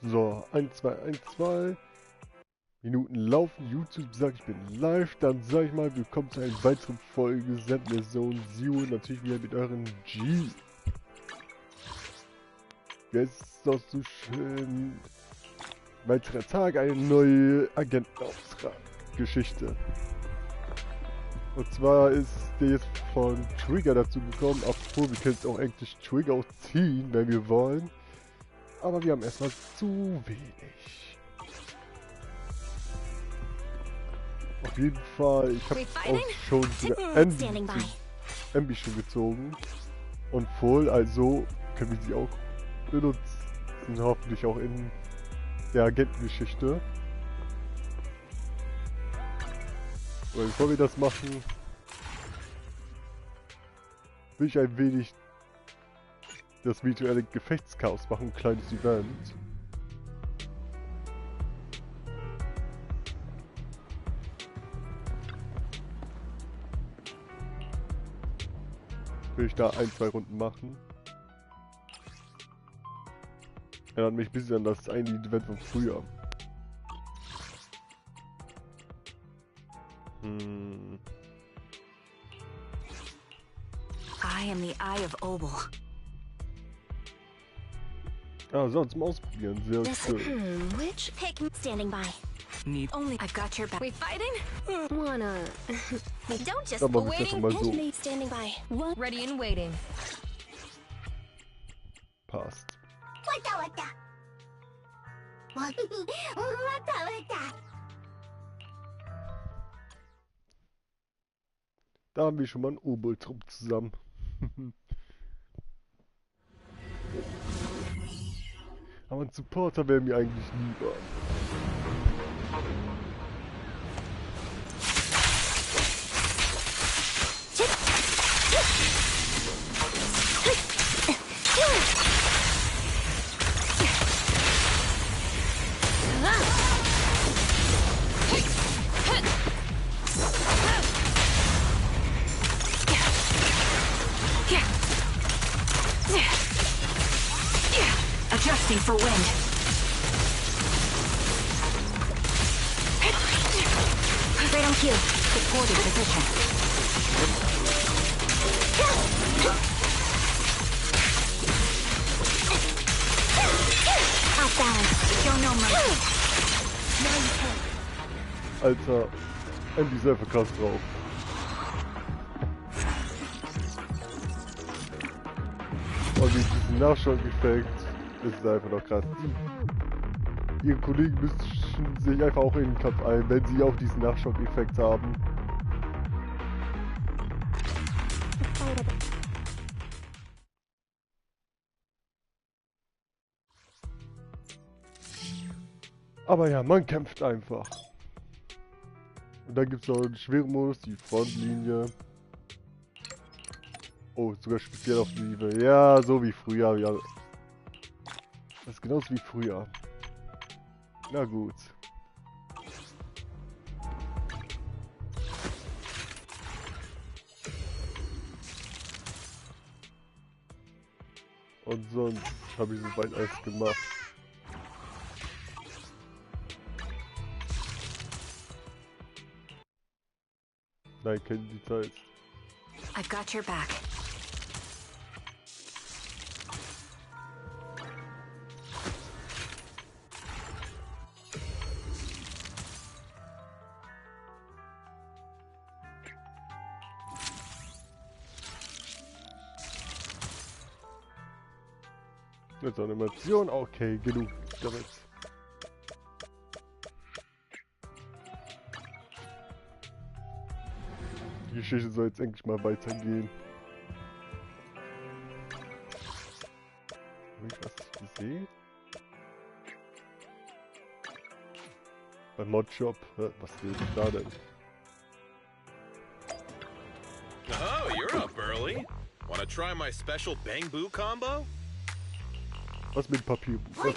So, 1, 2, 1, 2. Minuten laufen. YouTube sagt, ich bin live. Dann sage ich mal, willkommen zu einer weiteren Folge Zenless Zone Zero. Natürlich wieder mit euren G. Jetzt ist doch so schön. Weiterer Tag, eine neue Agentenauftrag-Geschichte. Und zwar ist der jetzt von Trigger dazu gekommen. Obwohl, wir können jetzt auch endlich Trigger auch ziehen, wenn wir wollen. Aber wir haben erstmal zu wenig. Auf jeden Fall, ich habe auch schon Ambi schon gezogen. Und voll, also können wir sie auch benutzen. Hoffentlich auch in der Agentengeschichte. Aber bevor wir das machen, will ich ein wenig das virtuelle Gefechtschaos machen, ein kleines Event. Will ich da 1, 2 Runden machen. Erinnert mich ein bisschen an das eine Event von früher. I am the Eye of Obel. Ah, sonst mal ausprobieren, sehr schön. Which pick standing by? Need only I've got your back. We fighting? Wanna? Don't just Aber waiting. mal so. Standing by. Ready and waiting. Passt. Da haben wir schon mal einen Obel-Trupp zusammen. Aber ein Supporter wäre mir eigentlich lieber. Adjusting for wind. Right on cue. Supporting position. Off balance. Show no mercy. Alter, Andy ist einfach krass drauf. Und mit diesem Nachschau-Effekt ist einfach noch krass. Ihre Kollegen mischen sich einfach auch in den Kampf ein, wenn sie auch diesen Nachschau-Effekt haben. Aber ja, man kämpft einfach. Und dann gibt es noch den schweren Modus, die Frontlinie. Oh, sogar speziell auf Liebe. Ja, so wie früher. Ja. Das ist genauso wie früher. Na gut. Und sonst habe ich soweit alles gemacht. Nein, keine Details. I've got your back. Jetzt Animation, okay, genug damit. Die Geschichte soll jetzt endlich mal weitergehen. Habe ich was gesehen? Beim Modshop, was will ich da denn? Oh, you're up early. Wanna try my special Bang Boo combo? Was mit Papierbuch?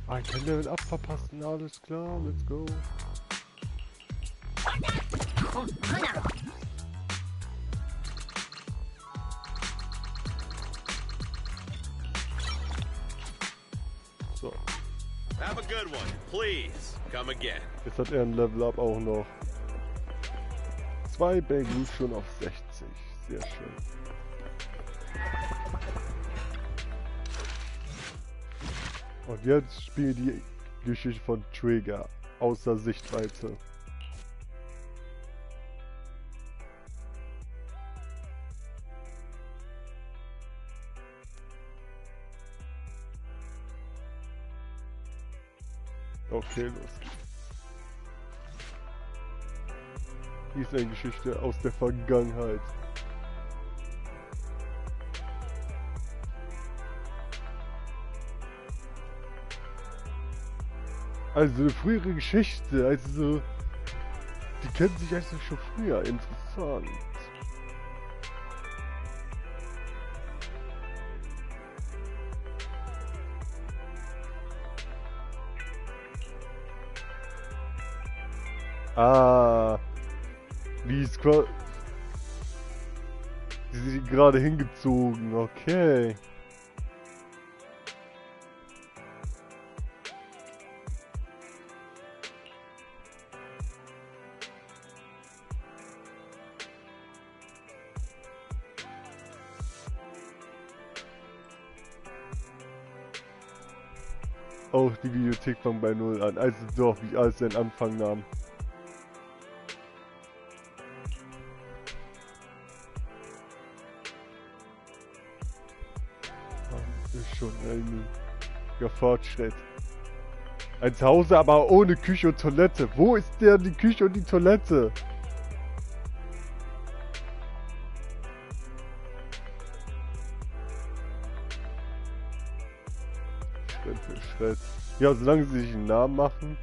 Ah, ich kann Level up verpassen, alles klar, let's go. So. Have a good one. Please, come again. Jetzt hat er ein Level-Up auch noch. 2 Bang schon auf 60. Sehr schön. Und jetzt spielt die Geschichte von Trigger. Außer Sichtweite. Okay, los geht's. Hier ist eine Geschichte aus der Vergangenheit. Also eine frühere Geschichte, also die kennen sich also schon früher. Interessant. Ah, wie ist quasi... Die sind gerade hingezogen, okay. Auch die Bibliothek fängt bei 0 an, also doch, wie alles seinen Anfang nahm. Ist schon ein Fortschritt. Ein Zuhause, aber ohne Küche und Toilette. Wo ist denn die Küche und die Toilette? Schritt für Schritt. Ja, solange sie sich einen Namen machen.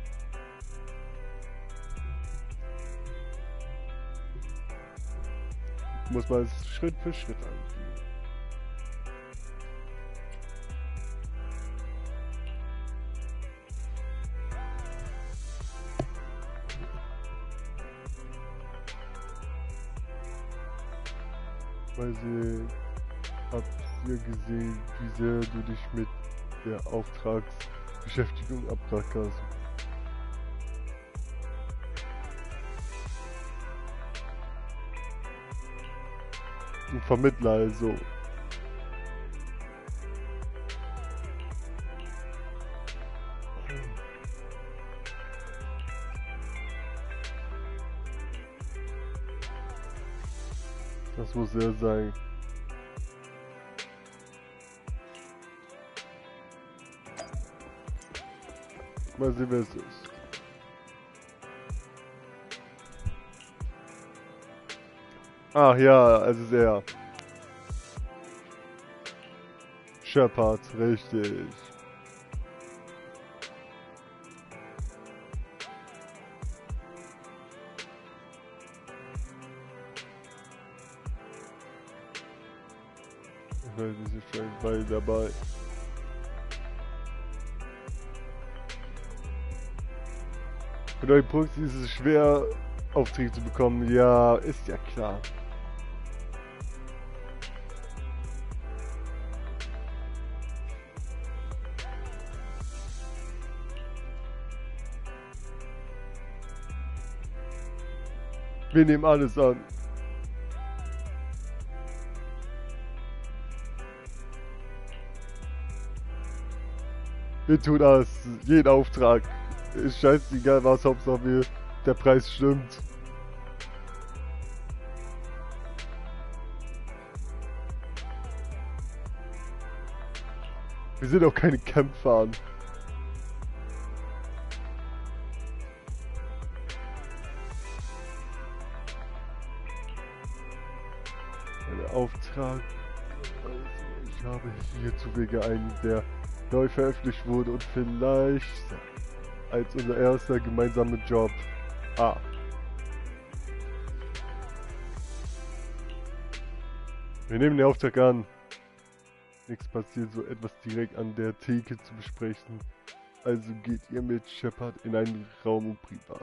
Muss man es Schritt für Schritt angehen. Weil sie habt ihr gesehen, wie sehr du dich mit der Auftragsbeschäftigung abrackerst. Ein Vermittler also. Das muss er sein. Mal sehen, wer es ist. Ach ja, es ist er. Shepard, richtig. Das ist schon ein Weile dabei. Für neue Proxy ist es schwer, Aufträge zu bekommen. Ja, ist ja klar. Wir nehmen alles an. Wir tun alles, jeden Auftrag. Ist scheißegal was, Hauptsache der Preis stimmt. Wir sind auch keine Kämpfer. Ein Auftrag. Also ich habe hier zufällig einen, der neu veröffentlicht wurde und vielleicht als unser erster gemeinsamer Job. Ah. Wir nehmen den Auftrag an. Nichts passiert, so etwas direkt an der Theke zu besprechen. Also geht ihr mit Shepard in einen Raum und privat.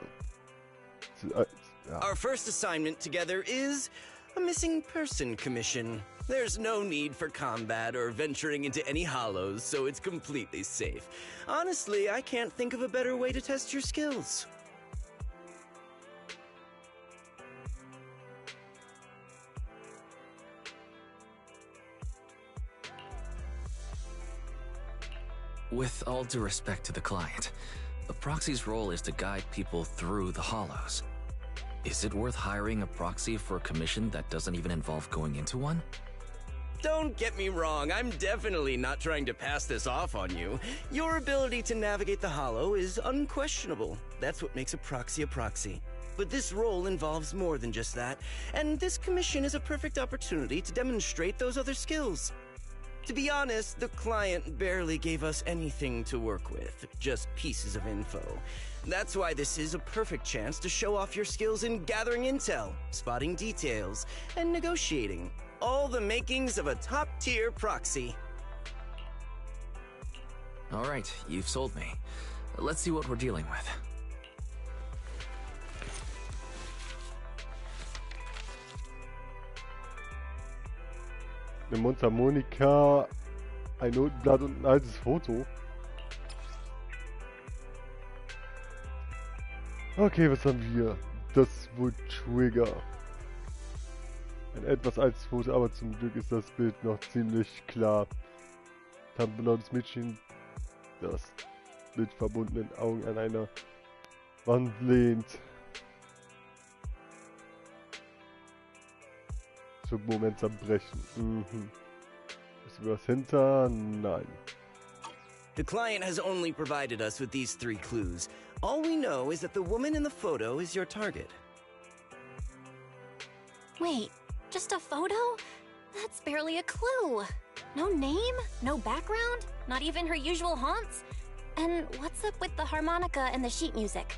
Ja. Our first assignment together is a missing person commission. There's no need for combat or venturing into any hollows, so it's completely safe. Honestly, I can't think of a better way to test your skills. With all due respect to the client, a proxy's role is to guide people through the hollows. Is it worth hiring a proxy for a commission that doesn't even involve going into one? Don't get me wrong, I'm definitely not trying to pass this off on you. Your ability to navigate the hollow is unquestionable. That's what makes a proxy a proxy. But this role involves more than just that, and this commission is a perfect opportunity to demonstrate those other skills. To be honest, the client barely gave us anything to work with, just pieces of info. That's why this is a perfect chance to show off your skills in gathering intel, spotting details, and negotiating. All the makings of a top-tier proxy. All right, you've sold me. Let's see what we're dealing with. Eine Mundharmonika, ein Notenblatt und ein altes Foto. Okay, was haben wir? Das ist wohl Trigger. Ein etwas altes Foto, aber zum Glück ist das Bild noch ziemlich klar. Ein blondes Mädchen, das mit verbundenen Augen an einer Wand lehnt. Für einen Moment zerbrechen. Ist was hinter? Nein. The client has only provided us with these 3 clues. All we know is that the woman in the photo is your target. Wait, just a photo? That's barely a clue. No name, no background, not even her usual haunts. And what's up with the harmonica and the sheet music?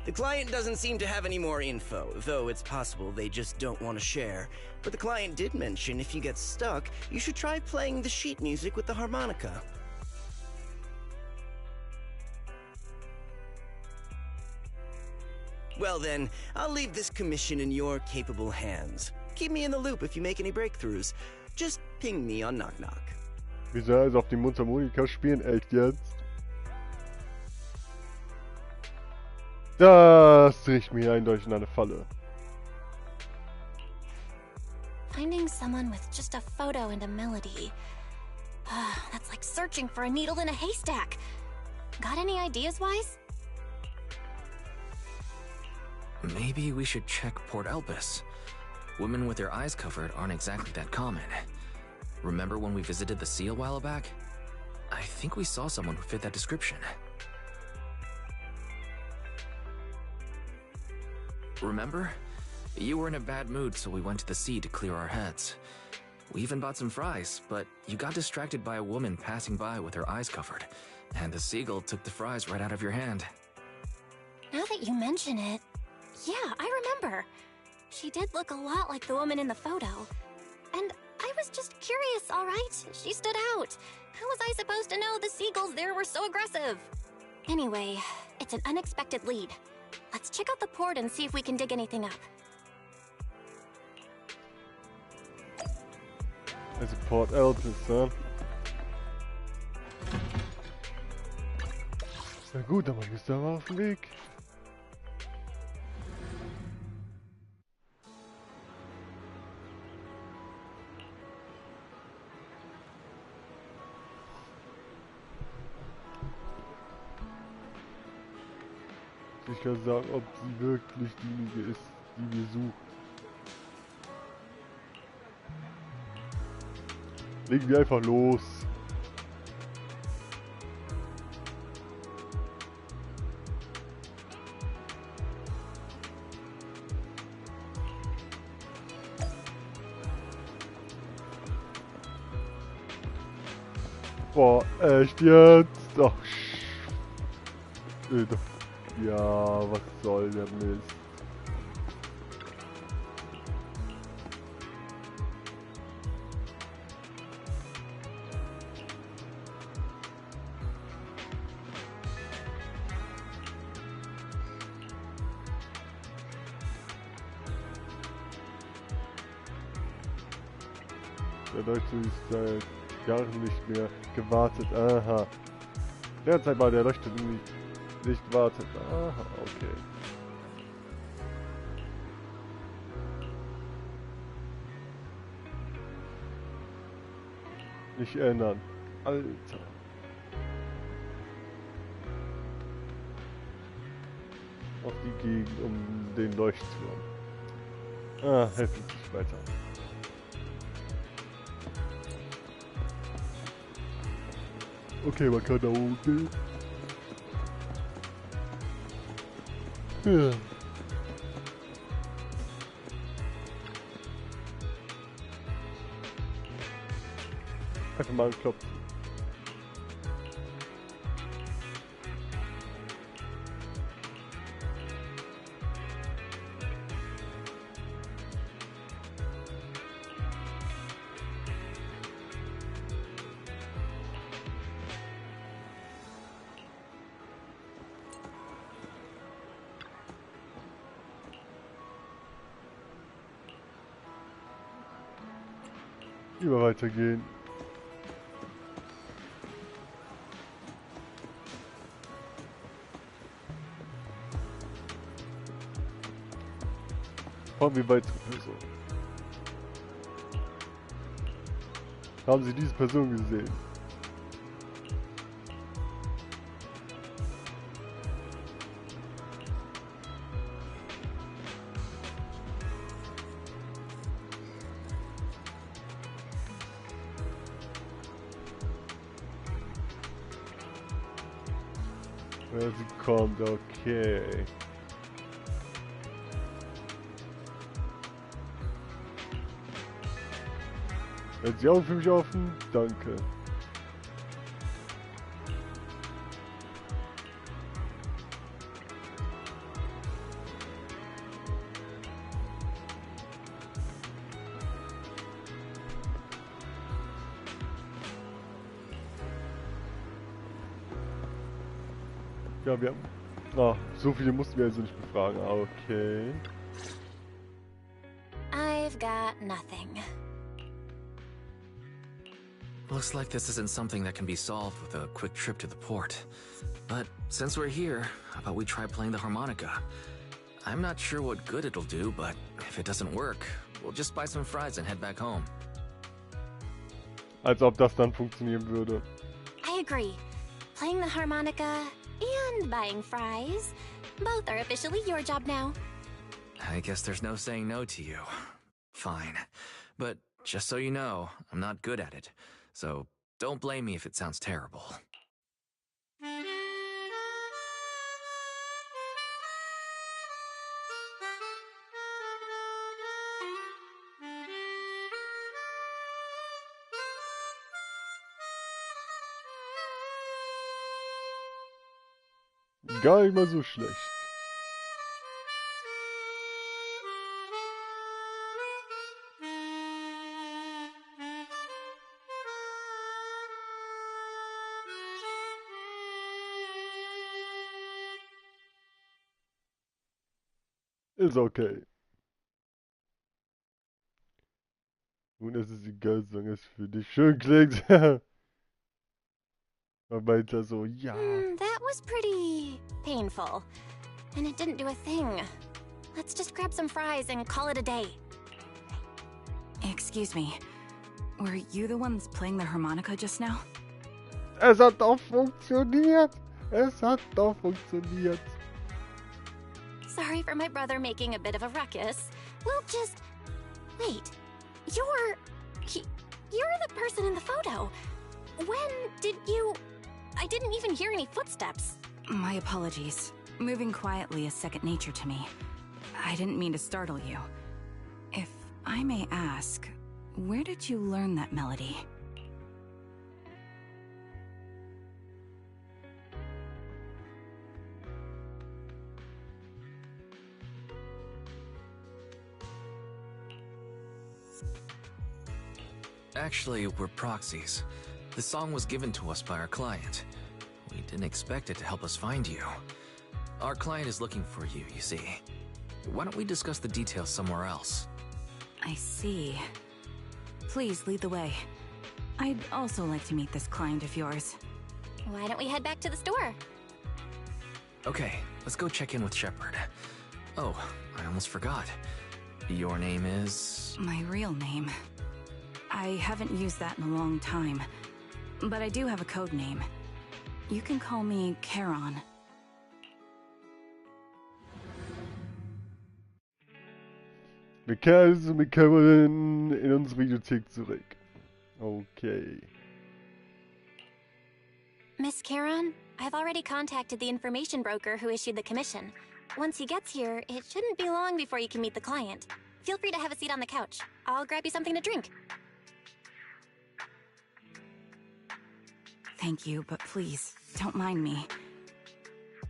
The client doesn't seem to have any more info, though it's possible they just don't want to share. But the client did mention if you get stuck, you should try playing the sheet music with the harmonica. Well then, I'll leave this commission in your capable hands. Keep me in the loop if you make any breakthroughs. Just ping me on Knock Knock. Wie soll er also auf die Mundharmonika spielen? Echt jetzt? Das riecht mir eindeutig in eine Falle. Finding someone with just a photo and a melody. That's like searching for a needle in a haystack. Got any ideas, Wise? Maybe we should check Port Elpis. Women with their eyes covered aren't exactly that common. Remember when we visited the sea a while back? I think we saw someone who fit that description. Remember? You were in a bad mood, so we went to the sea to clear our heads. We even bought some fries, but you got distracted by a woman passing by with her eyes covered, and the seagull took the fries right out of your hand. Now that you mention it, yeah, I remember. She did look a lot like the woman in the photo. And I was just curious, all right? She stood out. How was I supposed to know the seagulls there were so aggressive? Anyway, it's an unexpected lead. Let's check out the port and see if we can dig anything up. Also Port Elpis, ja? Na gut, dann ist er auf dem Weg. Ich kann sagen, ob sie wirklich diejenige ist, die wir suchen. Legen wir einfach los. Boah, echt jetzt? Ach, ja, was soll der Mist? Der Leuchte ist seit Jahren nicht mehr gewartet. Aha. Derzeit war der Leuchte nicht wartet. Aha, okay. Nicht ändern. Alter. Auf die Gegend um den Leuchtturm. Ah, helfen sich weiter. Okay, man kann da oben gehen. Ja. Einfach mal klopfen. Lieber weitergehen. Fahren wir weitere Person. Haben Sie diese Person gesehen? Ja, sie kommt, okay. Hält sie auch für mich offen? Danke. Ja, wir haben... Ah, so viele mussten wir also nicht befragen. Okay. I've got nothing. Looks like this isn't something that can be solved with a quick trip to the port. But since we're here, how about we try playing the harmonica? I'm not sure what good it'll do, but if it doesn't work, we'll just buy some fries and head back home. Als ob das dann funktionieren würde. I agree. Playing the harmonica and buying fries. Both are officially your job now. I guess there's no saying no to you. Fine. But just so you know, I'm not good at it. So don't blame me if it sounds terrible. Gar nicht mal so schlecht. Ist okay. Nun ist es egal, solange es für dich schön klingt. Man meint da so, ja. That was pretty painful. And it didn't do a thing. Let's just grab some fries and call it a day. Excuse me. Were you the ones playing the harmonica just now? Es hat doch funktioniert. Es hat doch funktioniert. Sorry for my brother making a bit of a ruckus. We'll just... Wait. You're the person in the photo. When did you... I didn't even hear any footsteps. My apologies. Moving quietly is second nature to me. I didn't mean to startle you. If I may ask, where did you learn that melody? Actually, we're proxies. The song was given to us by our client. We didn't expect it to help us find you. Our client is looking for you, you see. Why don't we discuss the details somewhere else? I see. Please lead the way. I'd also like to meet this client of yours. Why don't we head back to the store? Okay, let's go check in with Shepard. Oh, I almost forgot. Your name is... My real name. I haven't used that in a long time. But I do have a code name. You can call me Charon. Wir kehren also mit Cameron in unsere Videothek zurück. Okay. Miss Charon, I've already contacted the information broker who issued the commission. Once he gets here, it shouldn't be long before you can meet the client. Feel free to have a seat on the couch. I'll grab you something to drink. Thank you, but please, don't mind me.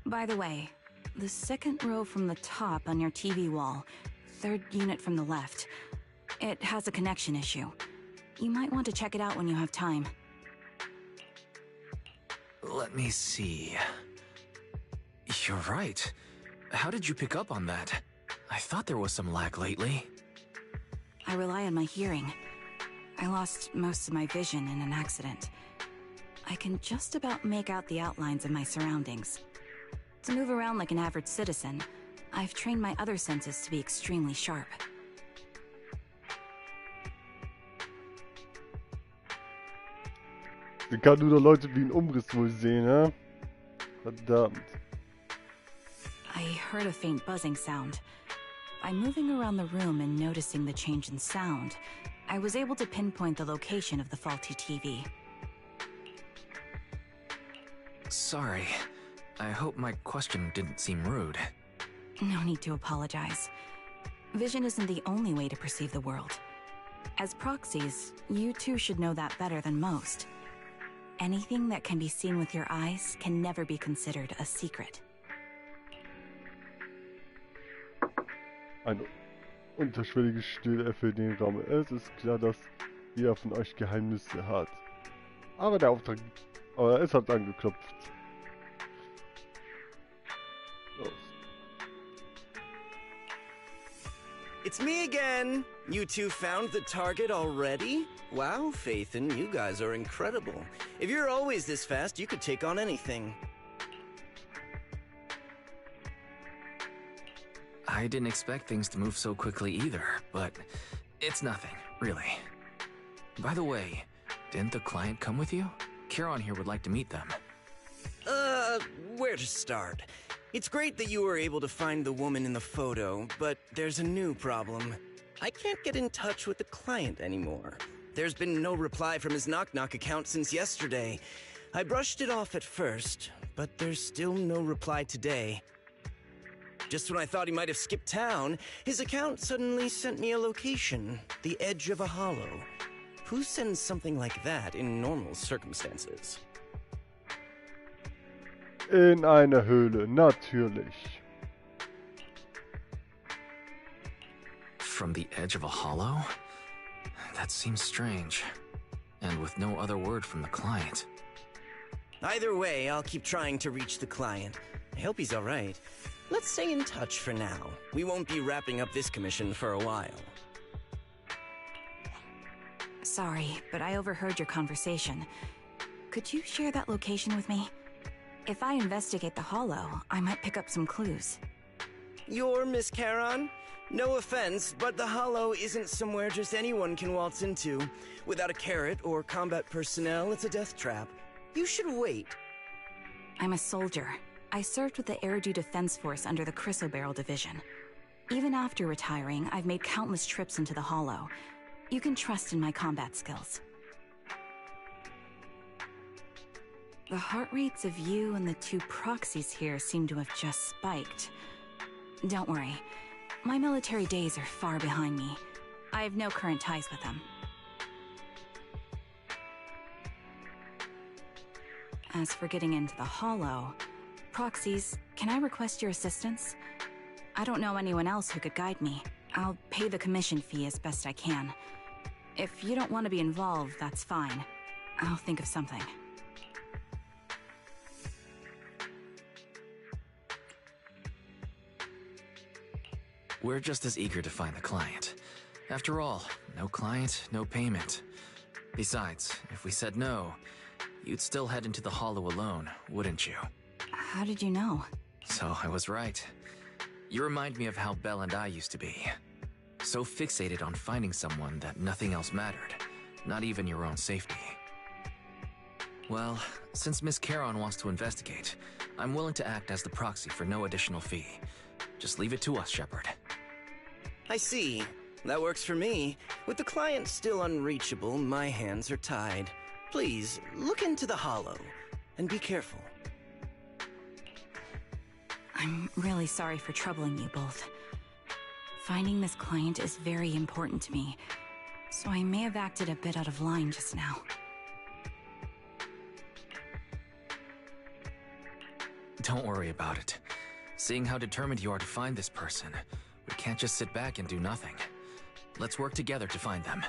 By the way, the second row from the top on your TV wall, third unit from the left, it has a connection issue. You might want to check it out when you have time. Let me see... You're right. How did you pick up on that? I thought there was some lag lately. I rely on my hearing. I lost most of my vision in an accident. I can just about make out the outlines of my surroundings. To move around like an average citizen, I've trained my other senses to be extremely sharp. Sie kann nur noch Leute wie einen Umriss wohl sehen, hä? Verdammt. I heard a faint buzzing sound. By moving around the room and noticing the change in sound, I was able to pinpoint the location of the faulty TV. Sorry. I hope my question didn't seem rude. No need to apologize. Vision isn't the only way to perceive the world. As proxies, you two should know that better than most. Anything that can be seen with your eyes can never be considered a secret. Eine unterschwellige Stille erfüllt den Raum. Es ist klar, dass jeder von euch Geheimnisse hat. Aber es hat angeklopft. Los. It's me again! You two found the target already? Wow, Phaethon, you guys are incredible. If you're always this fast, you could take on anything. I didn't expect things to move so quickly either, but it's nothing, really. By the way, didn't the client come with you? Charon here would like to meet them. Where to start? It's great that you were able to find the woman in the photo, but there's a new problem. I can't get in touch with the client anymore. There's been no reply from his Knock Knock account since yesterday. I brushed it off at first, but there's still no reply today. Just when I thought he might have skipped town, his account suddenly sent me a location, the edge of a hollow. Who sends something like that in normal circumstances? In einer Höhle, natürlich. From the edge of a hollow? That seems strange. And with no other word from the client. Either way, I'll keep trying to reach the client. I hope he's alright. Let's stay in touch for now. We won't be wrapping up this commission for a while. Sorry, but I overheard your conversation. Could you share that location with me? If I investigate the hollow, I might pick up some clues. You're Miss Charon? No offense, but the hollow isn't somewhere just anyone can waltz into. Without a carrot or combat personnel, it's a death trap. You should wait. I'm a soldier. I served with the Air Defense Force under the Chrysoberyl Division. Even after retiring, I've made countless trips into the hollow. You can trust in my combat skills. The heart rates of you and the two proxies here seem to have just spiked. Don't worry. My military days are far behind me. I have no current ties with them. As for getting into the hollow, proxies, can I request your assistance? I don't know anyone else who could guide me. I'll pay the commission fee as best I can. If you don't want to be involved, that's fine. I'll think of something. We're just as eager to find the client. After all, No client, no payment. Besides, if we said no, you'd still head into the hollow alone, wouldn't you? How did you know? So I was right. You remind me of how Belle and I used to be. So fixated on finding someone that nothing else mattered, not even your own safety. Well, since Miss Caron wants to investigate, I'm willing to act as the proxy for no additional fee. Just leave it to us, Shepard. I see. That works for me. With the client still unreachable, my hands are tied. Please, look into the hollow, and be careful. I'm really sorry for troubling you both. Finding this client is very important to me, so I may have acted a bit out of line just now. Don't worry about it. Seeing how determined you are to find this person, we can't just sit back and do nothing. Let's work together to find them.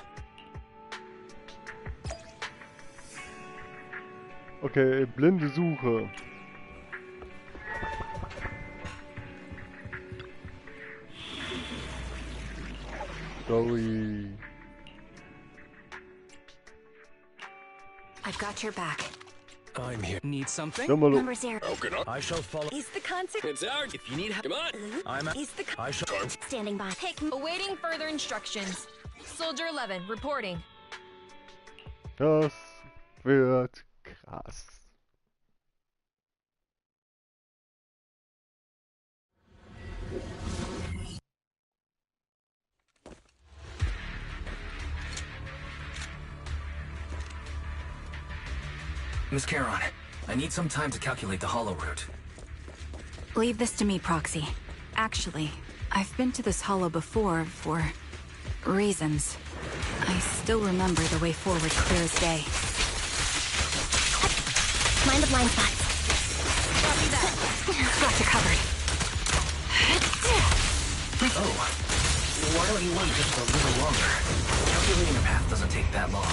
Okay, blinde Suche. Sorry. I've got your back. I'm here. Need something? Nummer Number 0. Okay, I shall follow. Is the concert It's out. If you need help, come on. I'm a. is the I shall. standing by? Awaiting further instructions. Soldier 11, reporting. Das wird krass. Miss Caron, I need some time to calculate the hollow route. Leave this to me, Proxy. Actually, I've been to this hollow before for reasons. I still remember the way forward clear as day. Mind the blind spots. Copy that. Got you covered. Oh, why don't you wait just a little longer? Calculating a path doesn't take that long.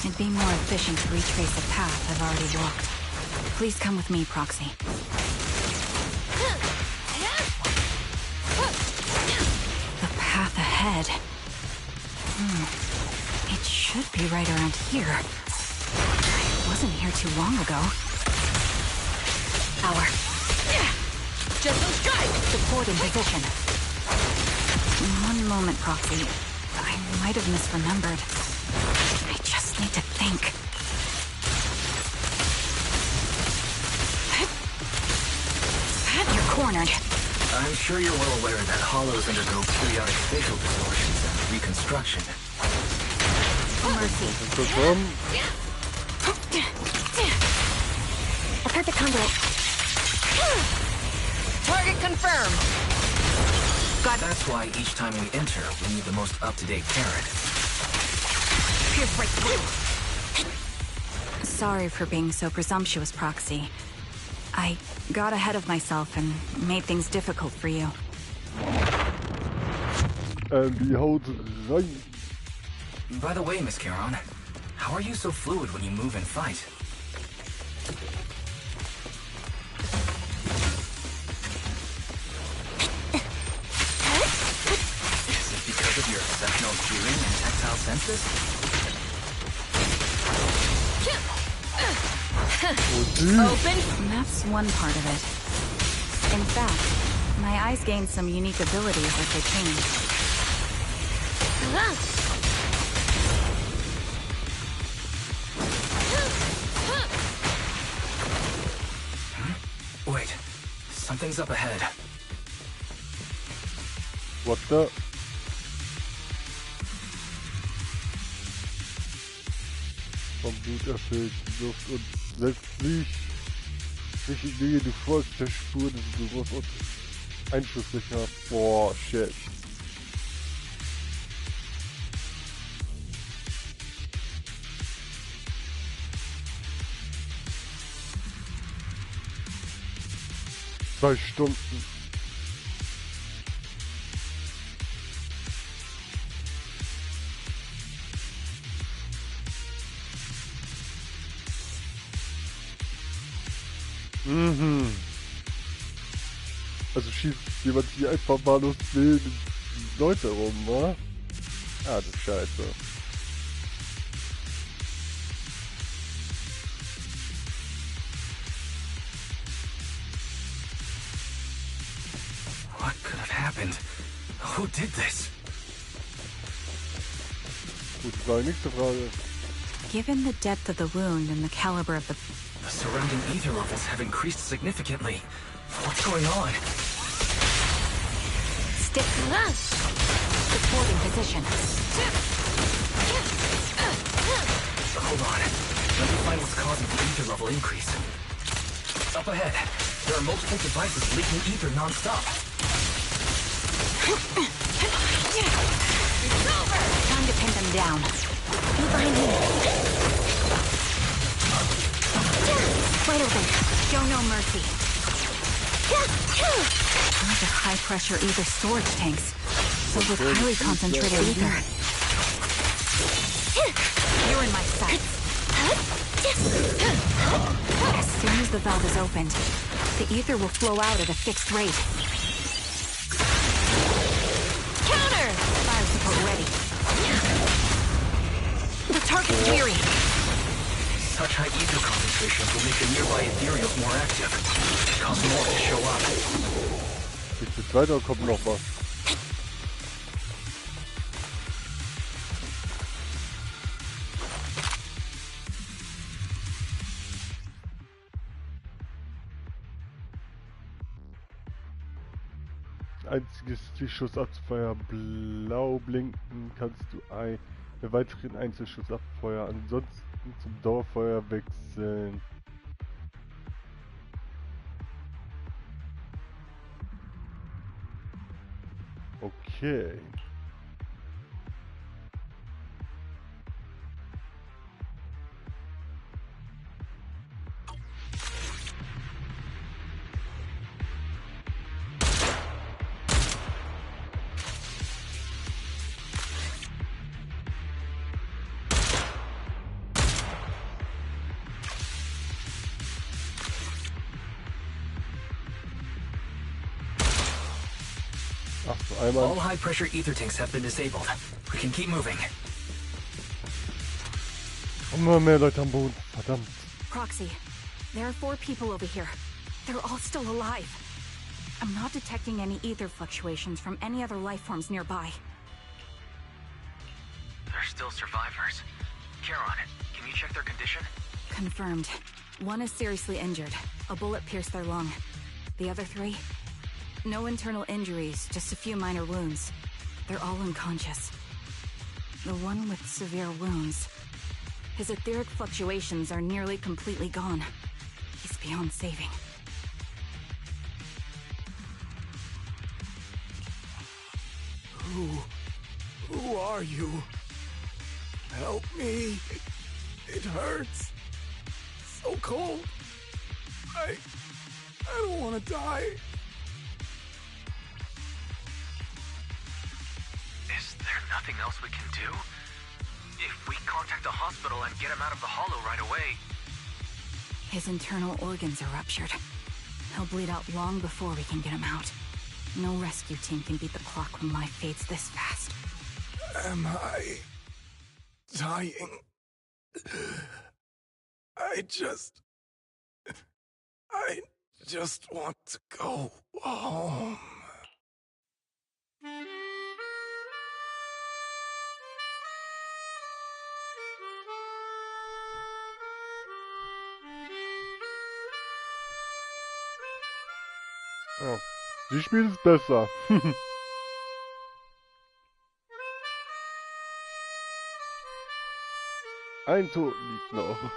It'd be more efficient to retrace a path I've already walked. Please come with me, Proxy. The path ahead. It should be right around here. I wasn't here too long ago. Hour. Just don't strike! Support in position. One moment, Proxy. I might have misremembered. I just need to think. You're cornered. I'm sure you're well aware that hollows undergo periodic facial distortions and reconstruction. Oh, mercy. Bekommen. A perfect conduit. Target confirmed. That's why each time we enter, we need the most up-to-date carrot. Pierce right through. Sorry for being so presumptuous, Proxy. I got ahead of myself and made things difficult for you. Die haut rein. By the way, Miss Caron, how are you so fluid when you move and fight? Is it because of your exceptional hearing and tactile senses? Open. That's one part of it. In fact, my eyes gained some unique abilities as they changed. Wait, something's up ahead. What the? Vom Blut erfüllt, Luft und letztlich nicht Idee, du folgst der Spur des Geruchs und einschusssicher. Boah, shit. Zwei Stunden. Mhm. Also schießt jemand hier einfach wahllos wild Leute rum, wa? Ah, das ist scheiße. What could have happened? Who did this? Gute Frage, nächste Frage. Given the depth of the wound and the caliber of the... The surrounding ether levels have increased significantly. What's going on? Stick. Supporting position. Hold on. Let me find what's causing the ether level increase. Up ahead, there are multiple devices leaking ether non-stop. Time to pin them down. Move behind me. Right over. Show no mercy. Those are high-pressure ether storage tanks, filled with highly concentrated ether. You're in my sights. As soon as the valve is opened, the ether will flow out at a fixed rate. Counter! Fire support ready. The target's weary. Such high ether concentrations will make the nearby ethereals more active. Cause more to show up. Nächste Zweiter kommt noch was. Einziges Zielschuss abfeuer, blau blinken kannst du einen weiteren Einzelschuss abfeuern, ansonsten zum Dauerfeuer wechseln. Okay. Ach so, einmal. All high-pressure ether tanks have been disabled. We can keep moving. Immer mehr Leute am Boden. Verdammt. Proxy, there are 4 people over here. They're all still alive. I'm not detecting any ether fluctuations from any other life forms nearby. They're still survivors. Charon, can you check their condition? Confirmed. 1 is seriously injured. A bullet pierced their lung. The other 3? No internal injuries, just a few minor wounds. They're all unconscious. The one with severe wounds. His etheric fluctuations are nearly completely gone. He's beyond saving. Who are you? Help me. It hurts. So cold. I don't want to die. Is there nothing else we can do? If we contact the hospital and get him out of the hollow right away... His internal organs are ruptured. He'll bleed out long before we can get him out. No rescue team can beat the clock when life fades this fast. Am I dying? I just want to go home. Oh, sie spielt es besser. Ein Tod liegt noch.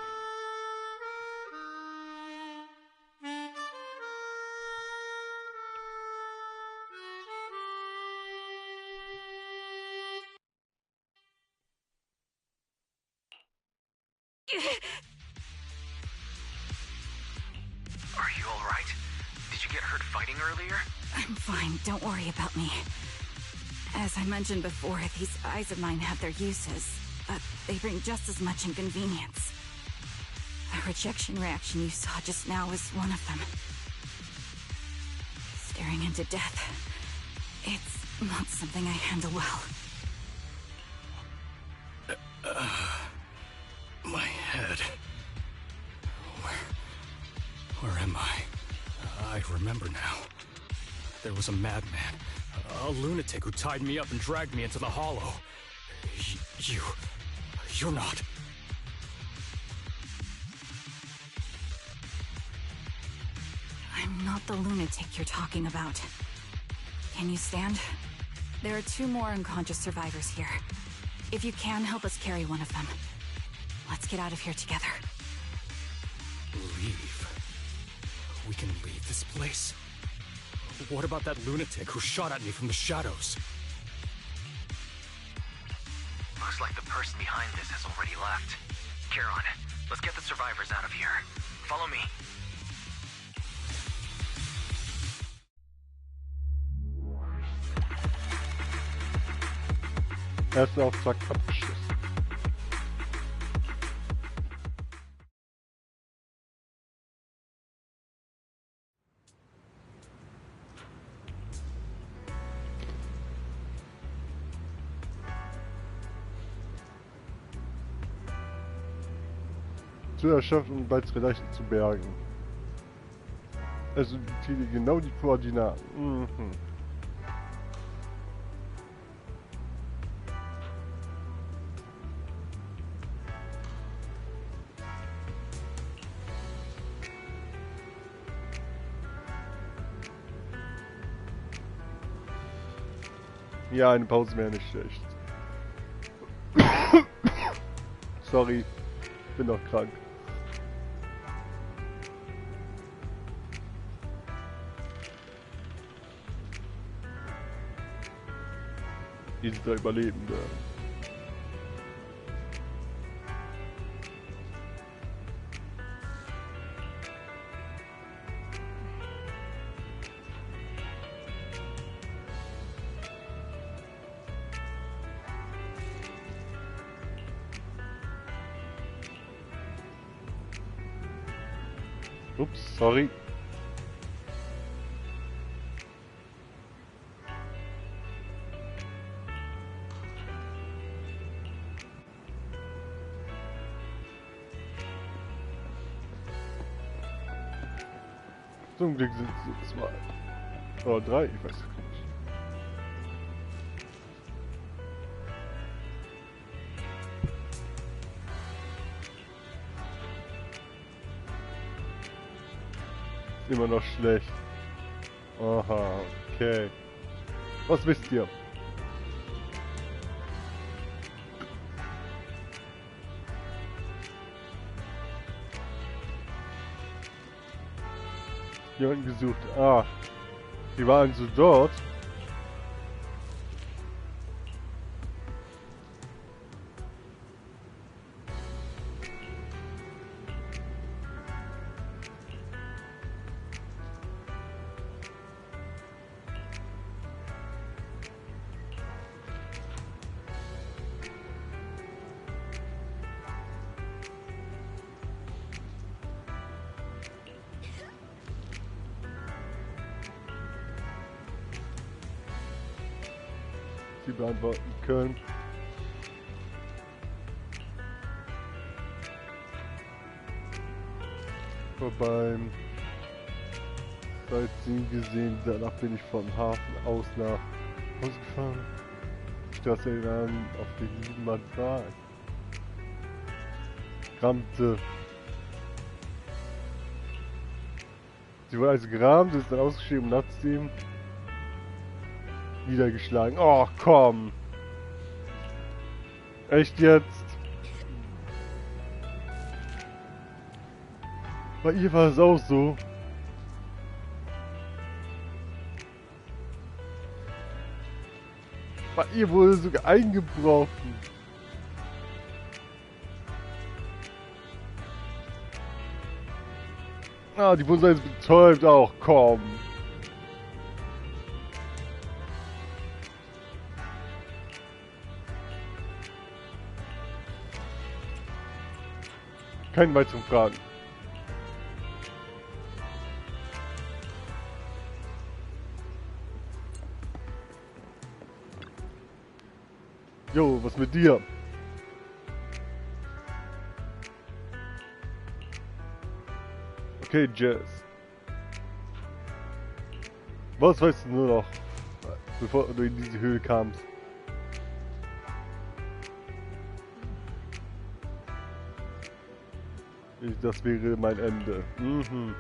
Are you alright? Did you get hurt fighting earlier? I'm fine, don't worry about me. As I mentioned before, these eyes of mine have their uses, but they bring just as much inconvenience. The rejection reaction you saw just now is one of them. Staring into death. It's not something I handle well. My head. Where am I? I remember now. There was a madman, a lunatic who tied me up and dragged me into the hollow. You're not. I'm not the lunatic you're talking about. Can you stand? There are 2 more unconscious survivors here. If you can, help us carry one of them. Let's get out of here together. Leave? We can leave this place? What about that lunatic who shot at me from the shadows? Looks like the person behind this has already left. Charon, let's get the survivors out of here. Follow me. Erster Auftrag abgeschlossen. Zu erschöpft, um weitere Leichen zu bergen. Also genau die Koordinaten. Mhm. Ja, eine Pause wäre nicht schlecht. Sorry, bin noch krank. Hier sind da Überlebende. Ups, sorry. Zum Glück sind es 2. Oder 3, ich weiß nicht. Immer noch schlecht. Aha, okay. Was wisst ihr? Jemanden gesucht. Ah, die waren so dort. Sie beantworten können. Beim Sightseeing gesehen, danach bin ich vom Hafen aus nach Hause gefahren. Straße dann auf den niemand war. Rammte. Sie wurde also gerammt, ist dann ausgeschrieben, Nachtsteam. Niedergeschlagen. Oh, komm. Echt jetzt? Bei ihr war es auch so. Bei ihr wurde sogar eingebrochen. Ah, die wurden jetzt betäubt auch. Komm. Keine weiteren Fragen. Jo, was mit dir? Okay, Jess. Was weißt du nur noch, bevor du in diese Höhle kamst? Das wäre mein Ende. Mhm.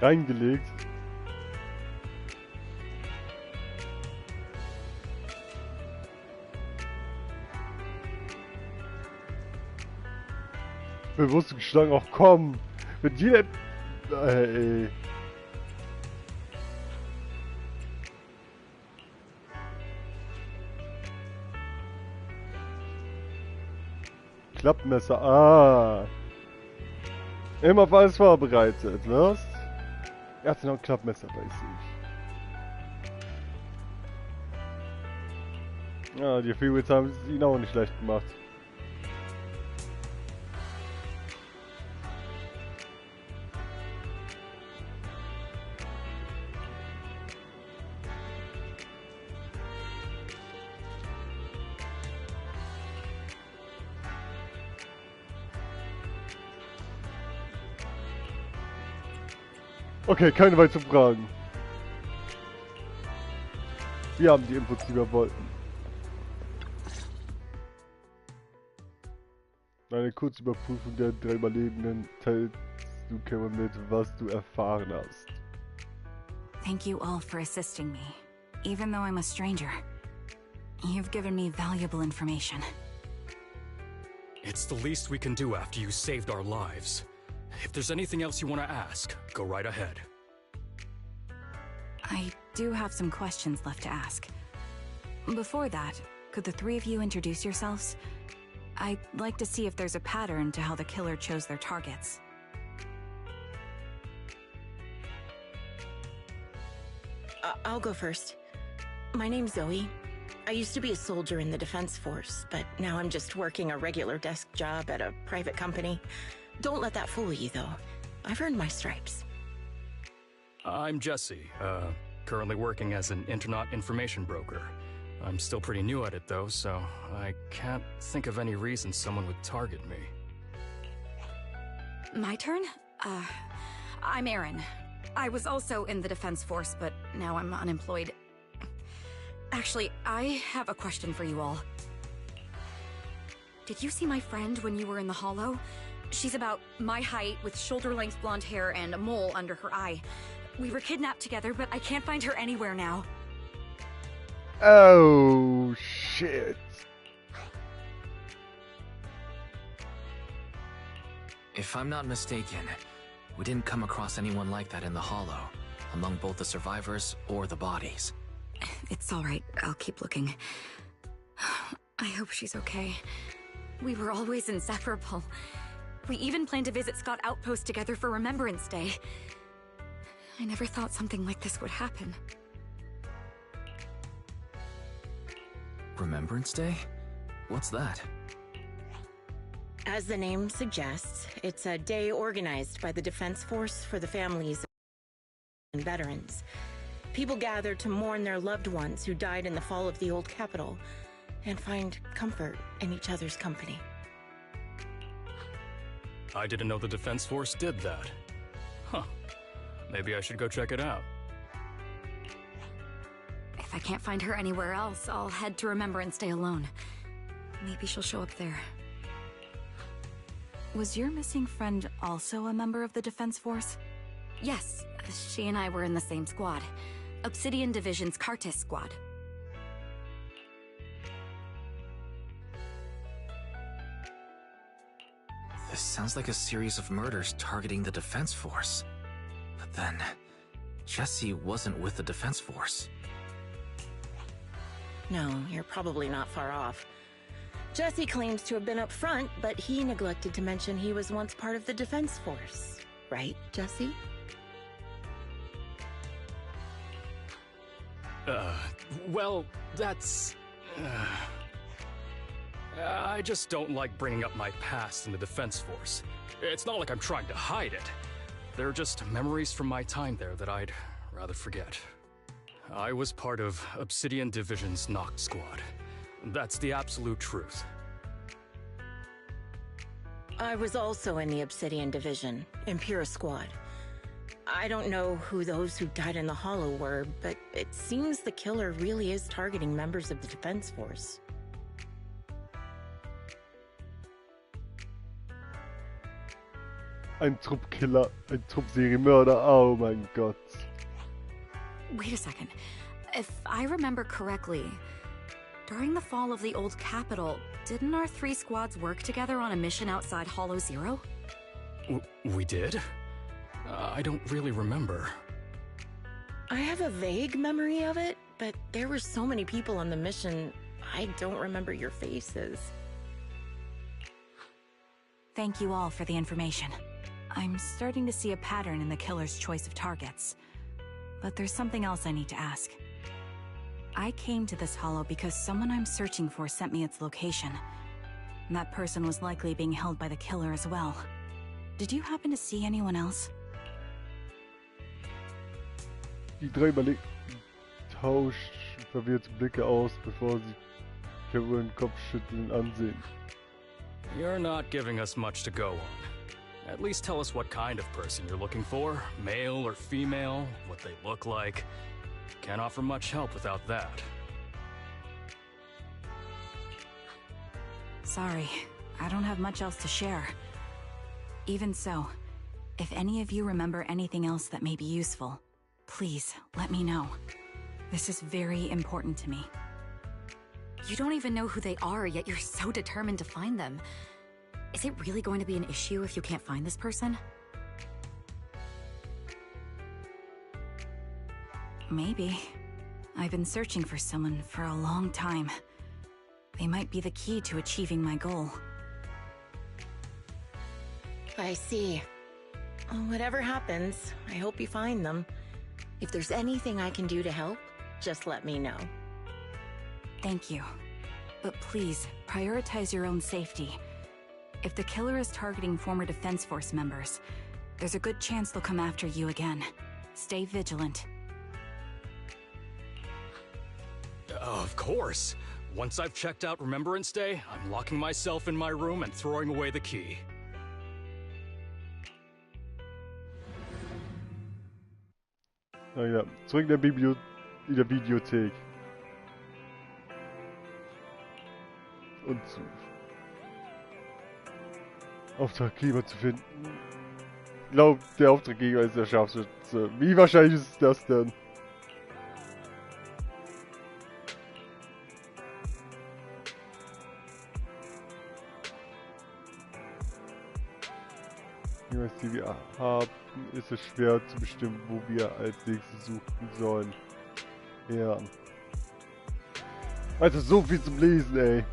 Reingelegt. Bewusst geschlagen, auch komm. Mit jeder... Ey. Klappmesser, ah. Immer auf alles vorbereitet, was? Er hat noch ein Klappmesser bei sich. Ja, die Freeways haben es ihn auch nicht leicht gemacht. Okay, keine weiteren Fragen. Wir haben die Inputs, die wir wollten. Eine kurze Überprüfung der 3 Überlebenden teilst du Cameron mit, was du erfahren hast. Thank you all for assisting me, even though I'm a stranger. You've given me valuable information. It's the least we can do after you saved our lives. If there's anything else you want to ask, go right ahead. I do have some questions left to ask. Before that, could the 3 of you introduce yourselves? I'd like to see if there's a pattern to how the killer chose their targets. I'll go first. My name's Zoe. I used to be a soldier in the Defense Force, but now I'm just working a regular desk job at a private company. Don't let that fool you, though. I've earned my stripes. I'm Jesse, currently working as an internet information broker. I'm still pretty new at it, though, so I can't think of any reason someone would target me. My turn? I'm Erin. I was also in the Defense Force, but now I'm unemployed. Actually, I have a question for you all. Did you see my friend when you were in the Hollow? She's about my height, with shoulder-length blonde hair and a mole under her eye. We were kidnapped together, but I can't find her anywhere now. Oh, shit. If I'm not mistaken, we didn't come across anyone like that in the Hollow, among both the survivors or the bodies. It's all right. I'll keep looking. I hope she's okay. We were always inseparable. We even planned to visit Scott Outpost together for Remembrance Day. I never thought something like this would happen. Remembrance Day? What's that? As the name suggests, it's a day organized by the Defense Force for the families and veterans. People gather to mourn their loved ones who died in the fall of the old capital and find comfort in each other's company. I didn't know the Defense Force did that. Huh. Maybe I should go check it out. If I can't find her anywhere else, I'll head to Remembrance Day alone. Maybe she'll show up there. Was your missing friend also a member of the Defense Force? Yes, she and I were in the same squad. Obsidian Division's Cartis squad. This sounds like a series of murders targeting the Defense Force. But then, Jesse wasn't with the Defense Force. No, you're probably not far off. Jesse claims to have been up front, but he neglected to mention he was once part of the Defense Force. Right, Jesse? Well, that's... I just don't like bringing up my past in the Defense Force. It's not like I'm trying to hide it. They're just memories from my time there that I'd rather forget. I was part of Obsidian Division's Noct Squad. That's the absolute truth. I was also in the Obsidian Division, Impera Squad. I don't know who those who died in the Hollow were, but it seems the killer really is targeting members of the Defense Force. Ein Truppkiller, ein Truppserienmörder, oh mein Gott. Wait a second. If I remember correctly, during the fall of the old capital, didn't our 3 squads work together on a mission outside Hollow Zero? We did? I don't really remember. I have a vague memory of it, but there were so many people on the mission, I don't remember your faces. Thank you all for the information. I'm starting to see a pattern in the killer's choice of targets. But there's something else I need to ask. I came to this hollow because someone I'm searching for sent me its location. And that person was likely being held by the killer as well. Did you happen to see anyone else? Die 3 tauscht verwirrte Blicke aus, bevor sie Karen Kopfschütteln ansehen. You're not giving us much to go on. At least tell us what kind of person you're looking for, male or female, what they look like. Can't offer much help without that. Sorry, I don't have much else to share. Even so, if any of you remember anything else that may be useful, please let me know. This is very important to me. You don't even know who they are, yet you're so determined to find them. Is it really going to be an issue if you can't find this person? Maybe. I've been searching for someone for a long time. They might be the key to achieving my goal. I see. Whatever happens, I hope you find them. If there's anything I can do to help, just let me know. Thank you. But please, prioritize your own safety. If the killer is targeting former Defense Force members, there's a good chance they'll come after you again. Stay vigilant. Of course. Once I've checked out Remembrance Day, I'm locking myself in my room and throwing away the key. Ah ja, zurück in der Videothek. Und Auftraggeber zu finden. Ich glaube, der Auftraggeber ist der Scharfschütze. Wie wahrscheinlich ist das denn? Jeweils die wir haben, ist es schwer zu bestimmen, wo wir als nächstes suchen sollen. Ja. Also so viel zum Lesen, ey.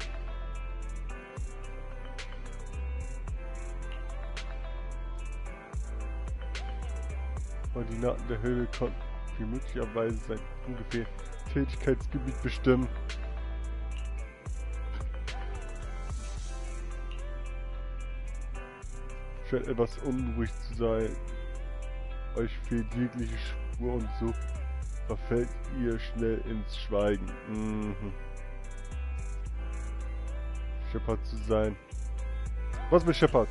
Koordinaten der Höhle konnten wie möglicherweise sein ungefähr Tätigkeitsgebiet bestimmen. Scheint etwas unruhig zu sein. Euch fehlt jegliche Spur und so verfällt ihr schnell ins Schweigen. Shepard zu sein. Was mit Shepard?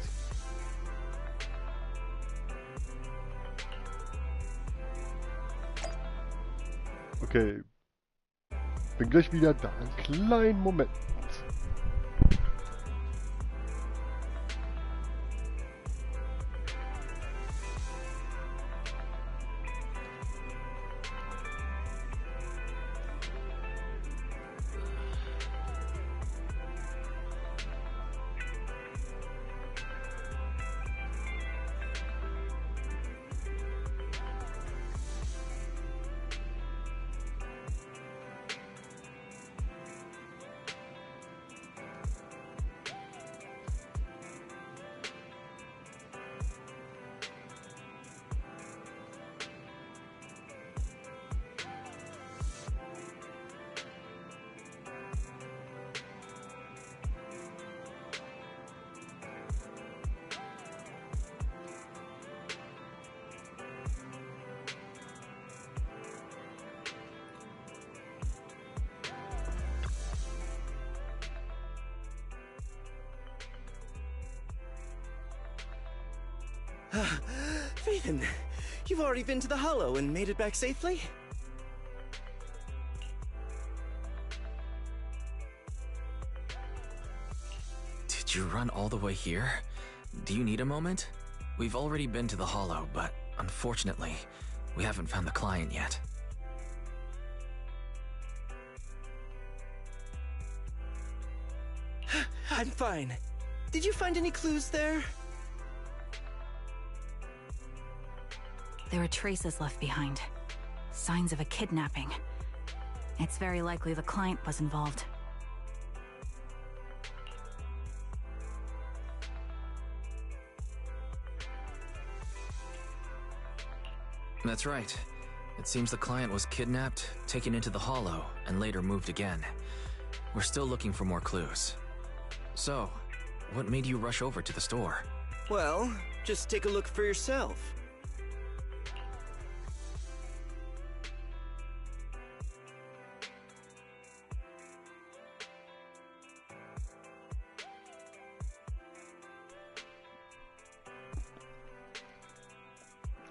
Okay. Bin gleich wieder da. Einen kleinen Moment. Phaethon, you've already been to the Hollow and made it back safely? Did you run all the way here? Do you need a moment? We've already been to the Hollow, but unfortunately, we haven't found the client yet. I'm fine. Did you find any clues there? There were traces left behind. Signs of a kidnapping. It's very likely the client was involved. That's right. It seems the client was kidnapped, taken into the Hollow, and later moved again. We're still looking for more clues. So, what made you rush over to the store? Well, just take a look for yourself.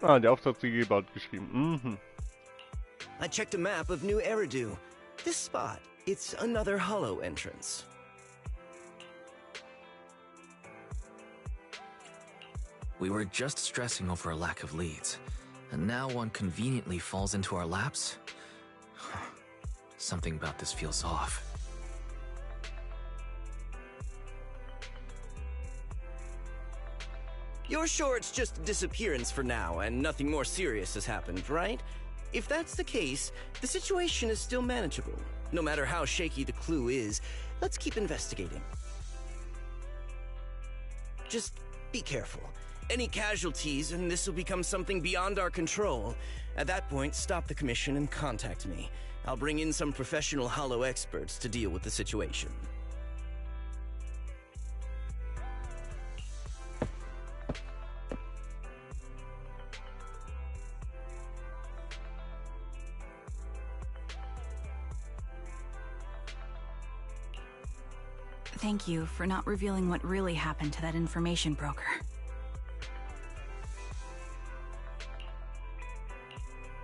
Ah, der Auftragsgeber hat geschrieben. Mhm. I checked a map of New Eridu. This spot, it's another Hollow entrance. We were just stressing over a lack of leads, and now one conveniently falls into our laps? Something about this feels off. You're sure it's just a disappearance for now and nothing more serious has happened, right? If that's the case, the situation is still manageable. No matter how shaky the clue is, let's keep investigating. Just be careful. Any casualties and this will become something beyond our control. At that point, stop the commission and contact me. I'll bring in some professional Hollow experts to deal with the situation. Thank you for not revealing what really happened to that information broker.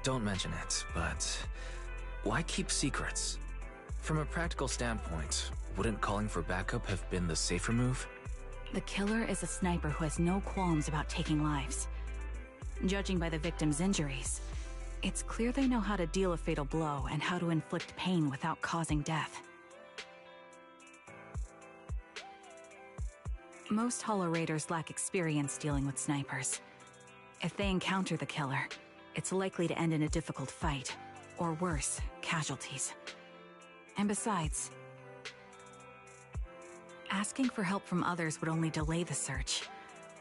Don't mention it, but why keep secrets? From a practical standpoint, wouldn't calling for backup have been the safer move? The killer is a sniper who has no qualms about taking lives. Judging by the victim's injuries, it's clear they know how to deal a fatal blow and how to inflict pain without causing death. Most Hollow Raiders lack experience dealing with snipers. If they encounter the killer, it's likely to end in a difficult fight, or worse, casualties. And besides, asking for help from others would only delay the search.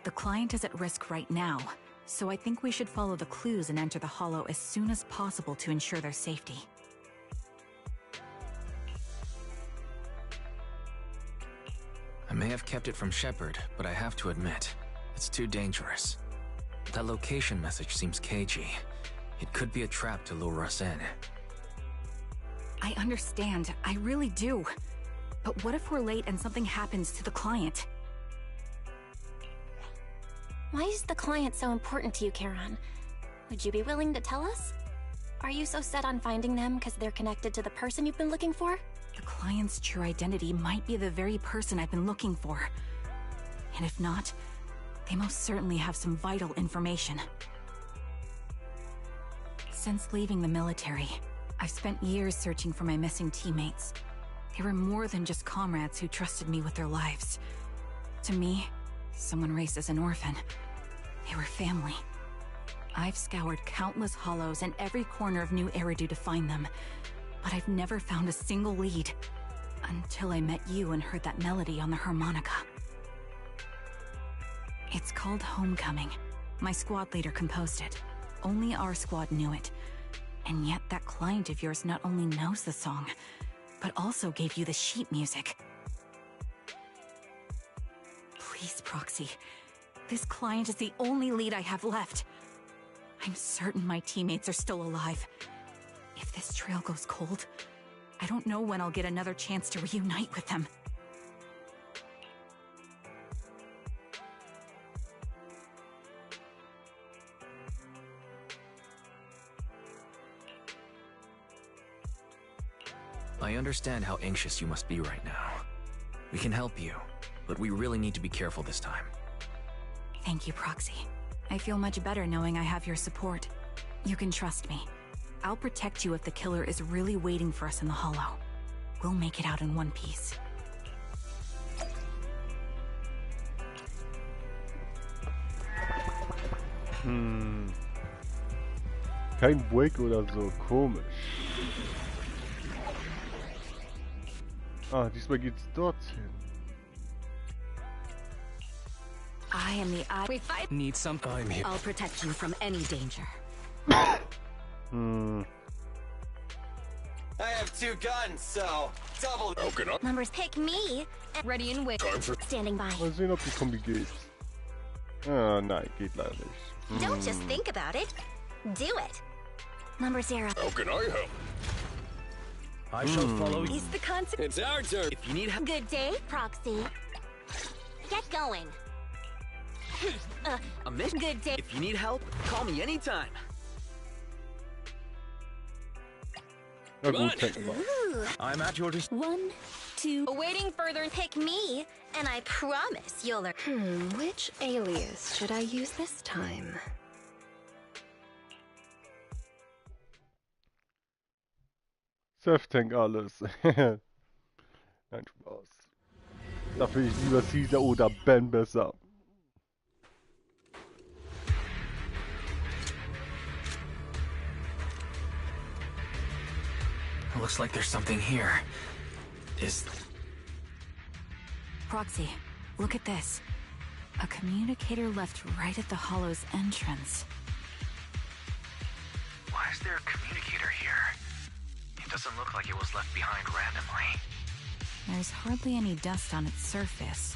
The client is at risk right now, so I think we should follow the clues and enter the Hollow as soon as possible to ensure their safety. I may have kept it from Shepard, but I have to admit, it's too dangerous. That location message seems cagey. It could be a trap to lure us in. I understand, I really do. But what if we're late and something happens to the client? Why is the client so important to you, Charon? Would you be willing to tell us? Are you so set on finding them because they're connected to the person you've been looking for? The client's true identity might be the very person I've been looking for. And if not, they most certainly have some vital information. Since leaving the military, I've spent years searching for my missing teammates. They were more than just comrades who trusted me with their lives. To me, someone raised as an orphan, they were family. I've scoured countless hollows and every corner of New Eridu to find them, but I've never found a single lead. Until I met you and heard that melody on the harmonica. It's called Homecoming. My squad leader composed it. Only our squad knew it. And yet that client of yours not only knows the song, but also gave you the sheet music. Please, Proxy. This client is the only lead I have left. I'm certain my teammates are still alive. If this trail goes cold, I don't know when I'll get another chance to reunite with them. I understand how anxious you must be right now. We can help you, but we really need to be careful this time. Thank you, Proxy. I feel much better knowing I have your support. You can trust me. I'll protect you if the killer is really waiting for us in the Hollow. We'll make it out in one piece. Kein Break oder so, komisch. Ah, diesmal geht's dorthin. I am the eye. We fight. Need some time here. I'll protect you from any danger. I have 2 guns, so double. Broken up. Numbers pick me. Ready and wait. Time for Standing by. Mal sehen, ob die Kombi geht. Ah, nein, geht leider nicht. Don't just think about it. Do it. Number 0. How can I help? I shall follow you. Is the consequence. It's our turn. If you need help. Good day, Proxy. Get going. A mission. Good day. If you need help, call me anytime. Na gut, fängt mal. Ooh. I'm at your disposal. 1, 2. Awaiting further. Pick me, and I promise you'll learn. Which alias should I use this time? Self-Tank alles. Nein, Spaß. Da finde ich lieber Caesar oder Ben besser. Looks like there's something here. Proxy, look at this. A communicator left right at the Hollow's entrance. Why is there a communicator here? It doesn't look like it was left behind randomly. There's hardly any dust on its surface,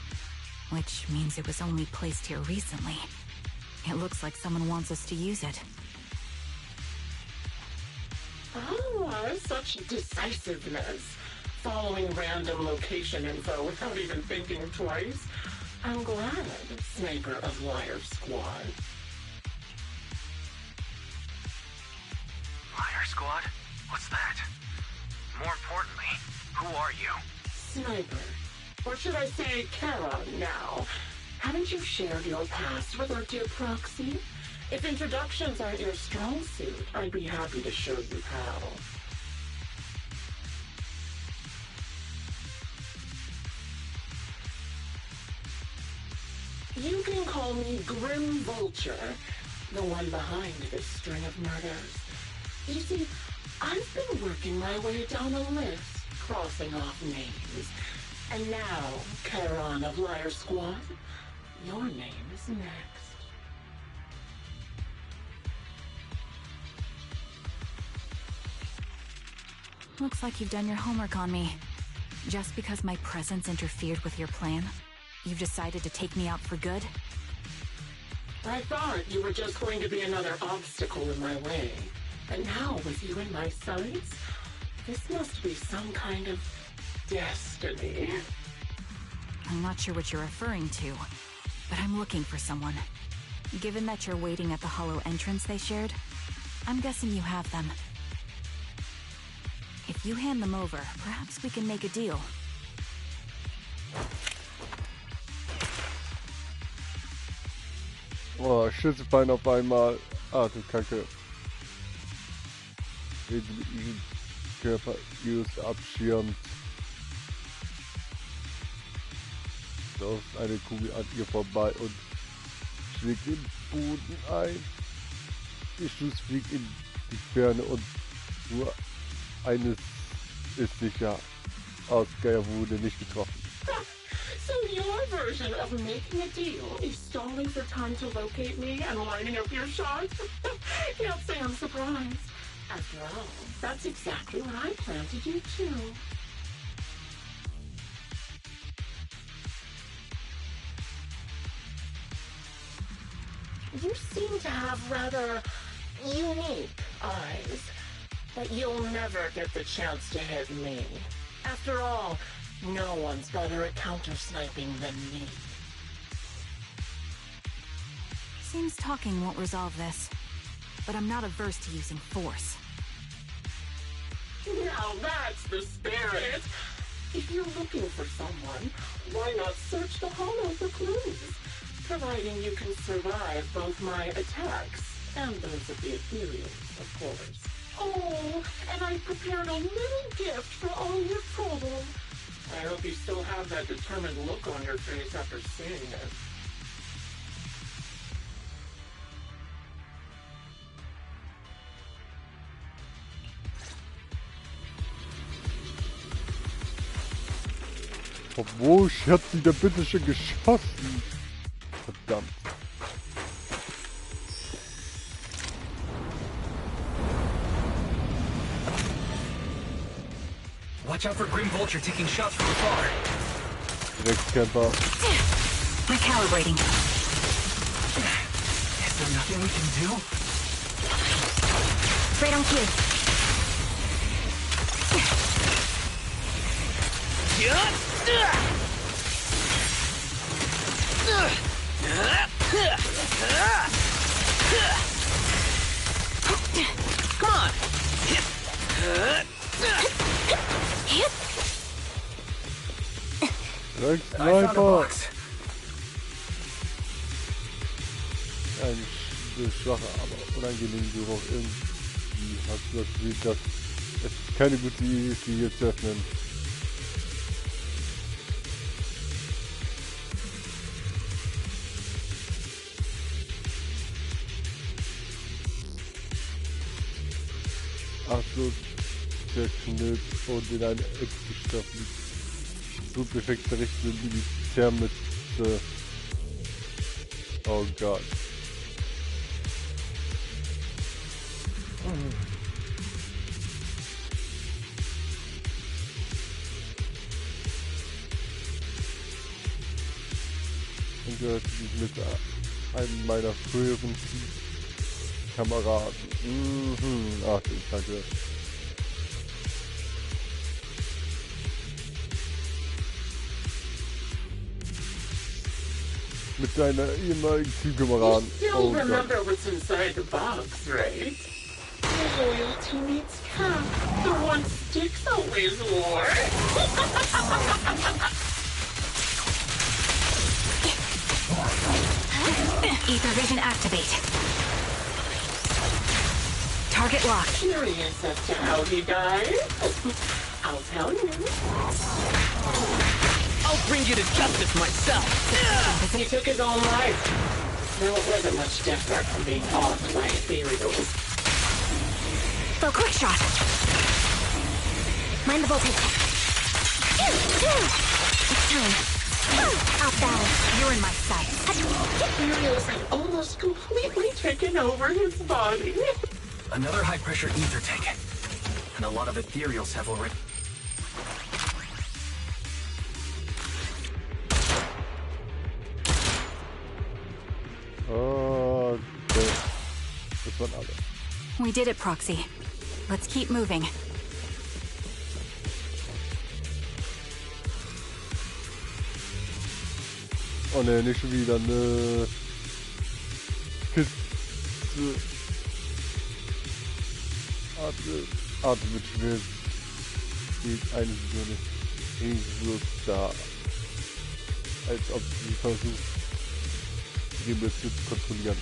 which means it was only placed here recently. It looks like someone wants us to use it. Oh, such decisiveness. Following random location info without even thinking twice. I'm glad, Sniper of Liar Squad. Liar Squad? What's that? More importantly, who are you? Sniper. Or should I say Charon now? Haven't you shared your past with our dear Proxy? If introductions aren't your strong suit, I'd be happy to show you how. You can call me Grim Vulture, the one behind this string of murders. You see, I've been working my way down a list, crossing off names. And now, Charon of Liar Squad, your name is next. Looks like you've done your homework on me. Just because my presence interfered with your plan, you've decided to take me out for good? I thought you were just going to be another obstacle in my way. And now, with you in my sights, this must be some kind of destiny. I'm not sure what you're referring to, but I'm looking for someone. Given that you're waiting at the Hollow entrance they shared, I'm guessing you have them. If you hand them over, perhaps we can make a deal. Oh, Schützenbein auf einmal. Ah, du Kacke. Den Körper just abschirmt. Da ist eine Kugel an ihr vorbei und schlägt den Boden ein. Der Schuss fliegt in die Ferne und nur eines ist sicher. Ausgeier wurde nicht getroffen. So your version of making a deal is stalling for time to locate me and lining up your shots? Can't say I'm surprised. After all, that's exactly what I plan to do too. You seem to have rather unique eyes, but you'll never get the chance to hit me. After all, no one's better at counter-sniping than me. Seems talking won't resolve this, but I'm not averse to using force. Now that's the spirit. If you're looking for someone, why not search the hollow for clues? Providing you can survive both my attacks and those of the ethereals, of course. Oh, and I prepared a little gift for all your trouble. I hope you still have that determined look on your face after seeing it. Wo hat sie da bitte schon geschossen? Verdammt. Watch out for Grim Vulture taking shots from afar. Rechtskämpfer. Recalibrating. Is there nothing we can do? Right on cue. Come on! Rechtssniper! Ein schwacher, aber unangenehm Geruch. Irgendwie hast du das Gefühl, dass es keine gute Idee ist, die hier zu öffnen. Ach so, der Schnitt und in eine Ecke gestopft. So perfekt verrichtete Militärmütze. Oh Gott. Und gehört mit einem meiner früheren Kameraden. Ach, danke. Mit deiner ehemaligen Teamkameraden. You still remember what's inside the box, right? Your loyal teammate's cap, the one Styx always wore. Ether vision activate. Target locked. Curious as to how he died? I'll tell you. I'll bring you to justice myself. He took his own life. Now it wasn't much different from being offed by ethereals. So quick shot. Mind the voltage. It's time. Out balance. You're in my sights. Ethereals had almost completely taken over his body. Another high-pressure ether tank. And a lot of ethereals have already... Oh, okay. Das waren alle. We did it, Proxy. Let's keep moving. Oh ne, nicht schon wieder eine Kiste. Atme mit Schmerz. Geht eine Sekunde. Irgendwo da. Als ob sie versucht, die Munition zu kontrollieren.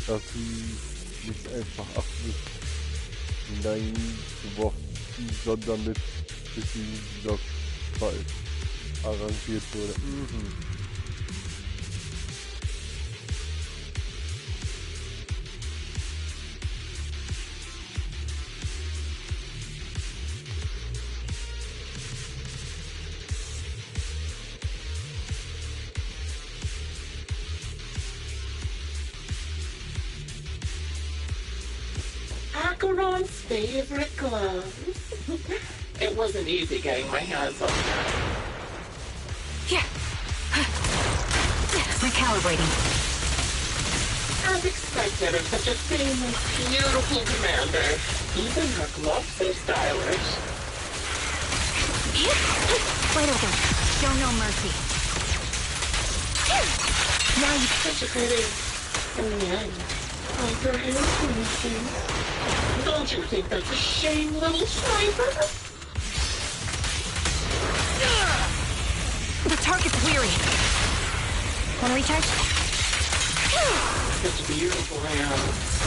Dass sie nicht einfach hineingeworfen, sondern mit bisschen Sorgfalt arrangiert wurde. Acheron's favorite gloves. It wasn't easy getting my hands on them. Yeah. Recalibrating. As expected of such a famous, beautiful commander, even her gloves are stylish. Wide open. Show no mercy. Now you such a good aim. In the end, like your hands missing. Don't you think that's a shame, little sniper? The target's weary. Wanna recharge? It's beautiful, Anne.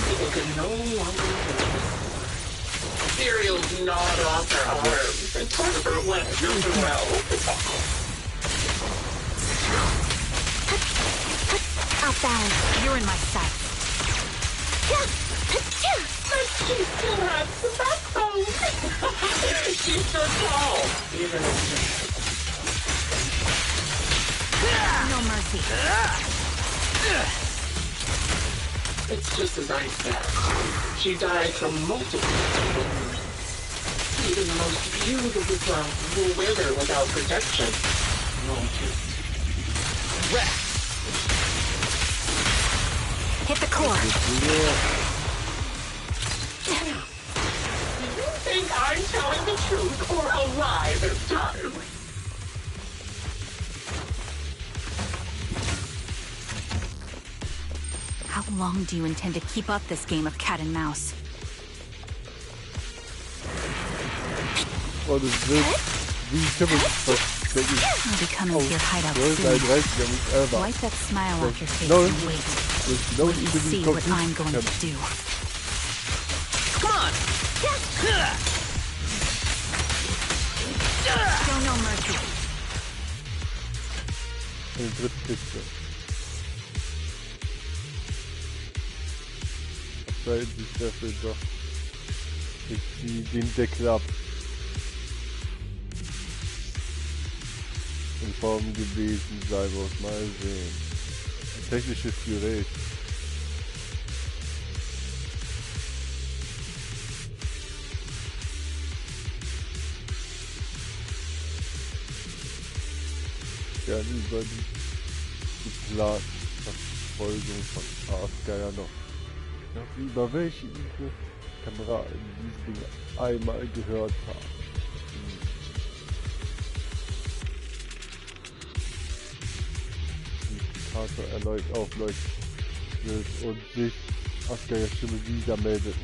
People can no longer live. Cereals gnawed off their arms, and Torchber went just well. Out balance. You're in my sight. But she still has the backbone. She's so tall, even if no mercy. It's just as I said. She died from multiple wounds. Even the most beautiful flower will wither without protection. Won't it? Rest! Hit the core. Do you think I'm telling the truth or a lie this time? How long do you intend to keep up this game of cat and mouse? Oh, das wird... Wie können wir das denken? I'll be coming to your hideout soon. Wipe that smile off your face and wait. Wait to see what I'm going to do. Come on! Show no mercy. Eine dritte Kiste. Abseiten sich dafür doch. Ich zieh den Deckel ab. In Form gewesen sein wird. Mal sehen. Ein technisches Gerät. Ja, über die geplante Verfolgung von Aasgeier noch über welche Kamera diese Dinge einmal gehört haben. Indikator erneut aufleuchtet und sich Aasgeiers Stimme wieder meldet.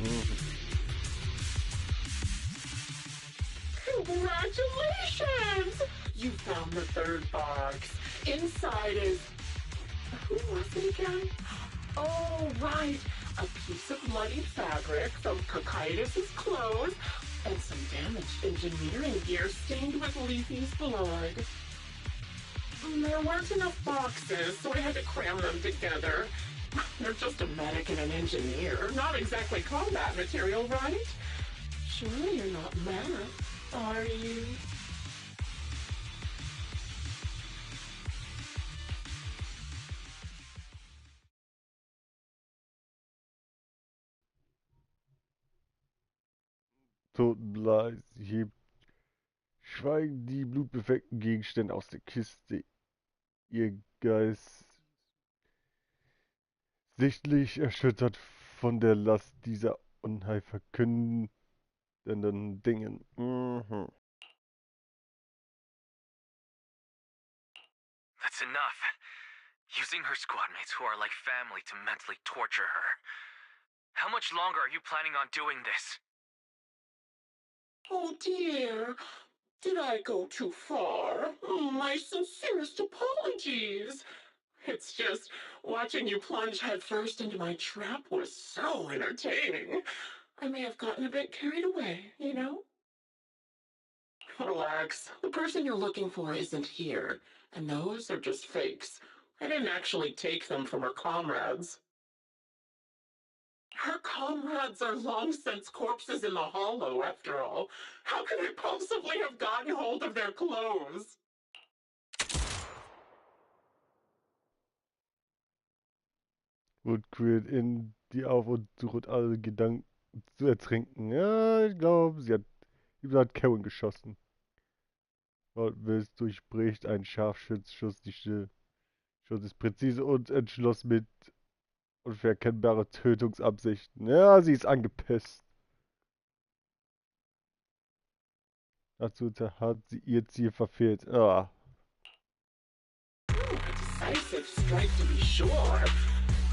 Congratulations! You found the third box. Inside is... Who was it again? Oh, right. A piece of bloody fabric from Cocytus's clothes and some damaged engineering gear stained with Leafy's blood. There weren't enough boxes, so I had to cram them together. They're just a medic and an engineer. Not exactly combat material, right? Surely you're not mad, are you? Totenbleis hebt schweigend die blutbefleckten Gegenstände aus der Kiste. Ihr Geist sichtlich erschüttert von der Last dieser unheilverkündenden Dingen. That's enough. Using her squadmates who are like family to mentally torture her. How much longer are you planning on doing this? Oh dear, did I go too far? My sincerest apologies. It's just, watching you plunge headfirst into my trap was so entertaining. I may have gotten a bit carried away, you know? Relax, the person you're looking for isn't here, and those are just fakes. I didn't actually take them from her comrades. Her comrades are long since corpses in the hollow, after all. How could I possibly have gotten hold of their clothes? Und quillt in die auf und sucht alle Gedanken zu ertrinken. Ja, ich glaube, sie hat Karen geschossen. Wills durchbricht ein Scharfschützschuss die Stille. Schuss ist präzise und entschlossen mit unverkennbare Tötungsabsichten. Ja, sie ist angepisst. Dazu hat sie ihr Ziel verfehlt. Ah. decisive strike to be sure.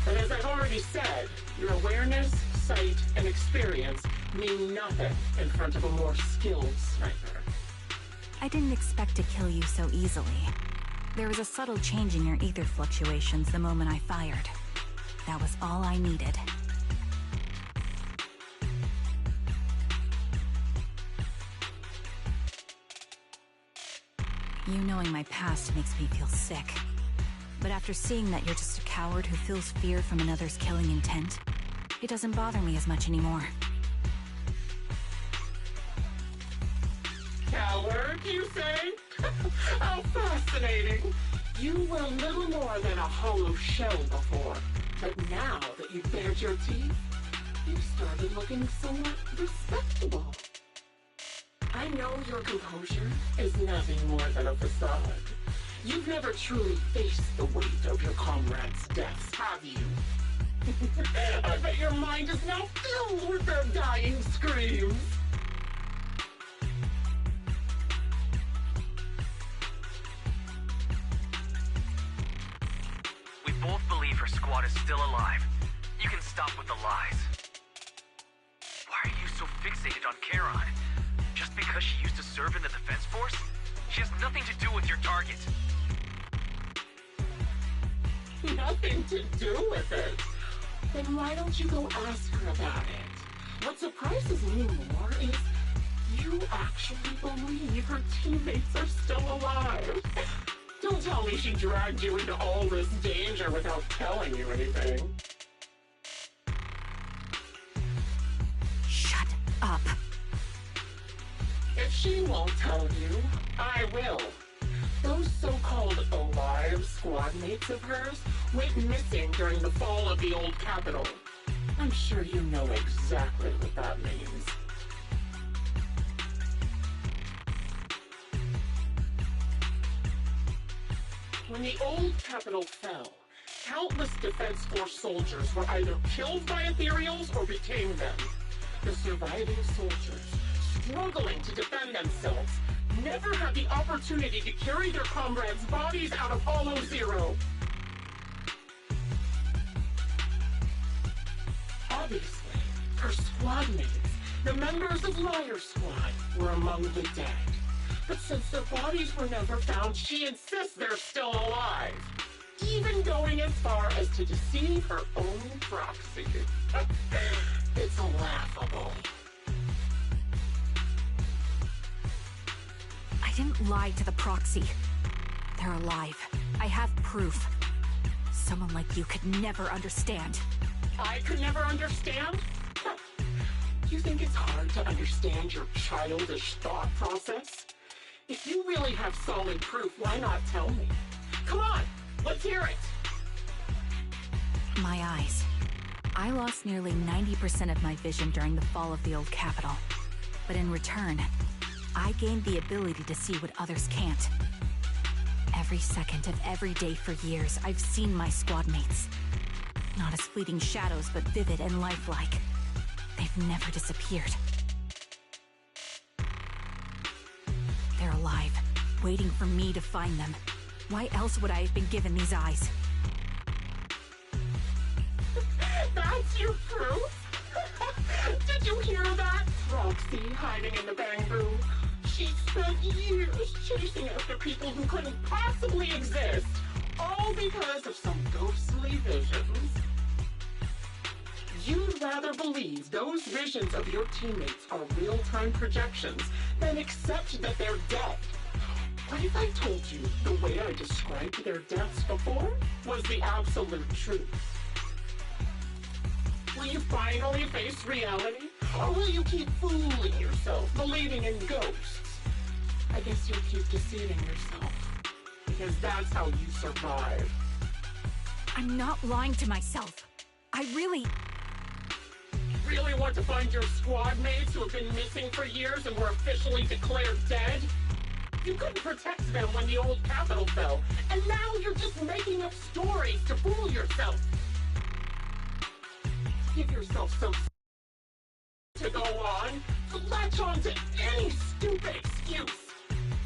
But as I've already said, your awareness, sight, and experience mean nothing in front of a more skilled sniper. I didn't expect to kill you so easily. There was a subtle change in your ether fluctuations the moment I fired. That was all I needed. You knowing my past makes me feel sick. But after seeing that you're just a coward who feels fear from another's killing intent, it doesn't bother me as much anymore. Coward, you say? How fascinating. You were little more than a hollow shell before, but now that you've bared your teeth, you've started looking somewhat respectable. I know your composure is nothing more than a facade. You've never truly faced the weight of your comrades' deaths, have you? I bet your mind is now filled with their dying screams. We both believe her squad is still alive. You can stop with the lies. Why are you so fixated on Charon? Just because she used to serve in the defense force? She has nothing to do with your target. Nothing to do with it? Then why don't you go ask her about it? What surprises me more is you actually believe her teammates are still alive. Don't tell me she dragged you into all this danger without telling you anything. Shut up. If she won't tell you, I will. Those so-called alive squad mates of hers went missing during the fall of the old capital. I'm sure you know exactly what that means. When the old capital fell, countless Defense Force soldiers were either killed by ethereals or became them. The surviving soldiers, struggling to defend themselves, never had the opportunity to carry their comrades' bodies out of Hollow Zero. Obviously, her squad mates, the members of Liar Squad, were among the dead. But since their bodies were never found, she insists they're still alive, even going as far as to deceive her own proxy. It's laughable. I didn't lie to the proxy. They're alive. I have proof. Someone like you could never understand. I could never understand? You think it's hard to understand your childish thought process? If you really have solid proof, why not tell me? Come on, let's hear it! My eyes. I lost nearly 90% of my vision during the fall of the old capital. But in return, I gained the ability to see what others can't. Every second of every day for years, I've seen my squad mates. Not as fleeting shadows, but vivid and lifelike. They've never disappeared. They're alive, waiting for me to find them. Why else would I have been given these eyes? That's your proof? Did you hear that? Roxy hiding in the bamboo. She spent years chasing after people who couldn't possibly exist, all because of some ghostly visions. You'd rather believe those visions of your teammates are real-time projections than accept that they're dead. What if I told you the way I described their deaths before was the absolute truth? Will you finally face reality? Or will you keep fooling yourself, believing in ghosts? I guess you'll keep deceiving yourself. Because that's how you survive. I'm not lying to myself. I really want to find your squad mates who have been missing for years and were officially declared dead? You couldn't protect them when the old capital fell, and now you're just making up stories to fool yourself. Give yourself some to go on, to latch on to any stupid excuse.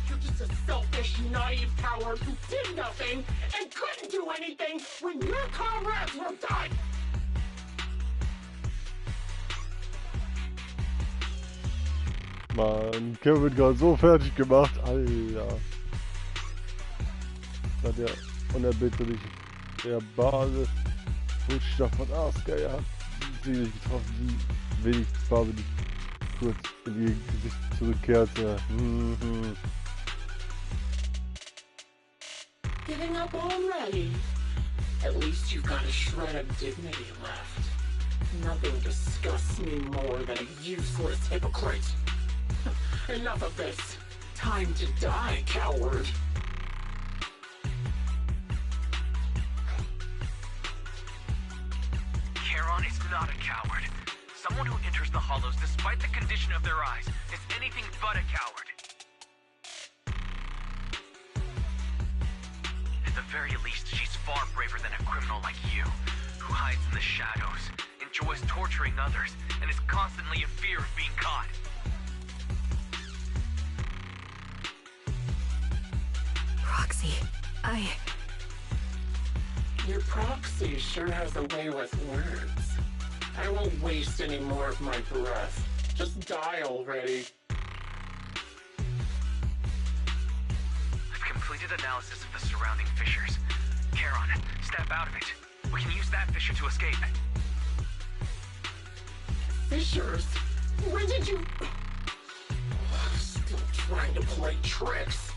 You're just a selfish, naive coward who did nothing and couldn't do anything when your comrades were dying. Mann, Kevin wird gerade so fertig gemacht, Alter. Das hat der unerbittliche, der Base, Rutschstoff von Asuka, ja, sie nicht getroffen, die wenigstens war, wenn ich kurz in ihr Gesicht zurückkehrte. Giving up already? At least you've got a shred of dignity left. Nothing disgusts me more than a useless hypocrite. Enough of this. Time to die, coward. Charon is not a coward. Someone who enters the hollows despite the condition of their eyes is anything but a coward. At the very least, she's far braver than a criminal like you, who hides in the shadows, enjoys torturing others, and is constantly in fear of being caught. Proxy, Your proxy sure has a way with words. I won't waste any more of my breath. Just die already. I've completed analysis of the surrounding fissures. Charon, step out of it. We can use that fissure to escape. Fissures? When did you... Still trying to play tricks.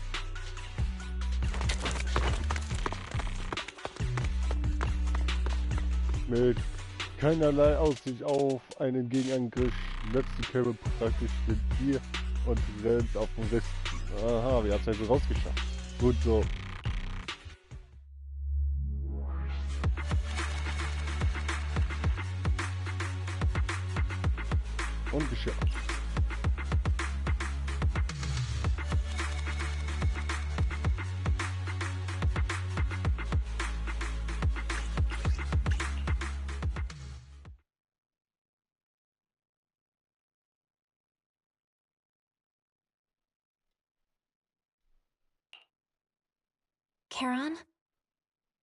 Mit keinerlei Aussicht auf einen Gegenangriff letzte Kevin praktisch mit dir und rennt auf den Rest. Aha, wir haben es also rausgeschafft. Gut so. Und geschafft. Charon?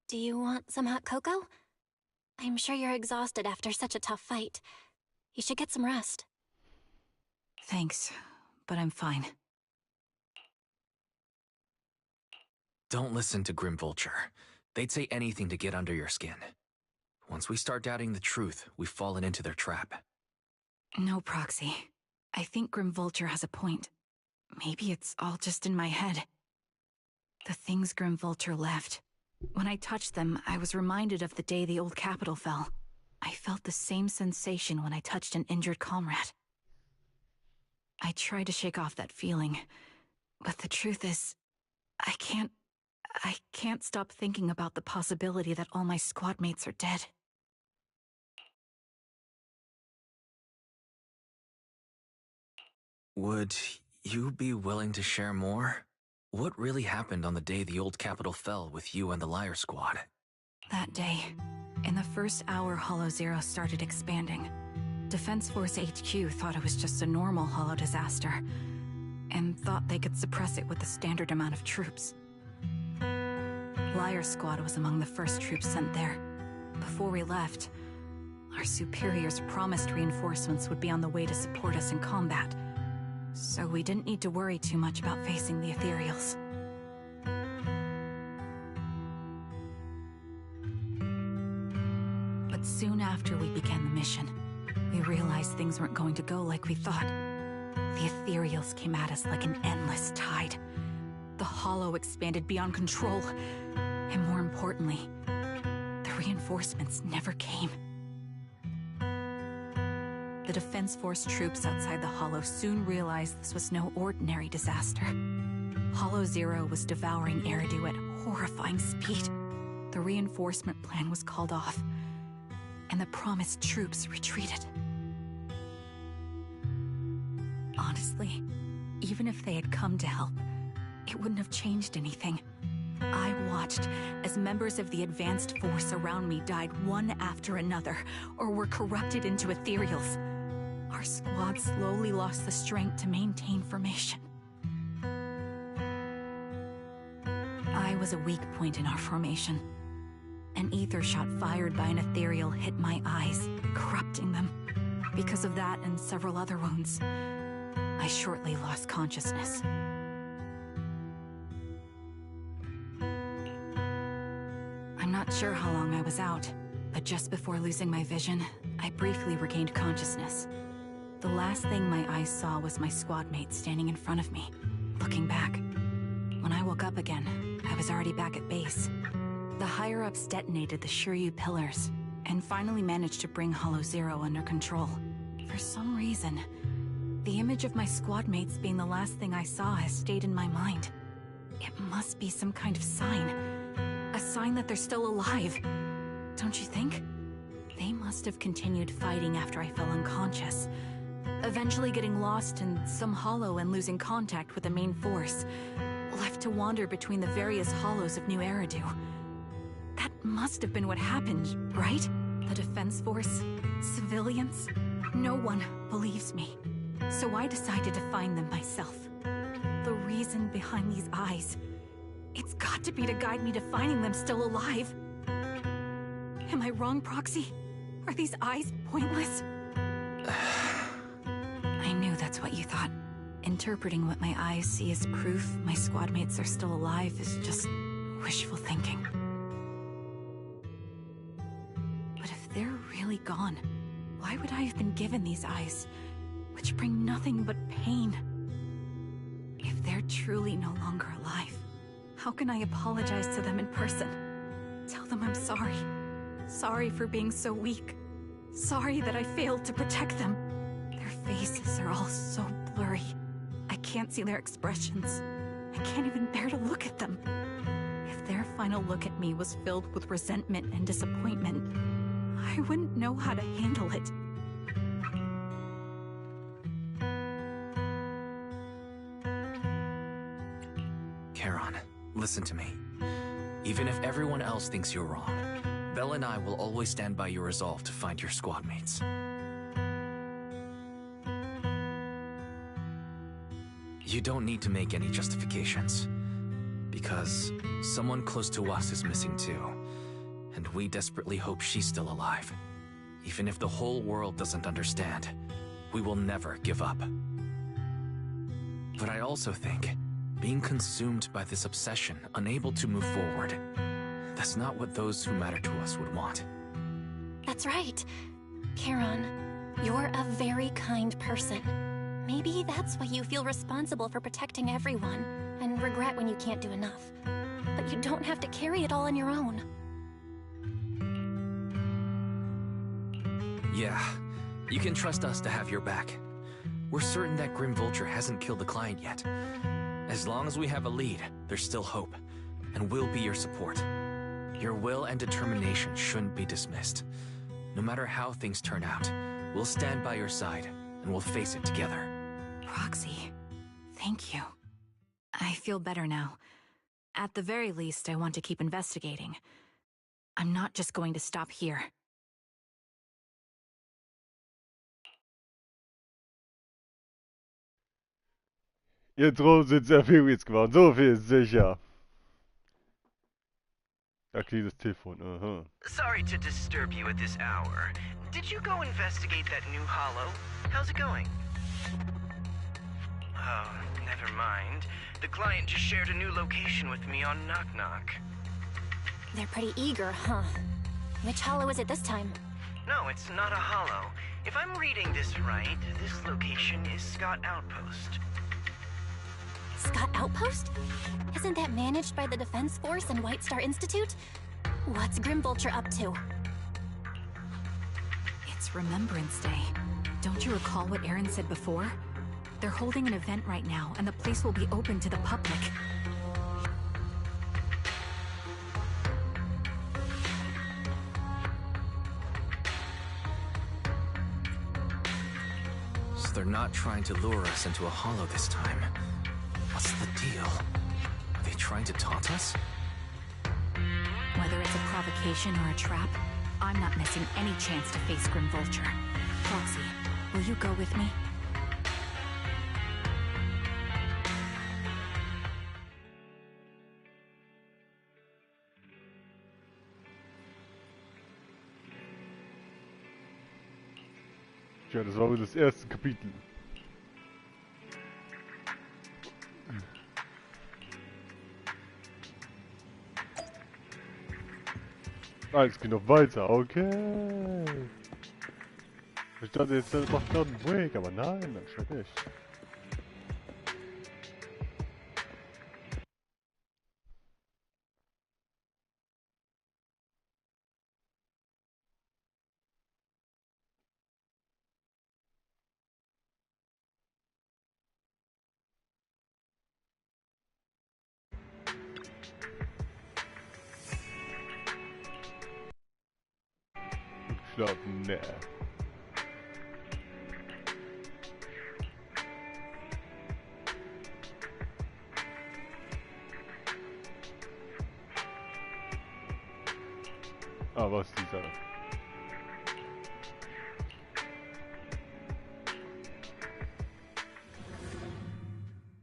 Do you want some hot cocoa? I'm sure you're exhausted after such a tough fight. You should get some rest. Thanks, but I'm fine. Don't listen to Grim Vulture. They'd say anything to get under your skin. Once we start doubting the truth, we've fallen into their trap. No, Proxy. I think Grim Vulture has a point. Maybe it's all just in my head. The things Grim Vulture left. When I touched them, I was reminded of the day the old capital fell. I felt the same sensation when I touched an injured comrade. I tried to shake off that feeling, but the truth is, I can't stop thinking about the possibility that all my squad mates are dead. Would you be willing to share more? What really happened on the day the old capital fell with you and the Liar Squad? That day, in the first hour Hollow Zero started expanding, Defense Force HQ thought it was just a normal Hollow disaster, and thought they could suppress it with the standard amount of troops. Liar Squad was among the first troops sent there. Before we left, our superiors promised reinforcements would be on the way to support us in combat, so we didn't need to worry too much about facing the Ethereals. But soon after we began the mission, we realized things weren't going to go like we thought. The Ethereals came at us like an endless tide. The Hollow expanded beyond control, and more importantly, the reinforcements never came. The Defense Force troops outside the Hollow soon realized this was no ordinary disaster. Hollow Zero was devouring Eridu at horrifying speed. The reinforcement plan was called off, and the promised troops retreated. Honestly, even if they had come to help, it wouldn't have changed anything. I watched as members of the advanced force around me died one after another, or were corrupted into Ethereals. Our squad slowly lost the strength to maintain formation. eye was a weak point in our formation. An ether shot fired by an ethereal hit my eyes, corrupting them. Because of that and several other wounds, I shortly lost consciousness. I'm not sure how long I was out, but just before losing my vision, I briefly regained consciousness. The last thing my eyes saw was my squad mate standing in front of me, looking back. When I woke up again, I was already back at base. The higher-ups detonated the Shiryu pillars, and finally managed to bring Hollow Zero under control. For some reason, the image of my squad mates being the last thing I saw has stayed in my mind. It must be some kind of sign. A sign that they're still alive. Don't you think? They must have continued fighting after I fell unconscious, eventually getting lost in some hollow and losing contact with the main force, left to wander between the various hollows of New Eridu. That must have been what happened, right? The defense force, civilians, no one believes me. So I decided to find them myself. The reason behind these eyes, it's got to be to guide me to finding them still alive. Am I wrong, Proxy? Are these eyes pointless? I knew that's what you thought. Interpreting what my eyes see as proof my squad mates are still alive is just wishful thinking. But if they're really gone, why would I have been given these eyes, which bring nothing but pain? If they're truly no longer alive, how can I apologize to them in person? Tell them I'm sorry. Sorry for being so weak. Sorry that I failed to protect them. Their faces are all so blurry. I can't see their expressions. I can't even bear to look at them. If their final look at me was filled with resentment and disappointment, I wouldn't know how to handle it. Charon, listen to me. Even if everyone else thinks you're wrong, Belle and I will always stand by your resolve to find your squad mates. You don't need to make any justifications, because someone close to us is missing too, and we desperately hope she's still alive. Even if the whole world doesn't understand, we will never give up. But I also think, being consumed by this obsession, unable to move forward, that's not what those who matter to us would want. That's right. Charon, you're a very kind person. Maybe that's why you feel responsible for protecting everyone, and regret when you can't do enough. But you don't have to carry it all on your own. Yeah, you can trust us to have your back. We're certain that Grim Vulture hasn't killed the client yet. As long as we have a lead, there's still hope, and we'll be your support. Your will and determination shouldn't be dismissed. No matter how things turn out, we'll stand by your side, and we'll face it together. Proxy, thank you. I feel better now. At the very least, I want to keep investigating. I'm not just going to stop here. Ihr Drohnen sind sehr viel geworden, so viel ist sicher. Okay, das Telefon, aha. Sorry to disturb you at this hour. Did you go investigate that new hollow? How's it going? Oh, never mind. The client just shared a new location with me on Knock Knock. They're pretty eager, huh? Which hollow is it this time? No, it's not a hollow. If I'm reading this right, this location is Scott Outpost. Scott Outpost? Isn't that managed by the Defense Force and White Star Institute? What's Grim Vulture up to? It's Remembrance Day. Don't you recall what Aaron said before? They're holding an event right now, and the place will be open to the public. So they're not trying to lure us into a hollow this time. What's the deal? Are they trying to taunt us? Whether it's a provocation or a trap, I'm not missing any chance to face Grim Vulture. Proxy, will you go with me? Ja, das war wohl das erste Kapitel. Ah, es geht noch weiter, okay. Ich dachte jetzt, das macht noch einen Weg, aber nein, anscheinend nicht. Schlafen, ne. Ah, was ist die Sache?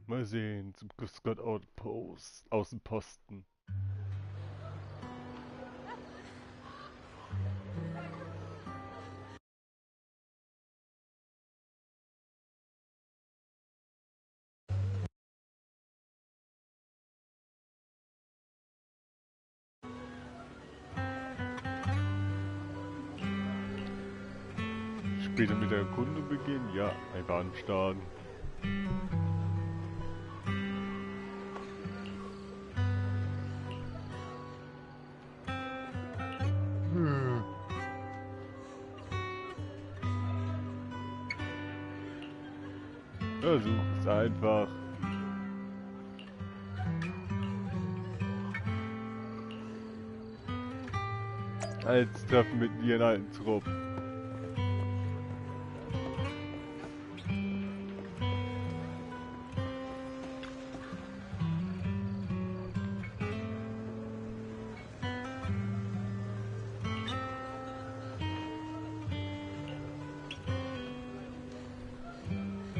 Mal sehen, zum Scott Outpost, Außenposten. Später mit der Erkundung beginnen? Ja, einfach anstarren. Versuch es einfach. Als Treffen mit ihren alten Trupp.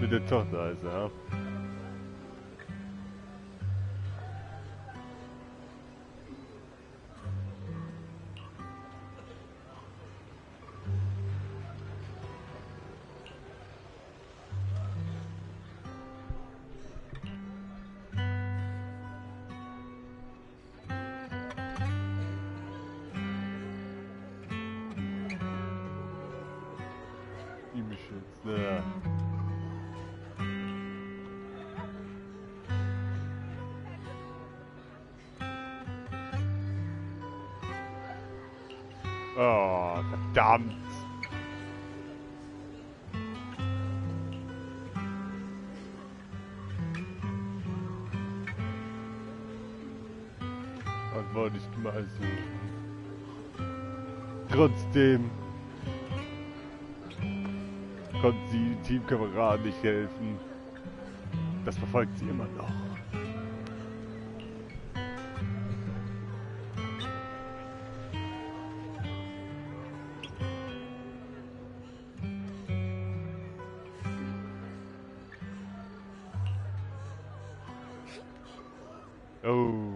Mit der Tochter also, ja. Die mich jetzt, ja. Oh, verdammt. Was wollte ich mal so. Trotzdem konnten sie Teamkameraden nicht helfen. Das verfolgt sie immer noch. Oh.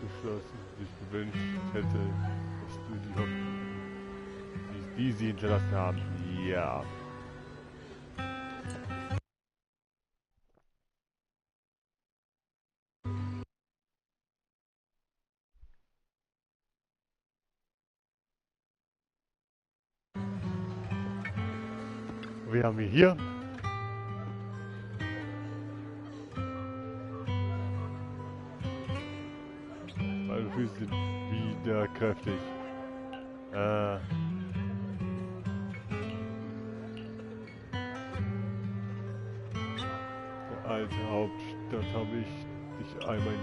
Beschlossen, sich gewünscht hätte, dass du die Hoffnung, die sie hinterlassen haben. Ja. Wir haben hier meine Füße sind wieder kräftig. Der alte Hauptstadt habe ich dich einmal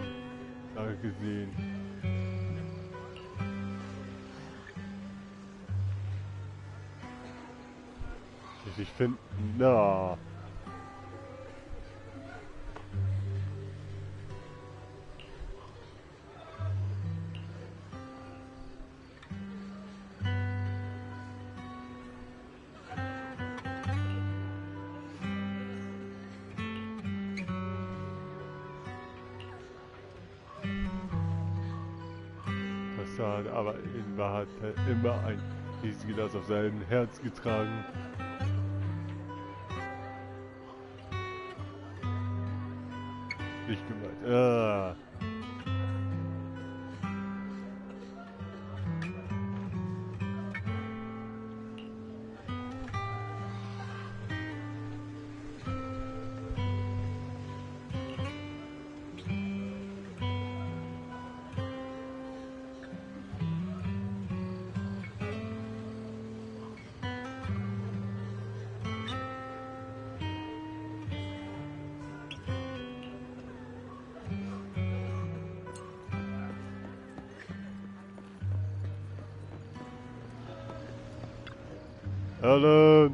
lange gesehen. Ich finde, na. Fassade, aber in Wahrheit hat er immer ein riesiges auf seinem Herz getragen. Nicht gemeint. Ah. Alan!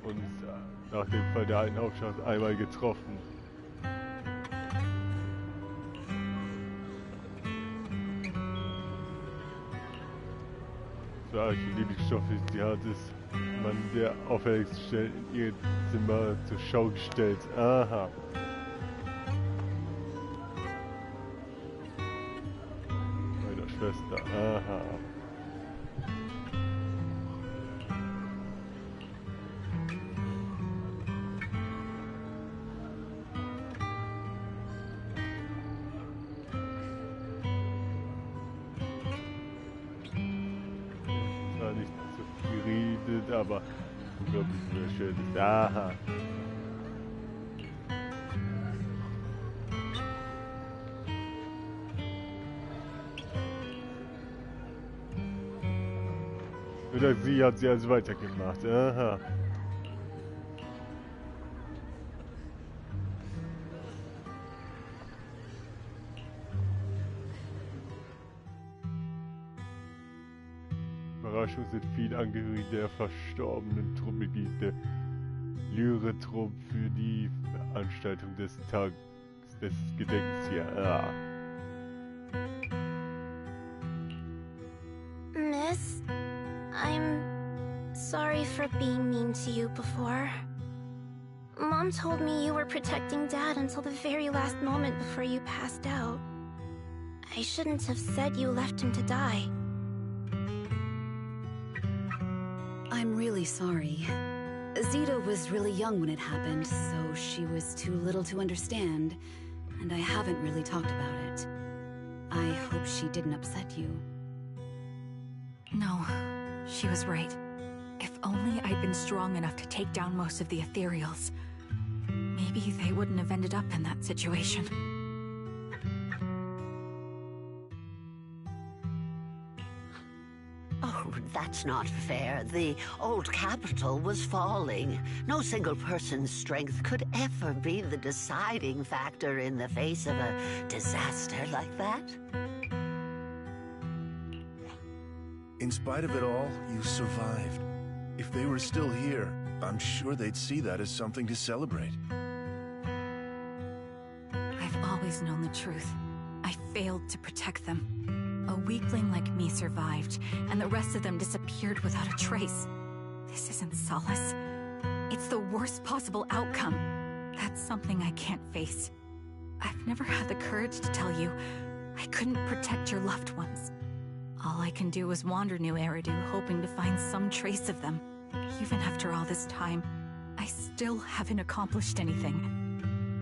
Und nach dem Fall der einen Aufstand einmal getroffen. So, die Lieblingsstoffe, die hat es man der auffälligsten Stellen in ihr Zimmer zur Schau gestellt. Aha. Schwester, aha. Zwar nicht so viel geredet, aber unglaublich wunderschön ist. Aha. Oder sie hat also weitergemacht. Aha. Überraschung sind viele Angehörige der verstorbenen Truppmitglieder Lyre-Trupp für die Veranstaltung des Tages des Gedenkens hier. Ah. Miss, I'm sorry for being mean to you before. Mom told me you were protecting Dad until the very last moment before you passed out. I shouldn't have said you left him to die. I'm really sorry. Zita was really young when it happened, so she was too little to understand, and I haven't really talked about it. I hope she didn't upset you. No, she was right. If only I'd been strong enough to take down most of the ethereals, maybe they wouldn't have ended up in that situation. Oh, that's not fair. The old capital was falling. No single person's strength could ever be the deciding factor in the face of a disaster like that. In spite of it all, you survived. If they were still here, I'm sure they'd see that as something to celebrate. I've always known the truth. I failed to protect them. A weakling like me survived, and the rest of them disappeared without a trace. This isn't solace. It's the worst possible outcome. That's something I can't face. I've never had the courage to tell you I couldn't protect your loved ones. All I can do is wander New Eridu, hoping to find some trace of them. Even after all this time, I still haven't accomplished anything.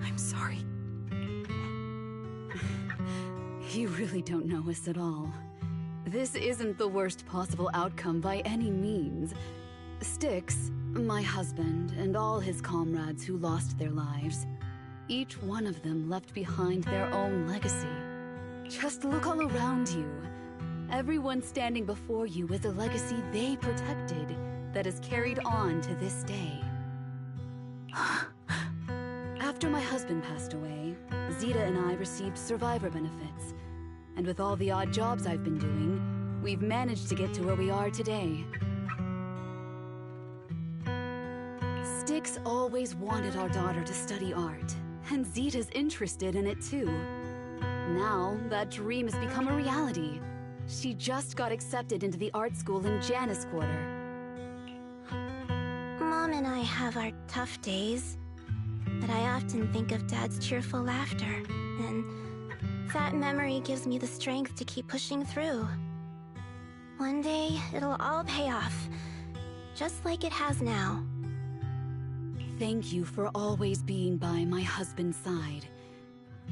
I'm sorry. You really don't know us at all. This isn't the worst possible outcome by any means. Styx, my husband, and all his comrades who lost their lives, each one of them left behind their own legacy. Just look all around you. Everyone standing before you is a legacy they protected that is carried on to this day. After my husband passed away, Zita and I received survivor benefits. And with all the odd jobs I've been doing, we've managed to get to where we are today. Styx always wanted our daughter to study art, and Zita's interested in it too. Now, that dream has become a reality. She just got accepted into the art school in Janus Quarter. Mom and I have our tough days, but I often think of Dad's cheerful laughter, and that memory gives me the strength to keep pushing through. One day, it'll all pay off, just like it has now. Thank you for always being by my husband's side,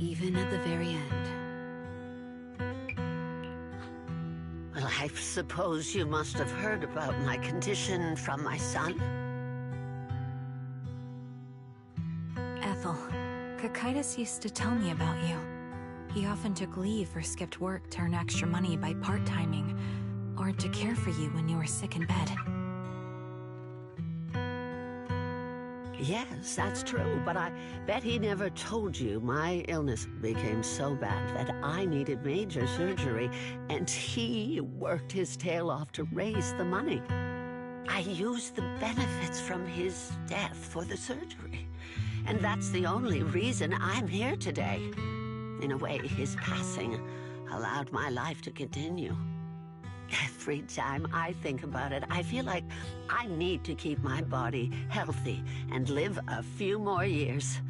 even at the very end. Well, I suppose you must have heard about my condition from my son. Ethel, Cocytus used to tell me about you. He often took leave or skipped work to earn extra money by part-timing, or to care for you when you were sick in bed. Yes, that's true, but I bet he never told you my illness became so bad that I needed major surgery, and he worked his tail off to raise the money. I used the benefits from his death for the surgery, and that's the only reason I'm here today. In a way, his passing allowed my life to continue. Every time I think about it, I feel like I need to keep my body healthy and live a few more years.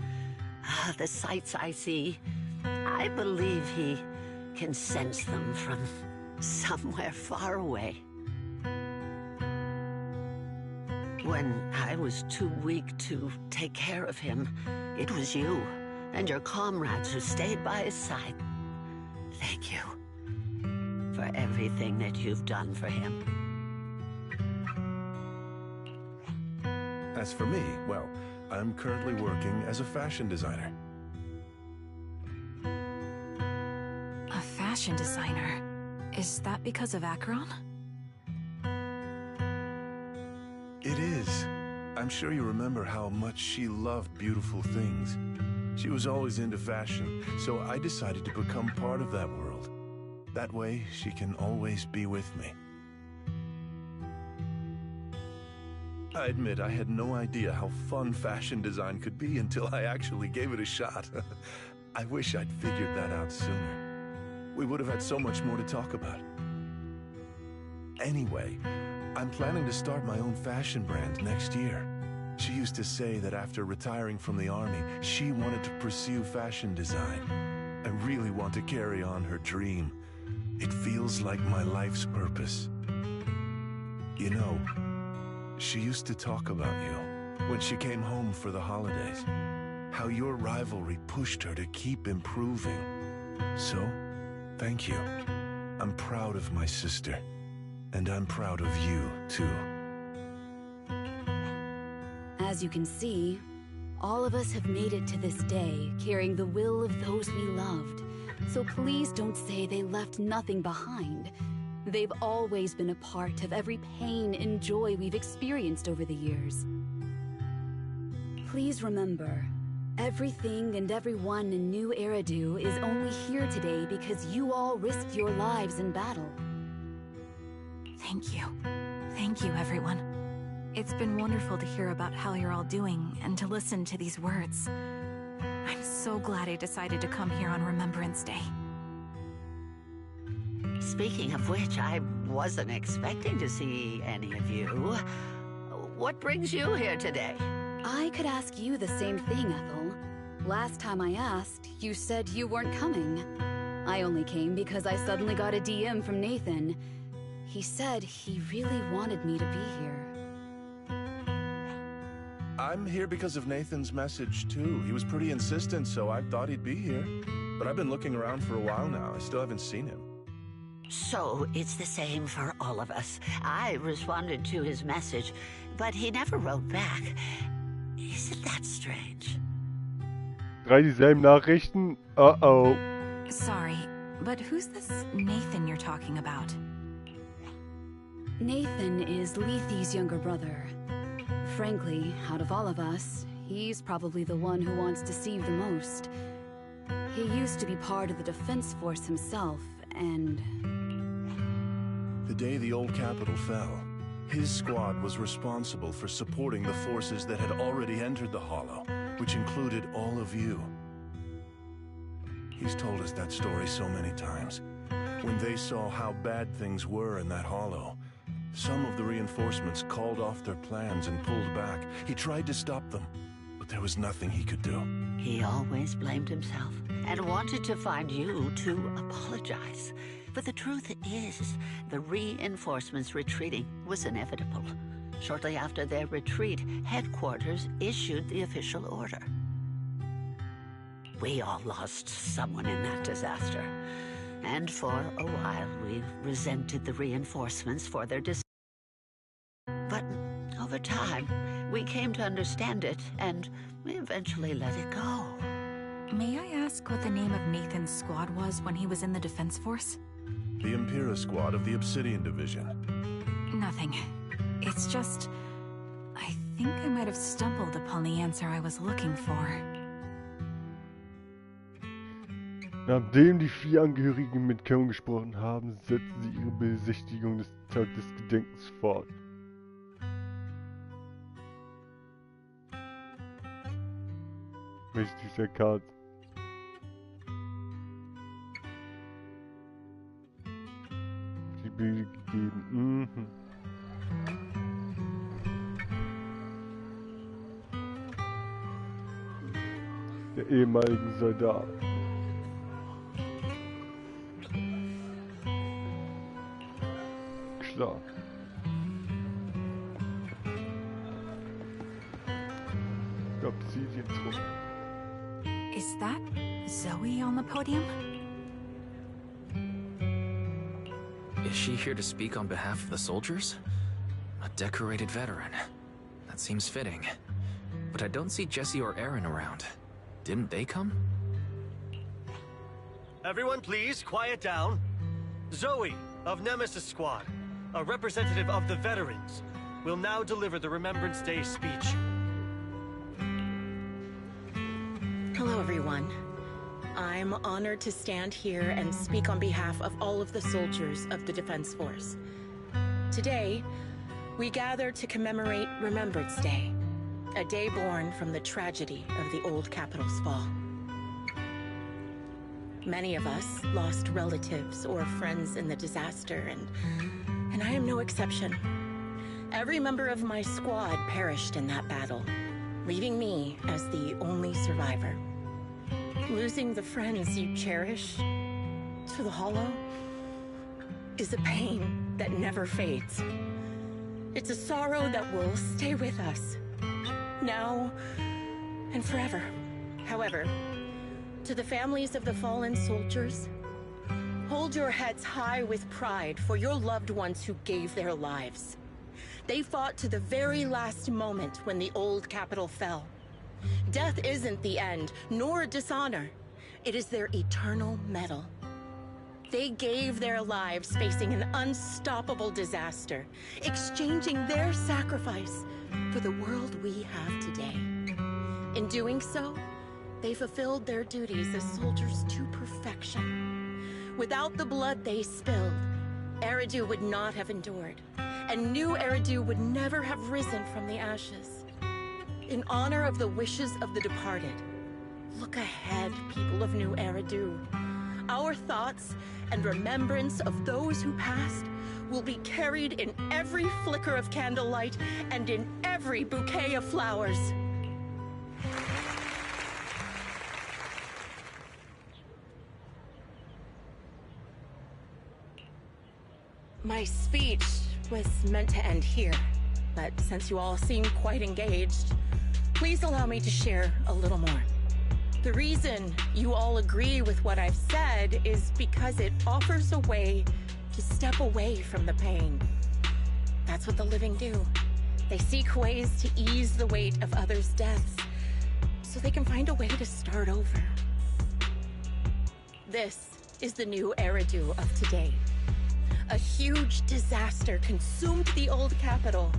The sights I see, I believe he can sense them from somewhere far away. When I was too weak to take care of him, it was you and your comrades who stayed by his side. Thank you for everything that you've done for him. As for me, well, I'm currently working as a fashion designer. A fashion designer? Is that because of Acheron? It is. I'm sure you remember how much she loved beautiful things. She was always into fashion, so I decided to become part of that world. That way, she can always be with me. I admit I had no idea how fun fashion design could be until I actually gave it a shot. I wish I'd figured that out sooner. We would have had so much more to talk about. Anyway, I'm planning to start my own fashion brand next year. She used to say that after retiring from the army, she wanted to pursue fashion design. I really want to carry on her dream. It feels like my life's purpose. You know, she used to talk about you when she came home for the holidays. How your rivalry pushed her to keep improving. So, thank you. I'm proud of my sister. And I'm proud of you, too. As you can see, all of us have made it to this day, carrying the will of those we loved. So please don't say they left nothing behind. They've always been a part of every pain and joy we've experienced over the years. Please remember, everything and everyone in New Eridu is only here today because you all risked your lives in battle. Thank you. Thank you, everyone. It's been wonderful to hear about how you're all doing and to listen to these words. I'm so glad I decided to come here on Remembrance Day. Speaking of which, I wasn't expecting to see any of you. What brings you here today? I could ask you the same thing, Ethel. Last time I asked, you said you weren't coming. I only came because I suddenly got a DM from Nathan. He said he really wanted me to be here. I'm here because of Nathan's message, too. He was pretty insistent, so I thought he'd be here. But I've been looking around for a while now. I still haven't seen him. So, it's the same for all of us. I responded to his message, but he never wrote back. Isn't that strange? 3 dieselben Nachrichten? Uh-oh. Sorry, but who's this Nathan you're talking about? Nathan is Lethe's younger brother. Frankly, out of all of us, he's probably the one who wants to see you the most. He used to be part of the defense force himself, and... The day the old capital fell, his squad was responsible for supporting the forces that had already entered the Hollow, which included all of you. He's told us that story so many times. When they saw how bad things were in that Hollow, Some of the reinforcements called off their plans and pulled back. He tried to stop them, but there was nothing he could do. He always blamed himself and wanted to find you to apologize. But the truth is, the reinforcements retreating was inevitable. Shortly after their retreat, headquarters issued the official order. We all lost someone in that disaster. And for a while, we resented the reinforcements for their But over time, we came to understand it, and we eventually let it go. May I ask what the name of Nathan's squad was when he was in the Defense Force? The Impera Squad of the Obsidian Division. Nothing. It's just... I think I might have stumbled upon the answer I was looking for. Nachdem die 4 Angehörigen mit Karen gesprochen haben, setzen sie ihre Besichtigung des Tages des Gedenkens fort. Wichtigster Karte. Die Bilder gegeben. Der ehemaligen Soldat. Klar. Ich glaube, sie ist jetzt rum. Is that Zoe on the podium? Is she here to speak on behalf of the soldiers? A decorated veteran. That seems fitting. But I don't see Jesse or Aaron around. Didn't they come? Everyone please, quiet down. Zoe, of Nemesis Squad, a representative of the veterans, will now deliver the Remembrance Day speech. Hello, everyone. I'm honored to stand here and speak on behalf of all of the soldiers of the Defense Force. Today, we gather to commemorate Remembrance Day, a day born from the tragedy of the old Capitol's fall. Many of us lost relatives or friends in the disaster, and I am no exception. Every member of my squad perished in that battle, leaving me as the only survivor. Losing the friends you cherish to the Hollow is a pain that never fades. It's a sorrow that will stay with us, now and forever. However, to the families of the fallen soldiers, hold your heads high with pride for your loved ones who gave their lives. They fought to the very last moment when the old Capitol fell. Death isn't the end, nor dishonor. It is their eternal medal. They gave their lives facing an unstoppable disaster, exchanging their sacrifice for the world we have today. In doing so, they fulfilled their duties as soldiers to perfection. Without the blood they spilled, Eridu would not have endured, and new Eridu would never have risen from the ashes. In honor of the wishes of the departed, look ahead, people of New Eridu. Our thoughts and remembrance of those who passed will be carried in every flicker of candlelight and in every bouquet of flowers. My speech was meant to end here, but since you all seem quite engaged, please allow me to share a little more. The reason you all agree with what I've said is because it offers a way to step away from the pain. That's what the living do. They seek ways to ease the weight of others' deaths, so they can find a way to start over. This is the new Eridu of today. A huge disaster consumed the old Capitol,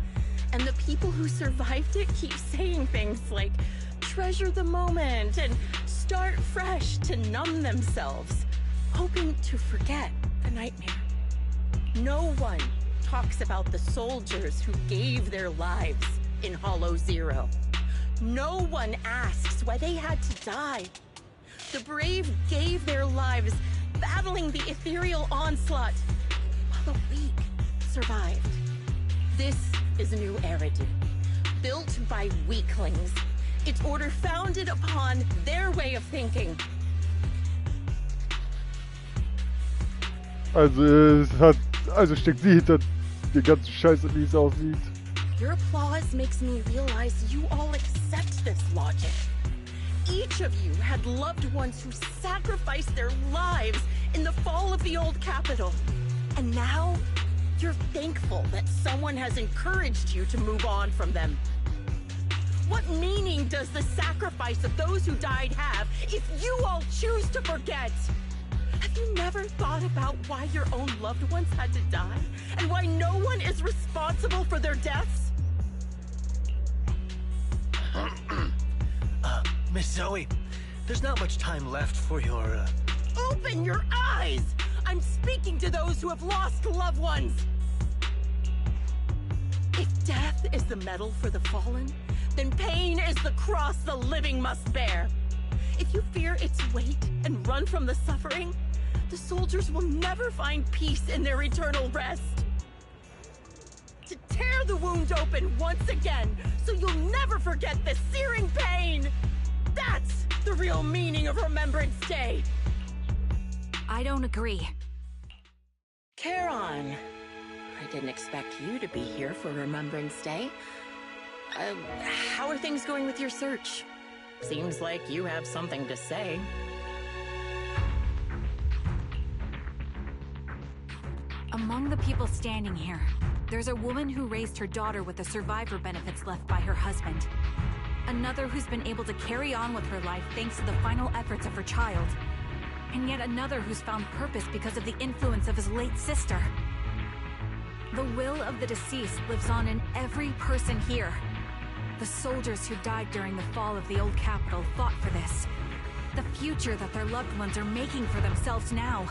and the people who survived it keep saying things like, treasure the moment and start fresh to numb themselves, hoping to forget the nightmare. No one talks about the soldiers who gave their lives in Hollow Zero. No one asks why they had to die. The brave gave their lives battling the ethereal onslaught, while the weak survived. This is a new Eridu, built by weaklings. Its order founded upon their way of thinking. Also steckt sie hinter der ganzen Scheiße, wie es aussieht. Your applause makes me realize you all accept this logic. Each of you had loved ones who sacrificed their lives in the fall of the old capital. And now, you're thankful that someone has encouraged you to move on from them. What meaning does the sacrifice of those who died have if you all choose to forget? Have you never thought about why your own loved ones had to die? And why no one is responsible for their deaths? Miss Zoe, there's not much time left for your, Open your eyes! I'm speaking to those who have lost loved ones! If death is the medal for the fallen, then pain is the cross the living must bear. If you fear its weight and run from the suffering, the soldiers will never find peace in their eternal rest. To tear the wound open once again, so you'll never forget the searing pain! That's the real meaning of Remembrance Day! I don't agree. Charon, I didn't expect you to be here for Remembrance Day. How are things going with your search? Seems like you have something to say. Among the people standing here, there's a woman who raised her daughter with the survivor benefits left by her husband. Another who's been able to carry on with her life thanks to the final efforts of her child. And yet another who's found purpose because of the influence of his late sister. The will of the deceased lives on in every person here. The soldiers who died during the fall of the old capital fought for this. The future that their loved ones are making for themselves now.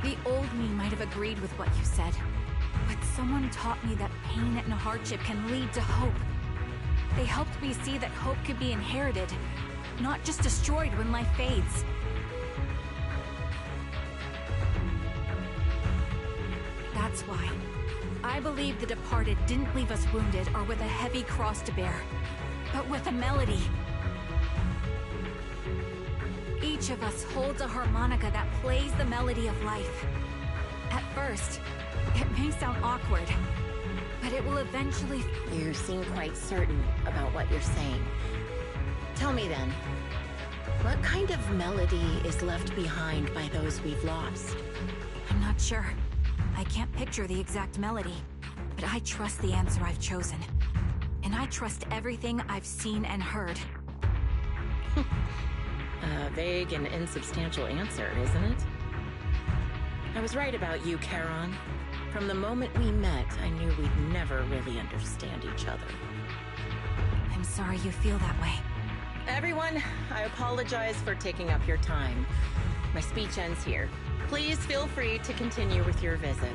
The old me might have agreed with what you said, but someone taught me that pain and hardship can lead to hope. They helped me see that hope could be inherited, not just destroyed when life fades. That's why I believe the departed didn't leave us wounded or with a heavy cross to bear, but with a melody. Each of us holds a harmonica that plays the melody of life. At first, it may sound awkward, but it will eventually... You seem quite certain about what you're saying. Tell me then, what kind of melody is left behind by those we've lost? I'm not sure. I can't picture the exact melody, but I trust the answer I've chosen. And I trust everything I've seen and heard. A vague and insubstantial answer, isn't it? I was right about you, Charon. From the moment we met, I knew we'd never really understand each other. I'm sorry you feel that way. Everyone, I apologize for taking up your time. My speech ends here. Please feel free to continue with your visit.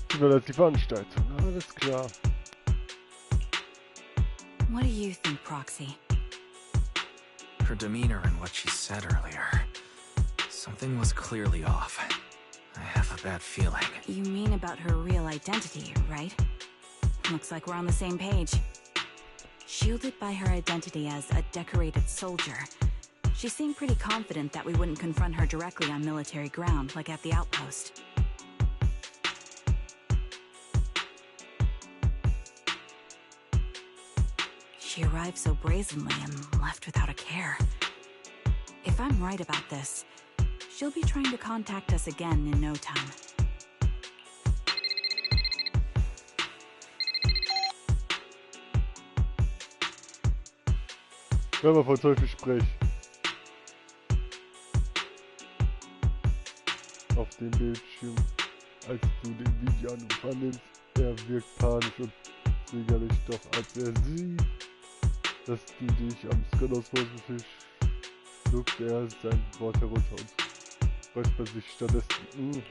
Das ist die Veranstaltung, alles klar. What do you think, Proxy? Her demeanor and what she said earlier. Something was clearly off. I have a bad feeling. You mean about her real identity, right? Looks like we're on the same page. Shielded by her identity as a decorated soldier, she seemed pretty confident that we wouldn't confront her directly on military ground, like at the outpost. She arrived so brazenly and left without a care. If I'm right about this, she'll be trying to contact us again in no time. Wenn man von Teufel spricht. Auf dem Bildschirm, als du den Videoanruf annimmst, er wirkt panisch und zögerlich, doch als er sieht, dass du dich am Scanners vorsichtig, schluckt er sein Wort herunter und räuspert sich stattdessen.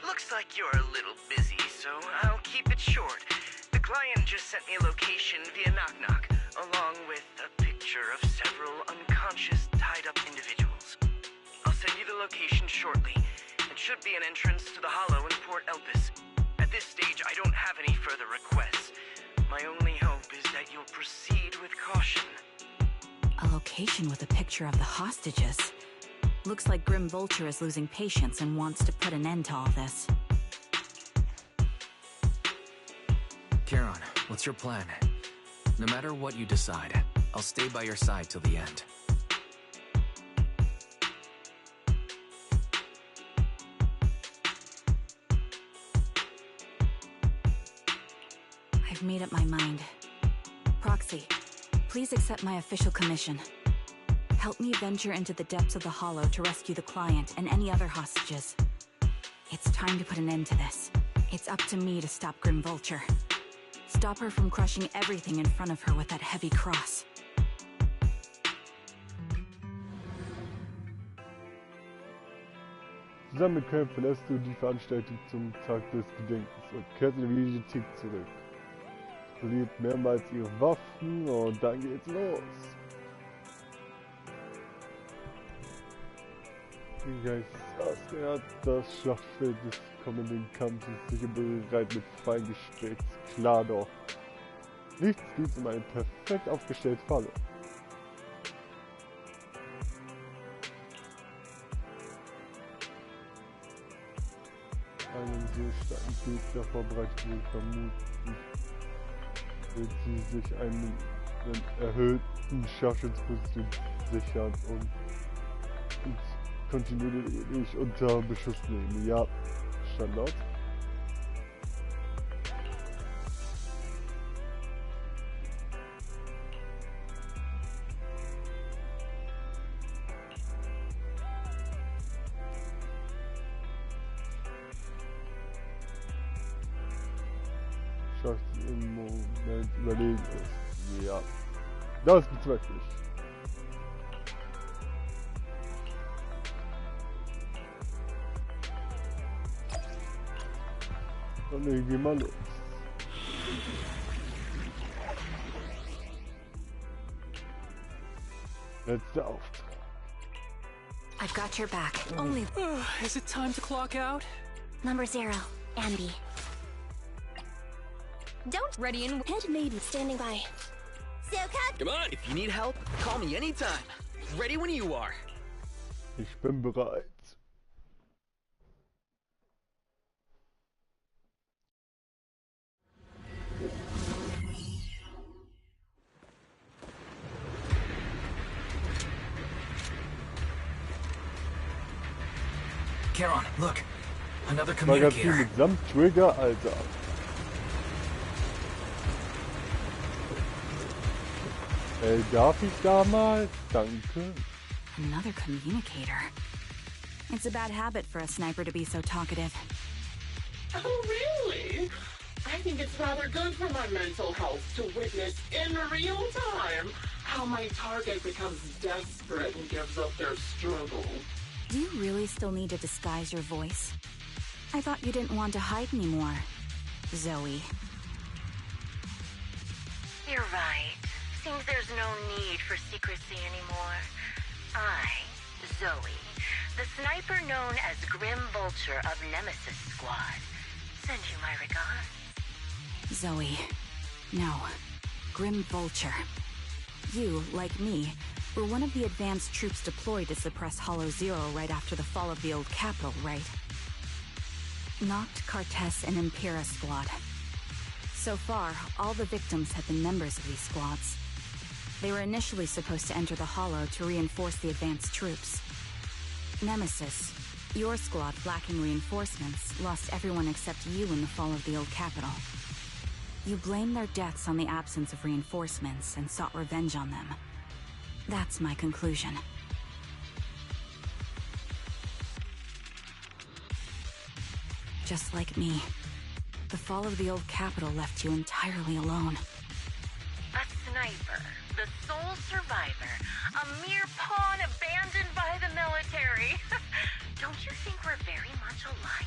Looks like you're a little busy, so I'll keep it short. The client just sent me a location via Knock Knock, along with a picture of several unconscious, tied-up individuals. I'll send you the location shortly. It should be an entrance to the Hollow in Port Elpis. At this stage, I don't have any further requests. My only hope is that you'll proceed with caution. A location with a picture of the hostages. Looks like Grim Vulture is losing patience and wants to put an end to all this. Charon, what's your plan? No matter what you decide, I'll stay by your side till the end. I've made up my mind. Proxy, please accept my official commission. Help me venture into the depths of the Hollow to rescue the client and any other hostages. It's time to put an end to this. It's up to me to stop Grim Vulture. Stop her from crushing everything in front of her with that heavy cross. Zusammen mit Cam verlässt du die Veranstaltung zum Tag des Gedenkens und kehrt in die Bibliothek zurück. Poliert mehrmals ihre Waffen und dann geht's los. Er hat das Schlachtfeld des kommenden Kampfes sicher bereit mit fein gestreckt. Klar doch. Nichts geht um eine perfekt aufgestellte Falle. Einen so starken Gegner vorbereitet wird, vermutlich wird sie sich einen erhöhten Scharfschützposition sichern und kontinuierlich unter Beschuss nehmen. Ja, Standard. Schafft sie im Moment überlegen ist. Ja, das bezweifle ich. Und dann gehen wir los. Letzter Auftrag. I've got your back. Only. Is it time to clock out? Number 0, Andy. Don't ready and handmaid standing by. Come on, if you need help, call me anytime. Ready when you are. Ich bin bereit. Charon, look. Another Magazin communicator. mit Samt-Trigger, Alter. Ey, darf ich da mal? Danke. Another communicator. It's a bad habit for a sniper to be so talkative. Oh, really? I think it's rather good for my mental health to witness in real time how my target becomes desperate and gives up their struggle. Do you really still need to disguise your voice? I thought you didn't want to hide anymore, Zoe. You're right. Seems there's no need for secrecy anymore. I, Zoe, the sniper known as Grim Vulture of Nemesis Squad, send you my regards. Zoe. No. Grim Vulture. You, like me, were one of the advanced troops deployed to suppress Hollow Zero right after the fall of the old capital, right? Noct, Cartes, and Impera Squad. So far, all the victims have been members of these squads. They were initially supposed to enter the Hollow to reinforce the advanced troops. Nemesis, your squad lacking reinforcements, lost everyone except you in the fall of the old capital. You blamed their deaths on the absence of reinforcements and sought revenge on them. That's my conclusion. Just like me, the fall of the old capital left you entirely alone. A sniper, the sole survivor, a mere pawn abandoned by the military. Don't you think we're very much alike?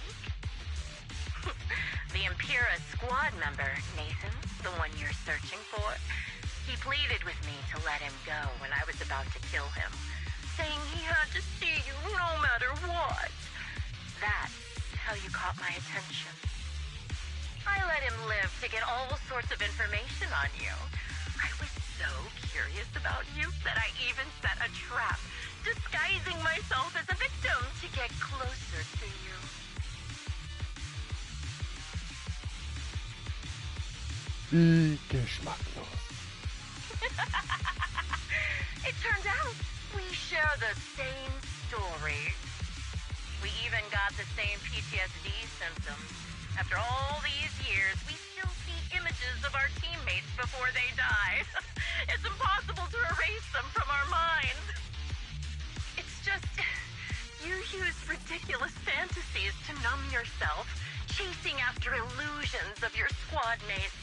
The Impera squad member, Nathan, the one you're searching for, he pleaded with me to let him go when I was about to kill him. saying he had to see you no matter what. That's how you caught my attention. I let him live to get all sorts of information on you. I was so curious about you that I even set a trap, disguising myself as a victim to get closer to you. Wie geschmacklos. It turns out we share the same story. We even got the same PTSD symptoms. After all these years, we still see images of our teammates before they die. It's impossible to erase them from our minds. It's just, you use ridiculous fantasies to numb yourself, chasing after illusions of your squad mates.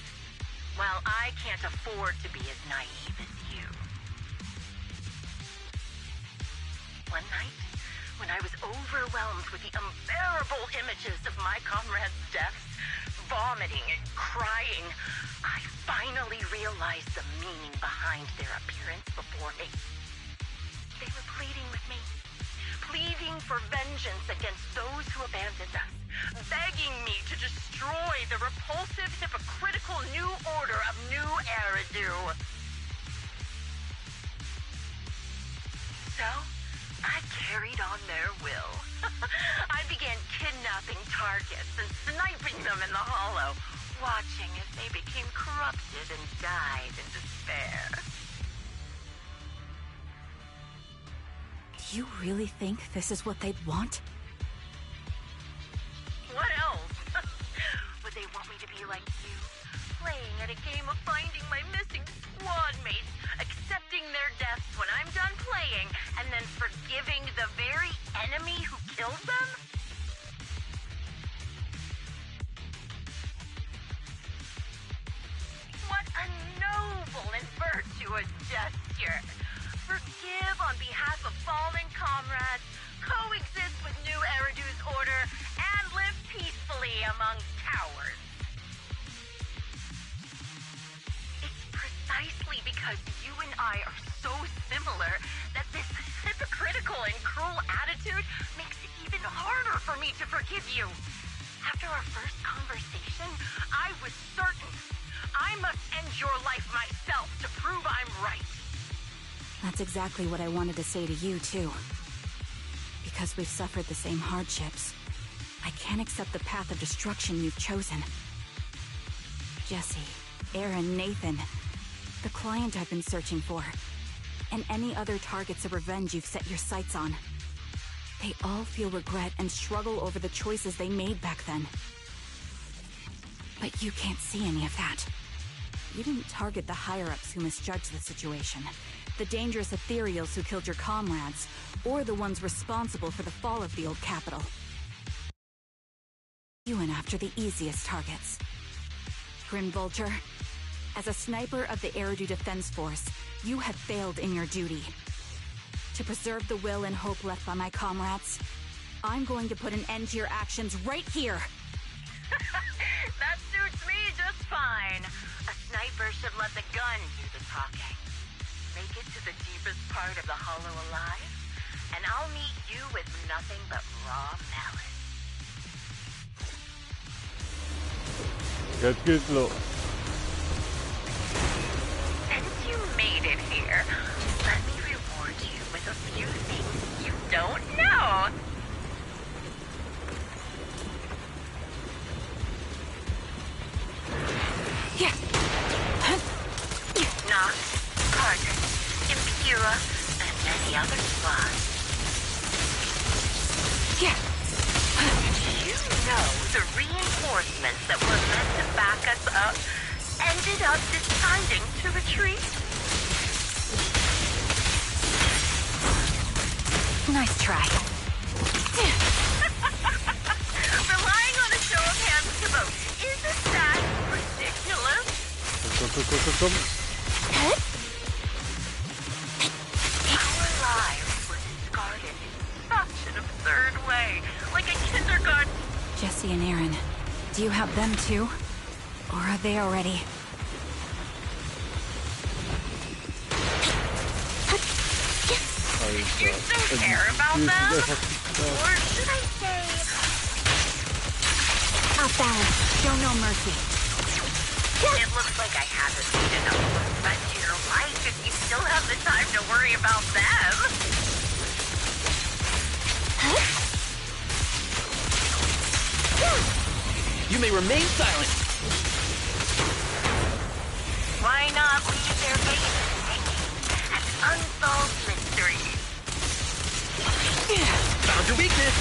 Well, I can't afford to be as naive as you. One night, when I was overwhelmed with the unbearable images of my comrades' deaths, vomiting and crying, I finally realized the meaning behind their appearance before me. They were pleading with me, pleading for vengeance against those who abandoned us, begging me to destroy the repulsive, hypocritical new order of New Eridu. So, I carried on their will. I began kidnapping targets and sniping them in the hollow, watching as they became corrupted and died in despair. Do you really think this is what they'd want? What else? Would they want me to be like you, playing at a game of finding my missing squad mates, accepting their deaths when I'm done playing, and then forgiving the very enemy who killed them? What a noble and virtuous gesture! Forgive on behalf of fallen comrades, coexist with New Eridu's order, and live peacefully among cowards. It's precisely because you and I are so similar that this hypocritical and cruel attitude makes it even harder for me to forgive you. After our first conversation, I was certain I must end your life myself to prove I'm right. That's exactly what I wanted to say to you, too. Because we've suffered the same hardships, I can't accept the path of destruction you've chosen. Jesse, Aaron, Nathan, the client I've been searching for, and any other targets of revenge you've set your sights on. They all feel regret and struggle over the choices they made back then. But you can't see any of that. You didn't target the higher-ups who misjudged the situation, the dangerous ethereals who killed your comrades, or the ones responsible for the fall of the old capital. You went after the easiest targets. Grim Vulture, as a sniper of the Eridu Defense Force, you have failed in your duty. To preserve the will and hope left by my comrades, I'm going to put an end to your actions right here! That suits me just fine. A sniper should let the gun do the talking. Make it to the deepest part of the hollow alive, and I'll meet you with nothing but raw malice. Jetzt geht's los. Since you made it here, let me reward you with a few things you don't know. Yeah. Nox, Carter, Impura, and many other squads. Yeah. You know the reinforcements that were meant to back us up ended up deciding to retreat. Nice try. Relying on a show of hands to vote, isn't that ridiculous? Komm. Our lives were discarded in such an absurd way, like a kindergarten. Jesse and Aaron, do you have them too? Or are they already? You still care about them? Or should I say... Off balance. Show no mercy. It looks like I haven't made enough friends in your life if you still have the time to worry about them. You may remain silent. Why not leave their faces hanging as unsolved mysteries? Found your weakness.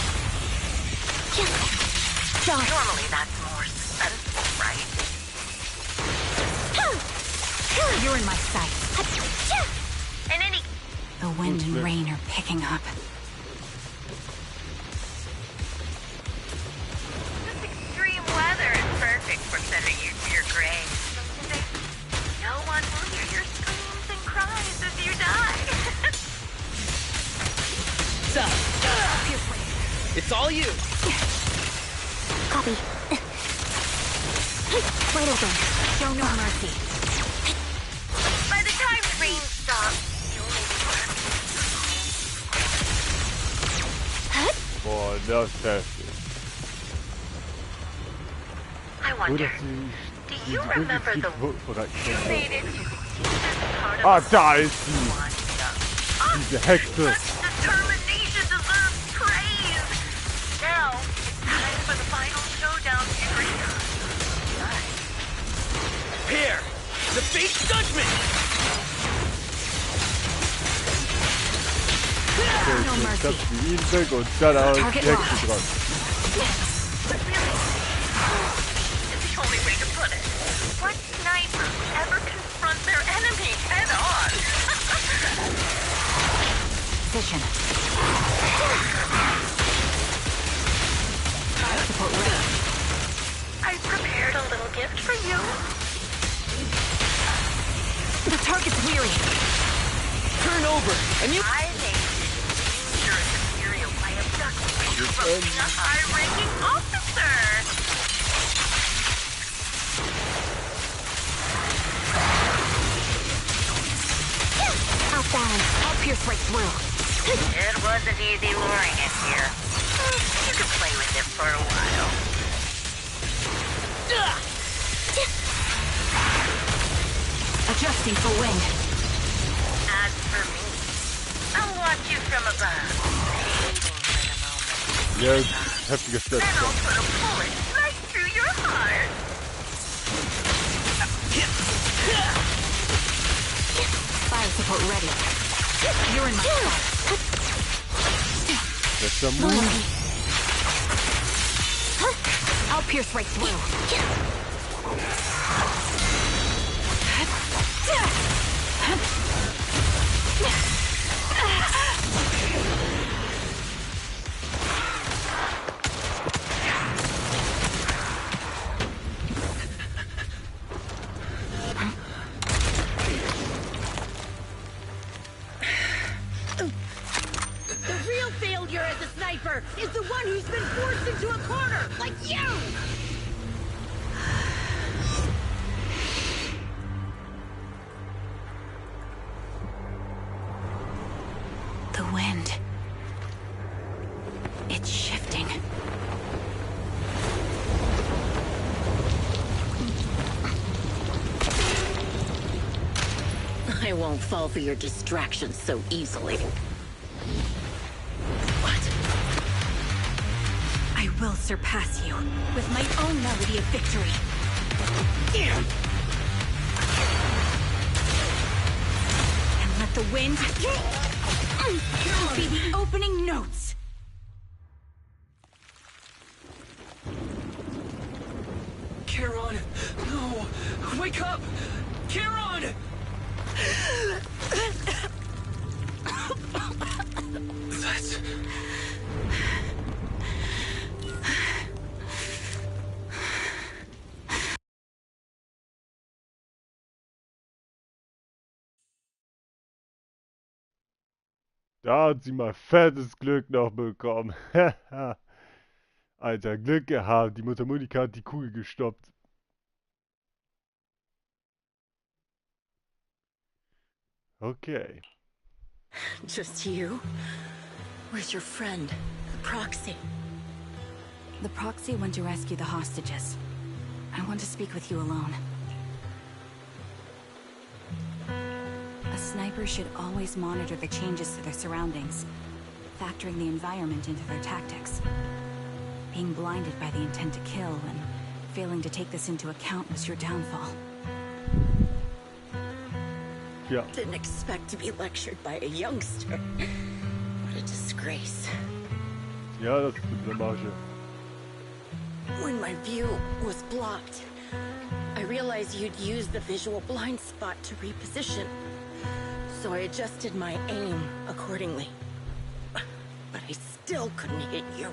Normally that's more suspenseful, right? You're in my sight. And any... The wind and rain are picking up. This extreme weather is perfect for sending you to your grave. Don't you think? No one will hear your screams and cries as you die. Stop. It's all you. Copy. Wide open. Show no mercy. By the time the rain stops, you'll Boah, das ist heftig. I wonder, do you remember the you made it to Ah, da ist sie! Diese Hexe! determination deserves praise! Now, it's time for the final showdown area. Here, the fate judgment. No Ich mercy. hab die ihn weg und dann auch die Hexe dran. It's the only way to put it. What sniper would ever confront their enemy head on? Position. Fire support ready. I prepared a little gift for you. The target's weary. Turn over, and you... I made it dangerous material by abducting and corrupting a high-ranking officer. Off balance. I'll pierce right through. It wasn't easy luring it here. You could play with it for a while. Adjusting for wind. As for me, I'll watch you from above, waiting for the moment. Ja, heftiger Step. Then I'll put a bullet right through your heart. Fire support ready. You're in my sight. That's a move. I'll pierce right through. The real failure as a sniper is the one who's been forced into a corner, like you! The wind. It's shifting. I won't fall for your distractions so easily. What? I will surpass you with my own melody of victory. And let the wind be the opening notes. Charon, no! Wake up! Charon! That's... Da hat sie mal fettes Glück noch bekommen. Alter, Glück gehabt. Die Mutter Monika hat die Kugel gestoppt. Okay. Just you? Where's your friend, the Proxy? The Proxy went to rescue the hostages. I want to speak with you alone. A sniper should always monitor the changes to their surroundings, factoring the environment into their tactics. Being blinded by the intent to kill and failing to take this into account was your downfall. Yeah. Didn't expect to be lectured by a youngster. What a disgrace. Ja, das ist eine Blamage. When my view was blocked, I realized you'd used the visual blind spot to reposition. So I adjusted my aim accordingly. But I still couldn't hit you.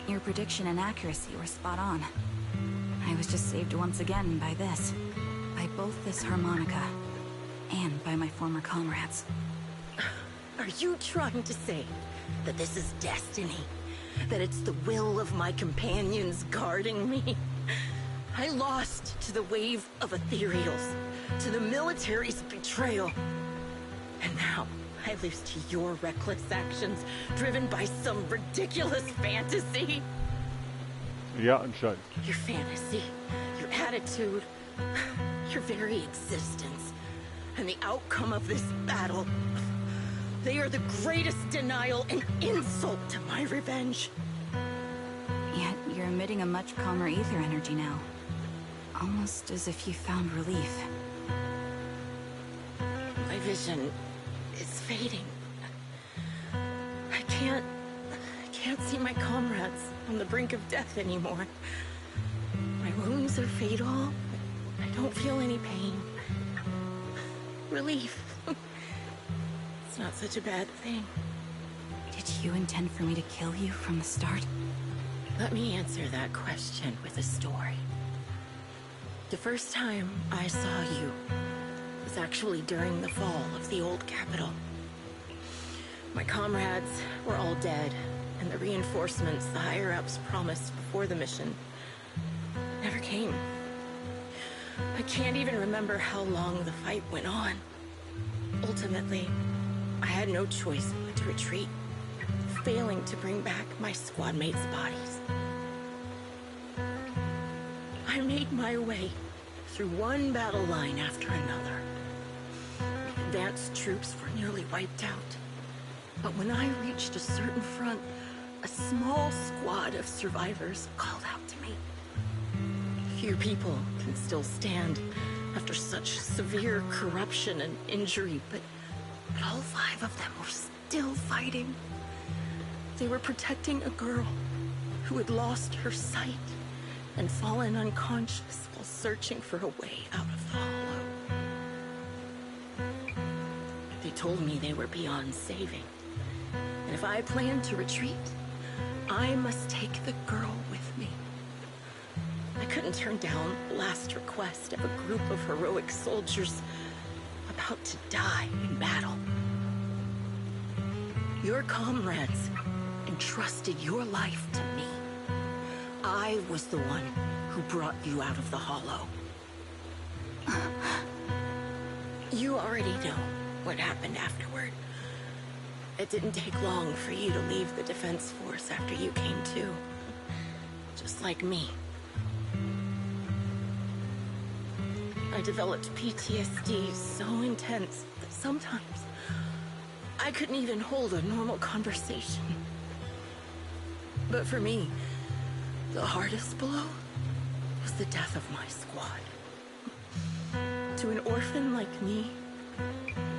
Your prediction and accuracy were spot on. I was just saved once again by this. By both this harmonica and by my former comrades. Are you trying to say that this is destiny? That it's the will of my companions guarding me? I lost to the wave of ethereals, to the military's betrayal. And now I lose to your reckless actions, driven by some ridiculous fantasy. Ja, anscheinend. Your fantasy, your attitude, your very existence, and the outcome of this battle. They are the greatest denial and insult to my revenge. Yet you're emitting a much calmer ether energy now. Almost as if you found relief. My vision is fading. I can't see my comrades on the brink of death anymore. My wounds are fatal. I don't feel any pain. Relief. It's not such a bad thing. Did you intend for me to kill you from the start? Let me answer that question with a story. The first time I saw you was actually during the fall of the old capital. My comrades were all dead, and the reinforcements the higher-ups promised before the mission never came. I can't even remember how long the fight went on. Ultimately, I had no choice but to retreat, failing to bring back my squad mates' bodies. I made my way through one battle line after another. Advanced troops were nearly wiped out. But when I reached a certain front, a small squad of survivors called out to me. Few people can still stand after such severe corruption and injury, but all 5 of them were still fighting. They were protecting a girl who had lost her sight and fallen unconscious while searching for a way out of the hollow. They told me they were beyond saving, and if I planned to retreat, I must take the girl with me. I couldn't turn down the last request of a group of heroic soldiers about to die in battle. Your comrades entrusted your life to me. I was the one who brought you out of the hollow. You already know what happened afterward. It didn't take long for you to leave the Defense Force after you came to. Just like me. I developed PTSD so intense that sometimes I couldn't even hold a normal conversation. But for me, the hardest blow was the death of my squad. To an orphan like me,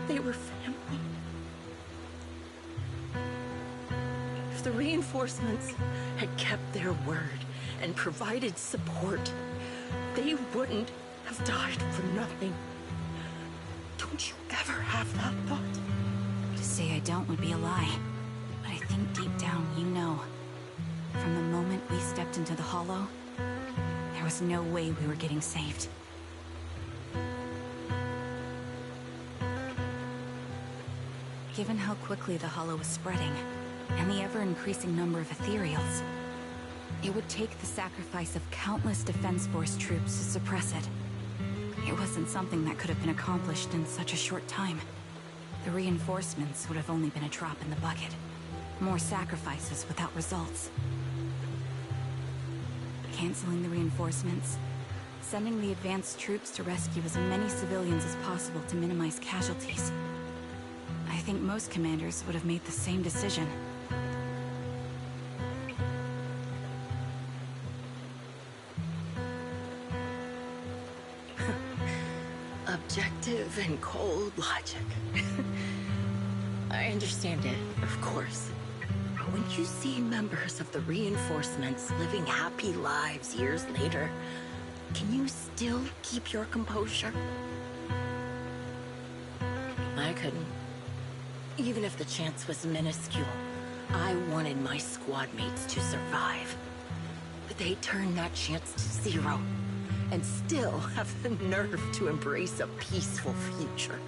they were family. If the reinforcements had kept their word and provided support, they wouldn't have died for nothing. Don't you ever have that thought? To say I don't would be a lie. But I think deep down you know. From the moment we stepped into the hollow, there was no way we were getting saved. Given how quickly the hollow was spreading, and the ever-increasing number of ethereals, it would take the sacrifice of countless Defense Force troops to suppress it. It was wasn't something that could have been accomplished in such a short time. The reinforcements would have only been a drop in the bucket. More sacrifices without results. Canceling the reinforcements, sending the advanced troops to rescue as many civilians as possible to minimize casualties. I think most commanders would have made the same decision. Objective and cold logic. I understand it, of course. But when you see members of the reinforcements living happy lives years later, can you still keep your composure? I couldn't. Even if the chance was minuscule, I wanted my squad mates to survive. But they turned that chance to zero, and still have the nerve to embrace a peaceful future.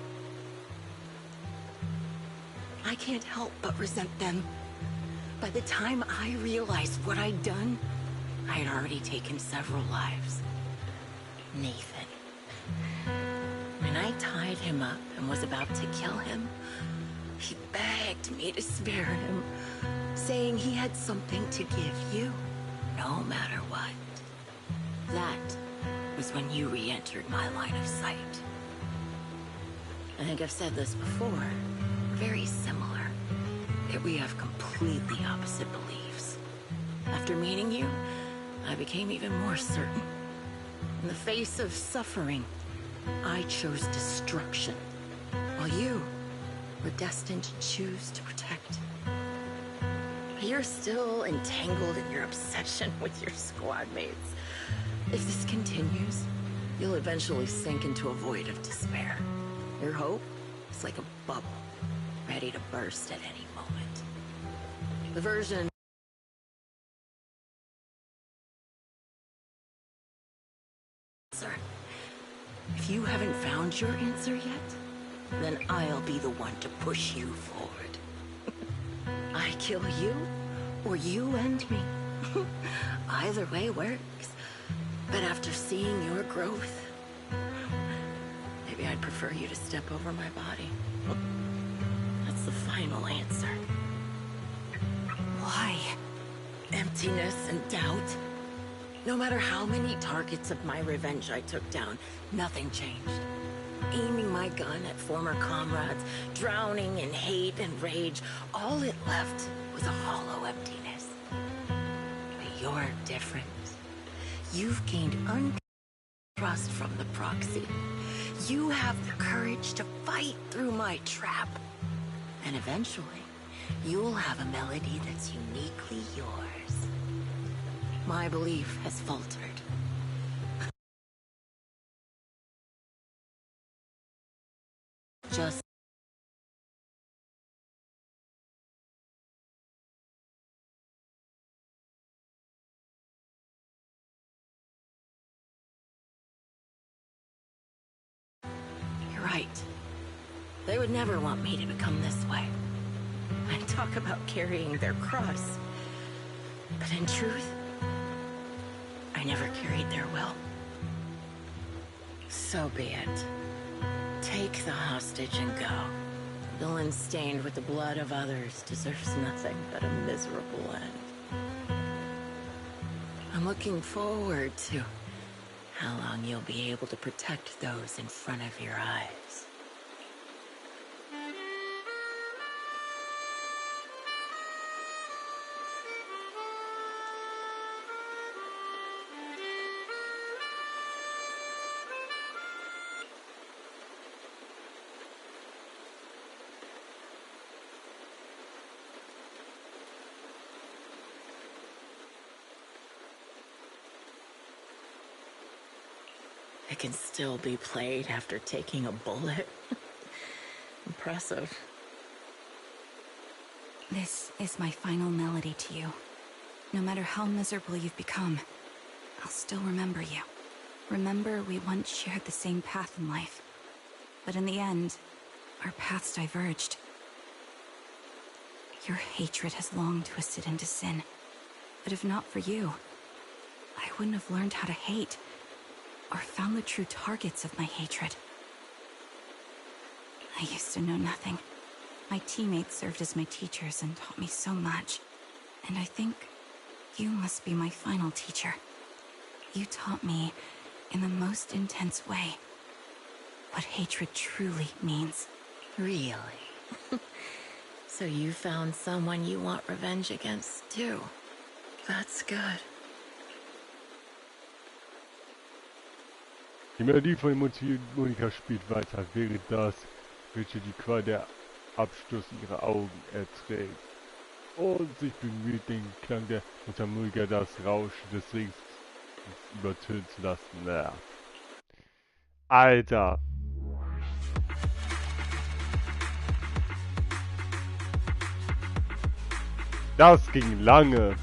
I can't help but resent them. By the time I realized what I'd done, I had already taken several lives. Nathan. When I tied him up and was about to kill him, he begged me to spare him, saying he had something to give you, no matter what. That was when you re-entered my line of sight. I think I've said this before. Very similar. Yet we have completely opposite beliefs. After meeting you, I became even more certain. In the face of suffering, I chose destruction, while you were destined to choose to protect. You're still entangled in your obsession with your squad mates. If this continues, you'll eventually sink into a void of despair. Your hope is like a bubble, ready to burst at any moment. The version if you haven't found your answer yet, then I'll be the one to push you forward. I kill you, or you end me. Either way works. But after seeing your growth, maybe I'd prefer you to step over my body. That's the final answer. Why? Emptiness and doubt. No matter how many targets of my revenge I took down, nothing changed. Aiming my gun at former comrades, drowning in hate and rage, all it left was a hollow emptiness. But you're different. You've gained untrust from the proxy. You have the courage to fight through my trap. And eventually, you'll have a melody that's uniquely yours. My belief has faltered. Just You're right. They would never want me to become this way. I talk about carrying their cross. But in truth, I never carried their will. So be it. Take the hostage and go. The villain stained with the blood of others deserves nothing but a miserable end. I'm looking forward to how long you'll be able to protect those in front of your eyes. It can still be played after taking a bullet. Impressive. This is my final melody to you. No matter how miserable you've become, I'll still remember you. Remember we once shared the same path in life. But in the end, our paths diverged. Your hatred has long twisted into sin. But if not for you, I wouldn't have learned how to hate. or found the true targets of my hatred. I used to know nothing. My teammates served as my teachers and taught me so much. And I think you must be my final teacher. You taught me, in the most intense way, what hatred truly means. Really? So you found someone you want revenge against, too. That's good. Die Melodie von Monika spielt weiter, während das Rachel die Qual der Abschluss ihrer Augen erträgt und sich bemüht, den Klang der Mundharmonika, das Rauschen des Rings übertönen zu lassen. Naja. Alter! Das ging lange.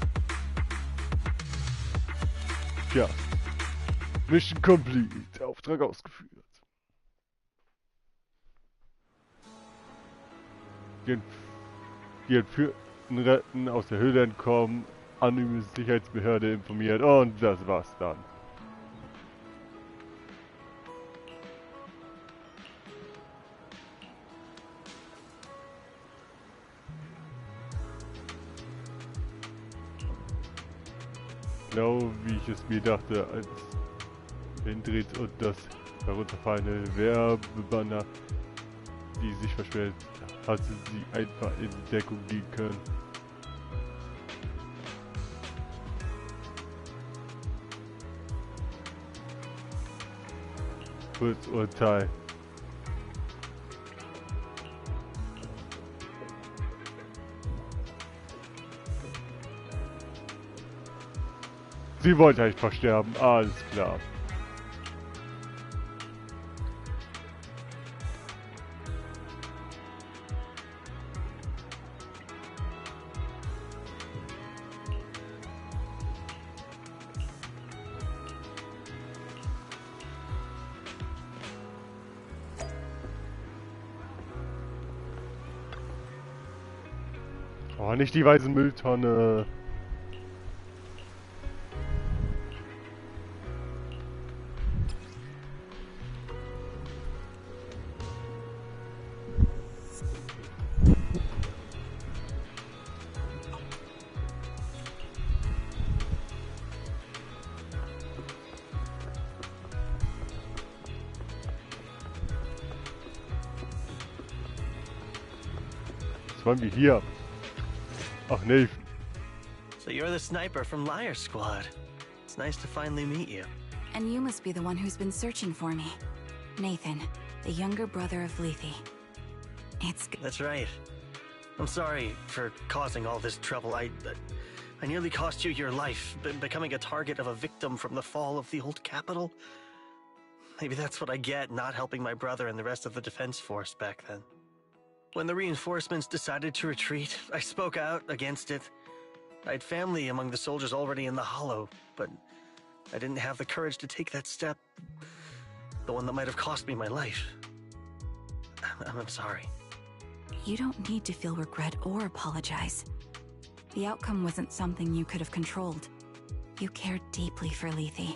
Tja. Mission complete. Auftrag ausgeführt. Die Entführten retten, aus der Höhle entkommen, anonyme Sicherheitsbehörde informiert und das war's dann. Genau wie ich es mir dachte, als hindreht und das herunterfallende Werbebanner, die sich versperrt, hatte sie einfach in Deckung liegen können. Kurzurteil. Sie wollte einfach sterben, alles klar. Oh, nicht die weiße Mülltonne. Was wollen wir hier? Ach, Nathan. So you're the sniper from Liar Squad. It's nice to finally meet you. And you must be the one who's been searching for me. Nathan, the younger brother of Lethe. It's good. That's right. I'm sorry for causing all this trouble. I nearly cost you your life, becoming a target of a victim from the fall of the old capital. Maybe that's what I get, not helping my brother and the rest of the defense force back then. When the reinforcements decided to retreat, I spoke out against it. I had family among the soldiers already in the Hollow, but I didn't have the courage to take that step. The one that might have cost me my life. I'm sorry. You don't need to feel regret or apologize. The outcome wasn't something you could have controlled. You cared deeply for Lethe,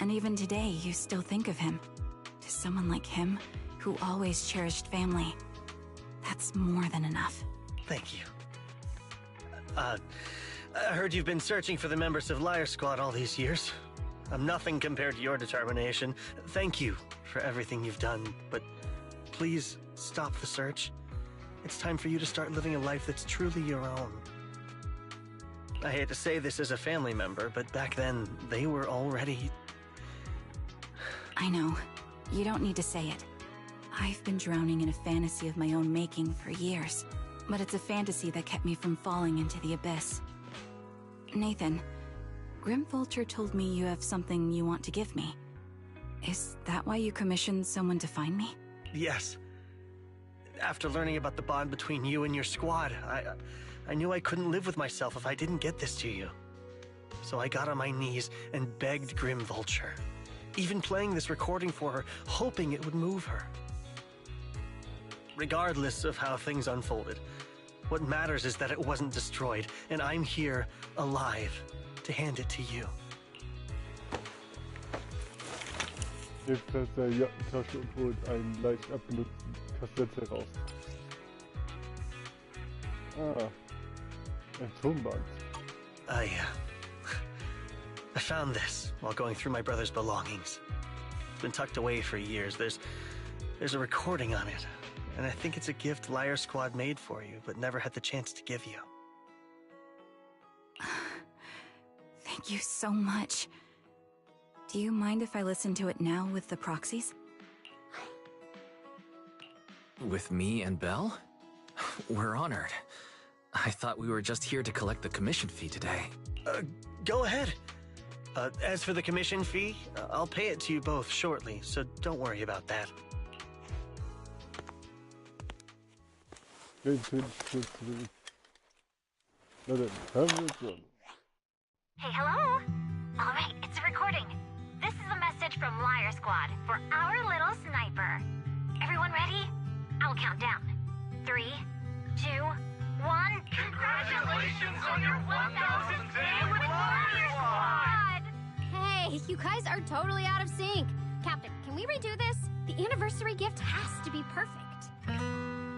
and even today you still think of him. To someone like him, who always cherished family, that's more than enough. Thank you. I heard you've been searching for the members of Liar Squad all these years. I'm nothing compared to your determination. Thank you for everything you've done, but please stop the search. It's time for you to start living a life that's truly your own. I hate to say this as a family member, but back then, they were already... I know. You don't need to say it. I've been drowning in a fantasy of my own making for years, but it's a fantasy that kept me from falling into the abyss. Nathan, Grim Vulture told me you have something you want to give me. Is that why you commissioned someone to find me? Yes. After learning about the bond between you and your squad, I knew I couldn't live with myself if I didn't get this to you. So I got on my knees and begged Grim Vulture, even playing this recording for her, hoping it would move her. Regardless of how things unfolded, what matters is that it wasn't destroyed, and I'm here, alive, to hand it to you. Hebt aus seiner Jackentasche und holt einen leicht abgenutzten Kassett heraus. Ah, ein Tonband. I found this while going through my brother's belongings. It's been tucked away for years. There's a recording on it, and I think it's a gift Liar Squad made for you, but never had the chance to give you. Thank you so much. Do you mind if I listen to it now with the proxies? With me and Belle? We're honored. I thought we were just here to collect the commission fee today. Go ahead. As for the commission fee, I'll pay it to you both shortly, so don't worry about that. Hey, hello? Alright, it's a recording. This is a message from Liar Squad for our little sniper. Everyone ready? I'll count down. 3, 2, 1. Congratulations on your 1000th day with Liar Squad! Hey, you guys are totally out of sync. Captain, can we redo this? The anniversary gift has to be perfect.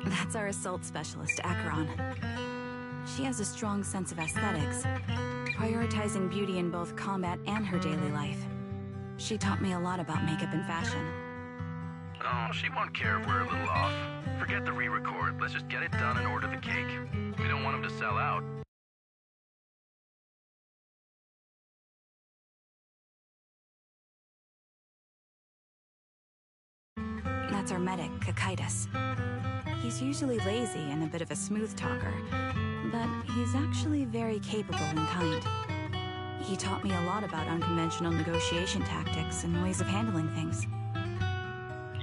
That's our assault specialist, Acheron. She has a strong sense of aesthetics, prioritizing beauty in both combat and her daily life. She taught me a lot about makeup and fashion. Oh, she won't care if we're a little off. Forget the re-record. Let's just get it done and order the cake. We don't want him to sell out. That's our medic, Kakaitis. He's usually lazy and a bit of a smooth talker, but he's actually very capable and kind. He taught me a lot about unconventional negotiation tactics and ways of handling things.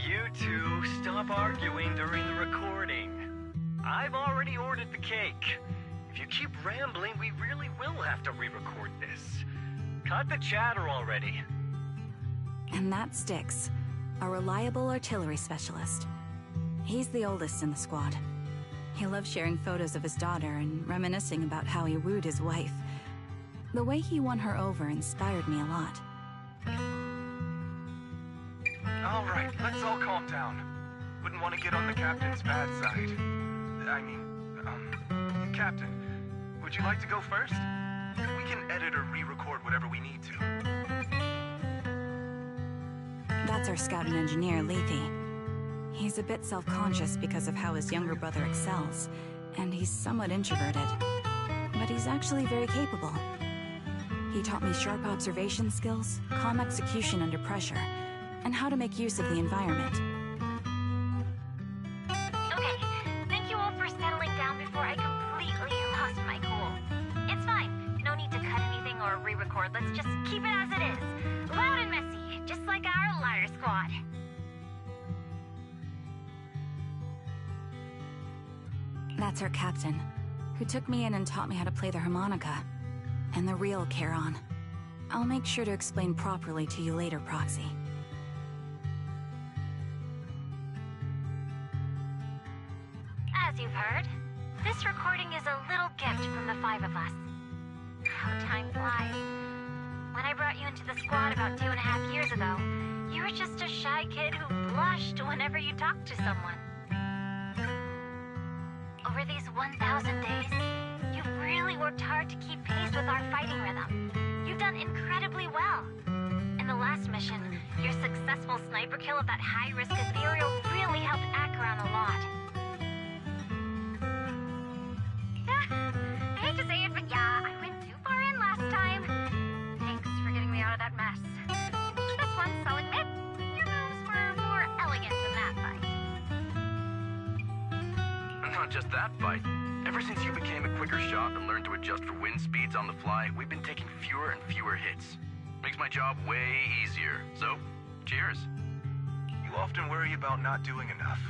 You two, stop arguing during the recording. I've already ordered the cake. If you keep rambling, we really will have to re-record this. Cut the chatter already. And that sticks. A reliable artillery specialist. He's the oldest in the squad. He loves sharing photos of his daughter and reminiscing about how he wooed his wife. The way he won her over inspired me a lot. All right, let's all calm down. Wouldn't want to get on the captain's bad side. I mean, Captain, would you like to go first? We can edit or re-record whatever we need to. That's our scout and engineer, Lethe. He's a bit self-conscious because of how his younger brother excels, and he's somewhat introverted. But he's actually very capable. He taught me sharp observation skills, calm execution under pressure, and how to make use of the environment. Okay, thank you all for settling down before I completely lost my cool. It's fine. No need to cut anything or re-record. Let's just keep it as it is. Loud and messy, just like our Liar Squad. That's our captain, who took me in and taught me how to play the harmonica. And the real Charon. I'll make sure to explain properly to you later, Proxy. As you've heard, this recording is a little gift from the 5 of us. How time flies. When I brought you into the squad about 2.5 years ago, you were just a shy kid who blushed whenever you talked to someone. Over these 1,000 days, you've really worked hard to keep pace with our fighting rhythm. You've done incredibly well. In the last mission, your successful sniper kill of that high-risk ethereal really helped Acheron a lot. I hate to say it, but yeah, I went too far in last time. Thanks for getting me out of that mess. This once, I'll admit, your moves were more elegant in that fight. Not just that fight. Ever since you became a quicker shot and learned to adjust for wind speeds on the fly, we've been taking fewer and fewer hits. Makes my job way easier. So, cheers. You often worry about not doing enough.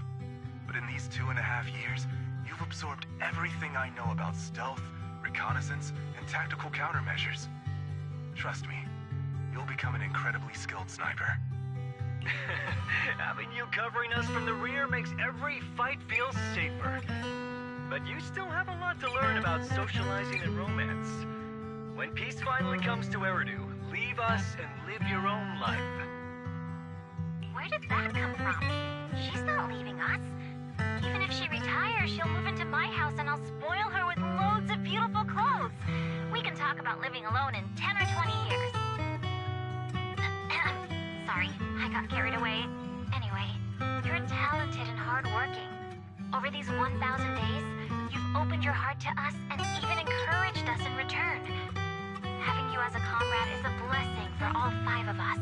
But in these 2.5 years, you've absorbed everything I know about stealth, reconnaissance, and tactical countermeasures. Trust me, you'll become an incredibly skilled sniper. Having you covering us from the rear makes every fight feel safer. But you still have a lot to learn about socializing and romance. When peace finally comes to Eridu, leave us and live your own life. Where did that come from? She's not leaving us. Even if she retires, she'll move into my house and I'll spoil her with loads of beautiful clothes. We can talk about living alone in 10 or 20 years. Sorry, I got carried away. Anyway, you're talented and hardworking. Over these 1,000 days, you've opened your heart to us and even encouraged us in return. Having you as a comrade is a blessing for all 5 of us.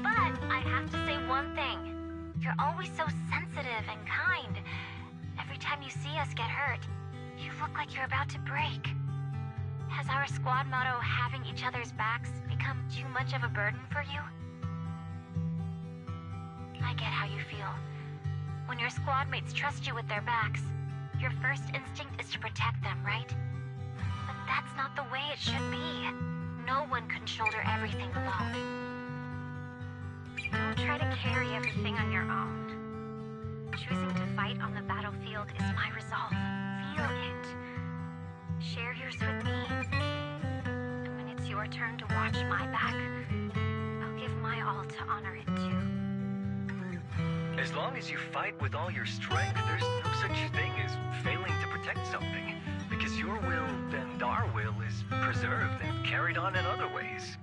But I have to say one thing. You're always so sensitive and kind. Every time you see us get hurt, you look like you're about to break. Has our squad motto, having each other's backs, become too much of a burden for you? I get how you feel. When your squad mates trust you with their backs, your first instinct is to protect them, right? But that's not the way it should be. No one can shoulder everything alone. Don't try to carry everything on your own. Choosing to fight on the battlefield is my resolve. Feel it. Share yours with me. And when it's your turn to watch my back, I'll give my all to honor it too. As long as you fight with all your strength, there's no such thing as failing to protect something. Because your will and our will is preserved and carried on in other ways.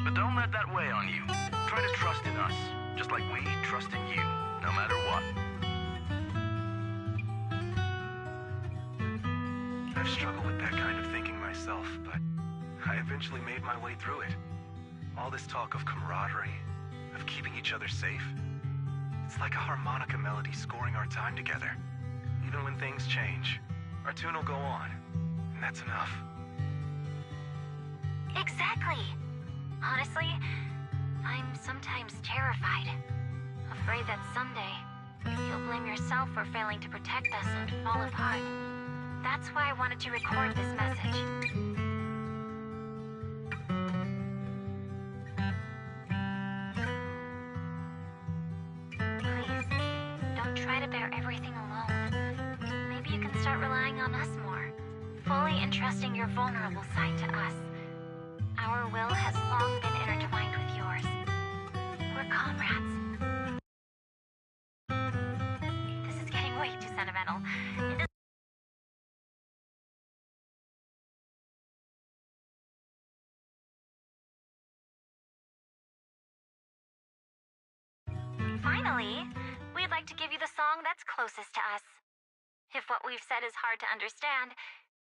But don't let that weigh on you. Try to trust in us, just like we trust in you, no matter what. I've struggled with that kind of thinking myself, but I eventually made my way through it. All this talk of camaraderie, of keeping each other safe, it's like a harmonica melody scoring our time together. Even when things change, our tune will go on, and that's enough. Exactly. Honestly, I'm sometimes terrified. Afraid that someday, you'll blame yourself for failing to protect us and fall apart. That's why I wanted to record this message. Please, don't try to bear everything alone. Maybe you can start relying on us more, fully entrusting your vulnerable side to us. Our will has long been intertwined with yours. We're comrades. This is getting way too sentimental. Finally, we'd like to give you the song that's closest to us. If what we've said is hard to understand,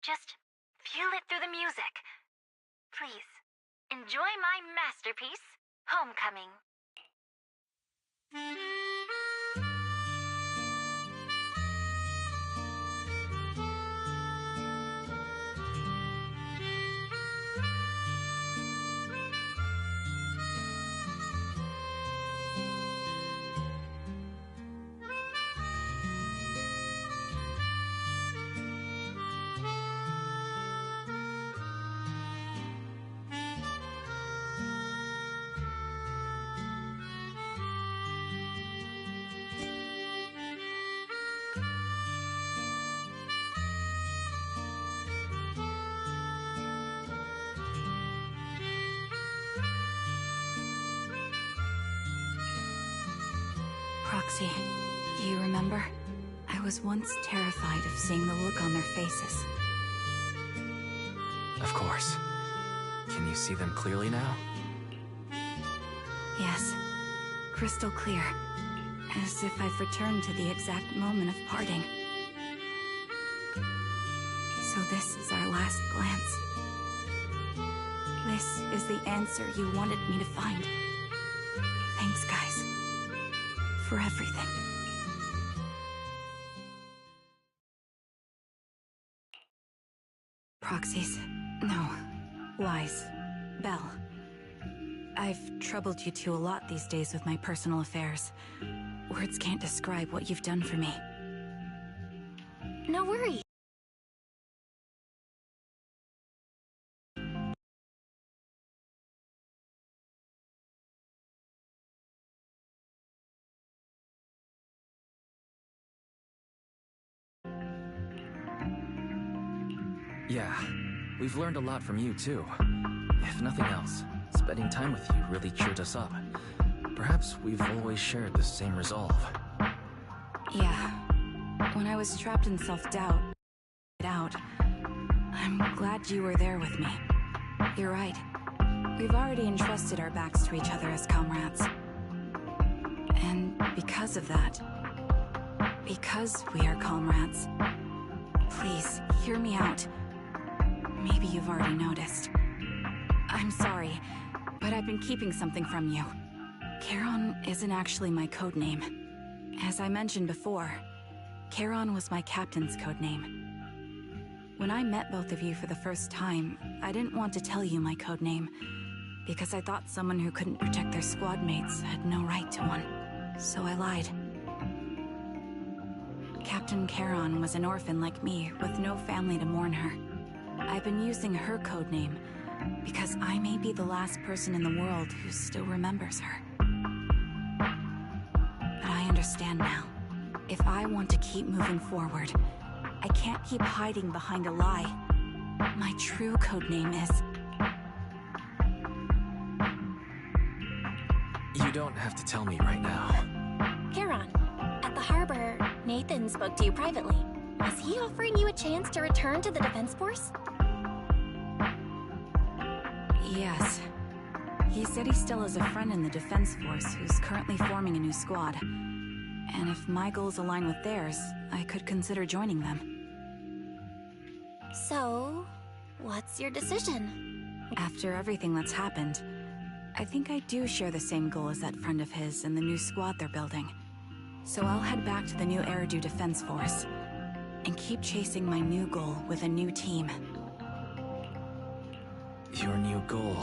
just feel it through the music. Please, enjoy my masterpiece, Homecoming. Proxy, do you remember? I was once terrified of seeing the look on their faces. Of course. Can you see them clearly now? Yes, crystal clear. As if I've returned to the exact moment of parting. So this is our last glance. This is the answer you wanted me to find. Thanks, guys. For everything. Proxies. No. Lies. Belle. I've troubled you two a lot these days with my personal affairs. Words can't describe what you've done for me. No worries. Yeah, we've learned a lot from you too. If nothing else. Spending time with you really cheered us up. Perhaps we've always shared the same resolve. Yeah. When I was trapped in self-doubt, I'm glad you were there with me. You're right. We've already entrusted our backs to each other as comrades. And because of that, because we are comrades, please, hear me out. Maybe you've already noticed. I'm sorry, but I've been keeping something from you. Charon isn't actually my code name. As I mentioned before, Charon was my captain's code name. When I met both of you for the first time, I didn't want to tell you my code name, because I thought someone who couldn't protect their squad mates had no right to one. So I lied. Captain Charon was an orphan like me, with no family to mourn her. I've been using her code name because I may be the last person in the world who still remembers her. But I understand now. If I want to keep moving forward, I can't keep hiding behind a lie. My true code name is... You don't have to tell me right now. Charon, at the harbor, Nathan spoke to you privately. Was he offering you a chance to return to the Defense Force? Yes. He said he still has a friend in the Defense Force who's currently forming a new squad. And if my goals align with theirs, I could consider joining them. So, what's your decision? After everything that's happened, I think I do share the same goal as that friend of his and the new squad they're building. So I'll head back to the new Eridu Defense Force and keep chasing my new goal with a new team. Your new goal...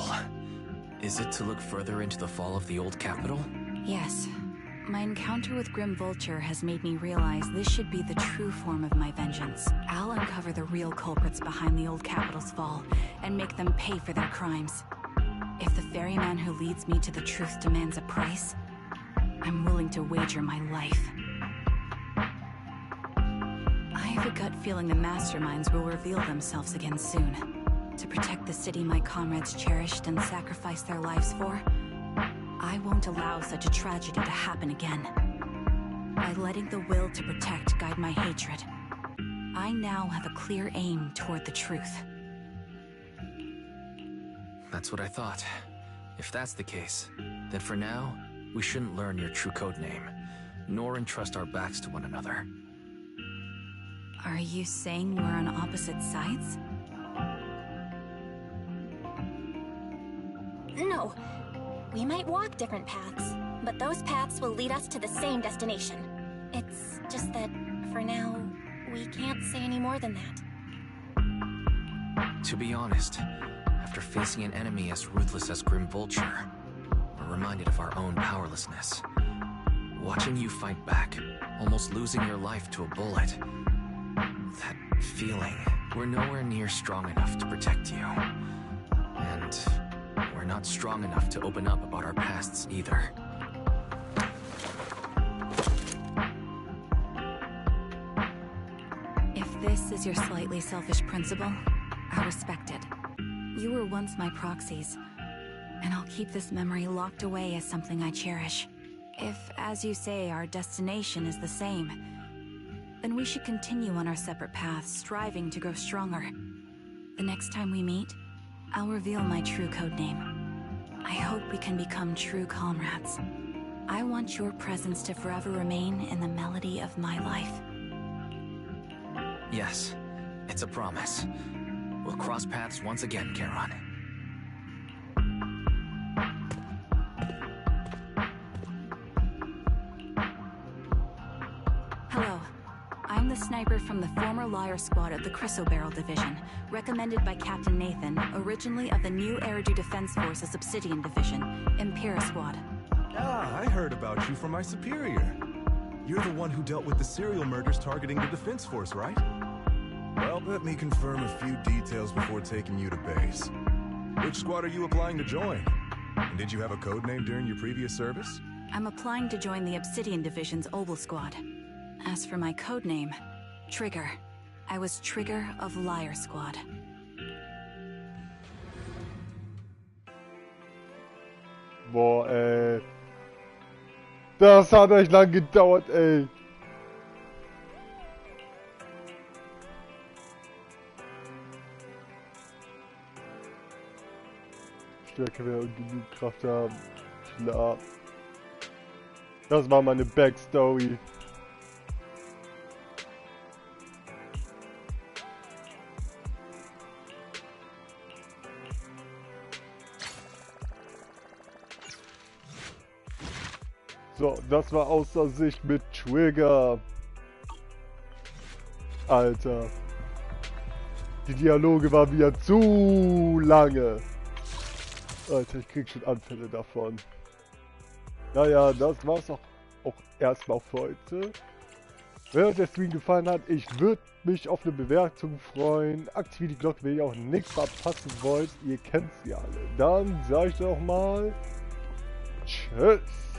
is it to look further into the fall of the old capital? Yes. My encounter with Grim Vulture has made me realize this should be the true form of my vengeance. I'll uncover the real culprits behind the old capital's fall and make them pay for their crimes. If the ferryman who leads me to the truth demands a price, I'm willing to wager my life. I have a gut feeling the masterminds will reveal themselves again soon. To protect the city my comrades cherished and sacrificed their lives for, I won't allow such a tragedy to happen again. By letting the will to protect guide my hatred, I now have a clear aim toward the truth. That's what I thought. If that's the case, then for now, we shouldn't learn your true code name, nor entrust our backs to one another. Are you saying we're on opposite sides? No. We might walk different paths, but those paths will lead us to the same destination. It's just that, for now, we can't say any more than that. To be honest, after facing an enemy as ruthless as Grim Vulture, we're reminded of our own powerlessness. Watching you fight back, almost losing your life to a bullet. That feeling, we're nowhere near strong enough to protect you. And we're not strong enough to open up about our pasts either. If this is your slightly selfish principle, I respect it. You were once my proxies, and I'll keep this memory locked away as something I cherish. If, as you say, our destination is the same, then we should continue on our separate paths, striving to grow stronger. The next time we meet, I'll reveal my true code name. I hope we can become true comrades. I want your presence to forever remain in the melody of my life. Yes, it's a promise. We'll cross paths once again, Charon. Hello. I'm the sniper from the former Liar Squad of the Chrysoberyl Division, recommended by Captain Nathan, originally of the new Eridu Defense Force's Obsidian Division, Impera Squad. Ah, I heard about you from my superior. You're the one who dealt with the serial murders targeting the Defense Force, right? Well, let me confirm a few details before taking you to base. Which squad are you applying to join? And did you have a code name during your previous service? I'm applying to join the Obsidian Division's Oval Squad. As for my code name, Trigger. I was Trigger of Liar Squad. Boah, ey. Das hat echt lang gedauert, ey. Stärke wäre und genug Kraft haben. Klar. Das war meine Backstory. So, das war Außer Sicht mit Trigger. Alter. Die Dialoge waren wieder zu lange. Alter, ich krieg schon Anfälle davon. Naja, das war's auch erstmal für heute. Wenn euch der Stream gefallen hat, ich würde mich auf eine Bewertung freuen. Aktiviert die Glocke, wenn ihr auch nichts verpassen wollt. Ihr kennt sie alle. Dann sage ich doch mal Tschüss.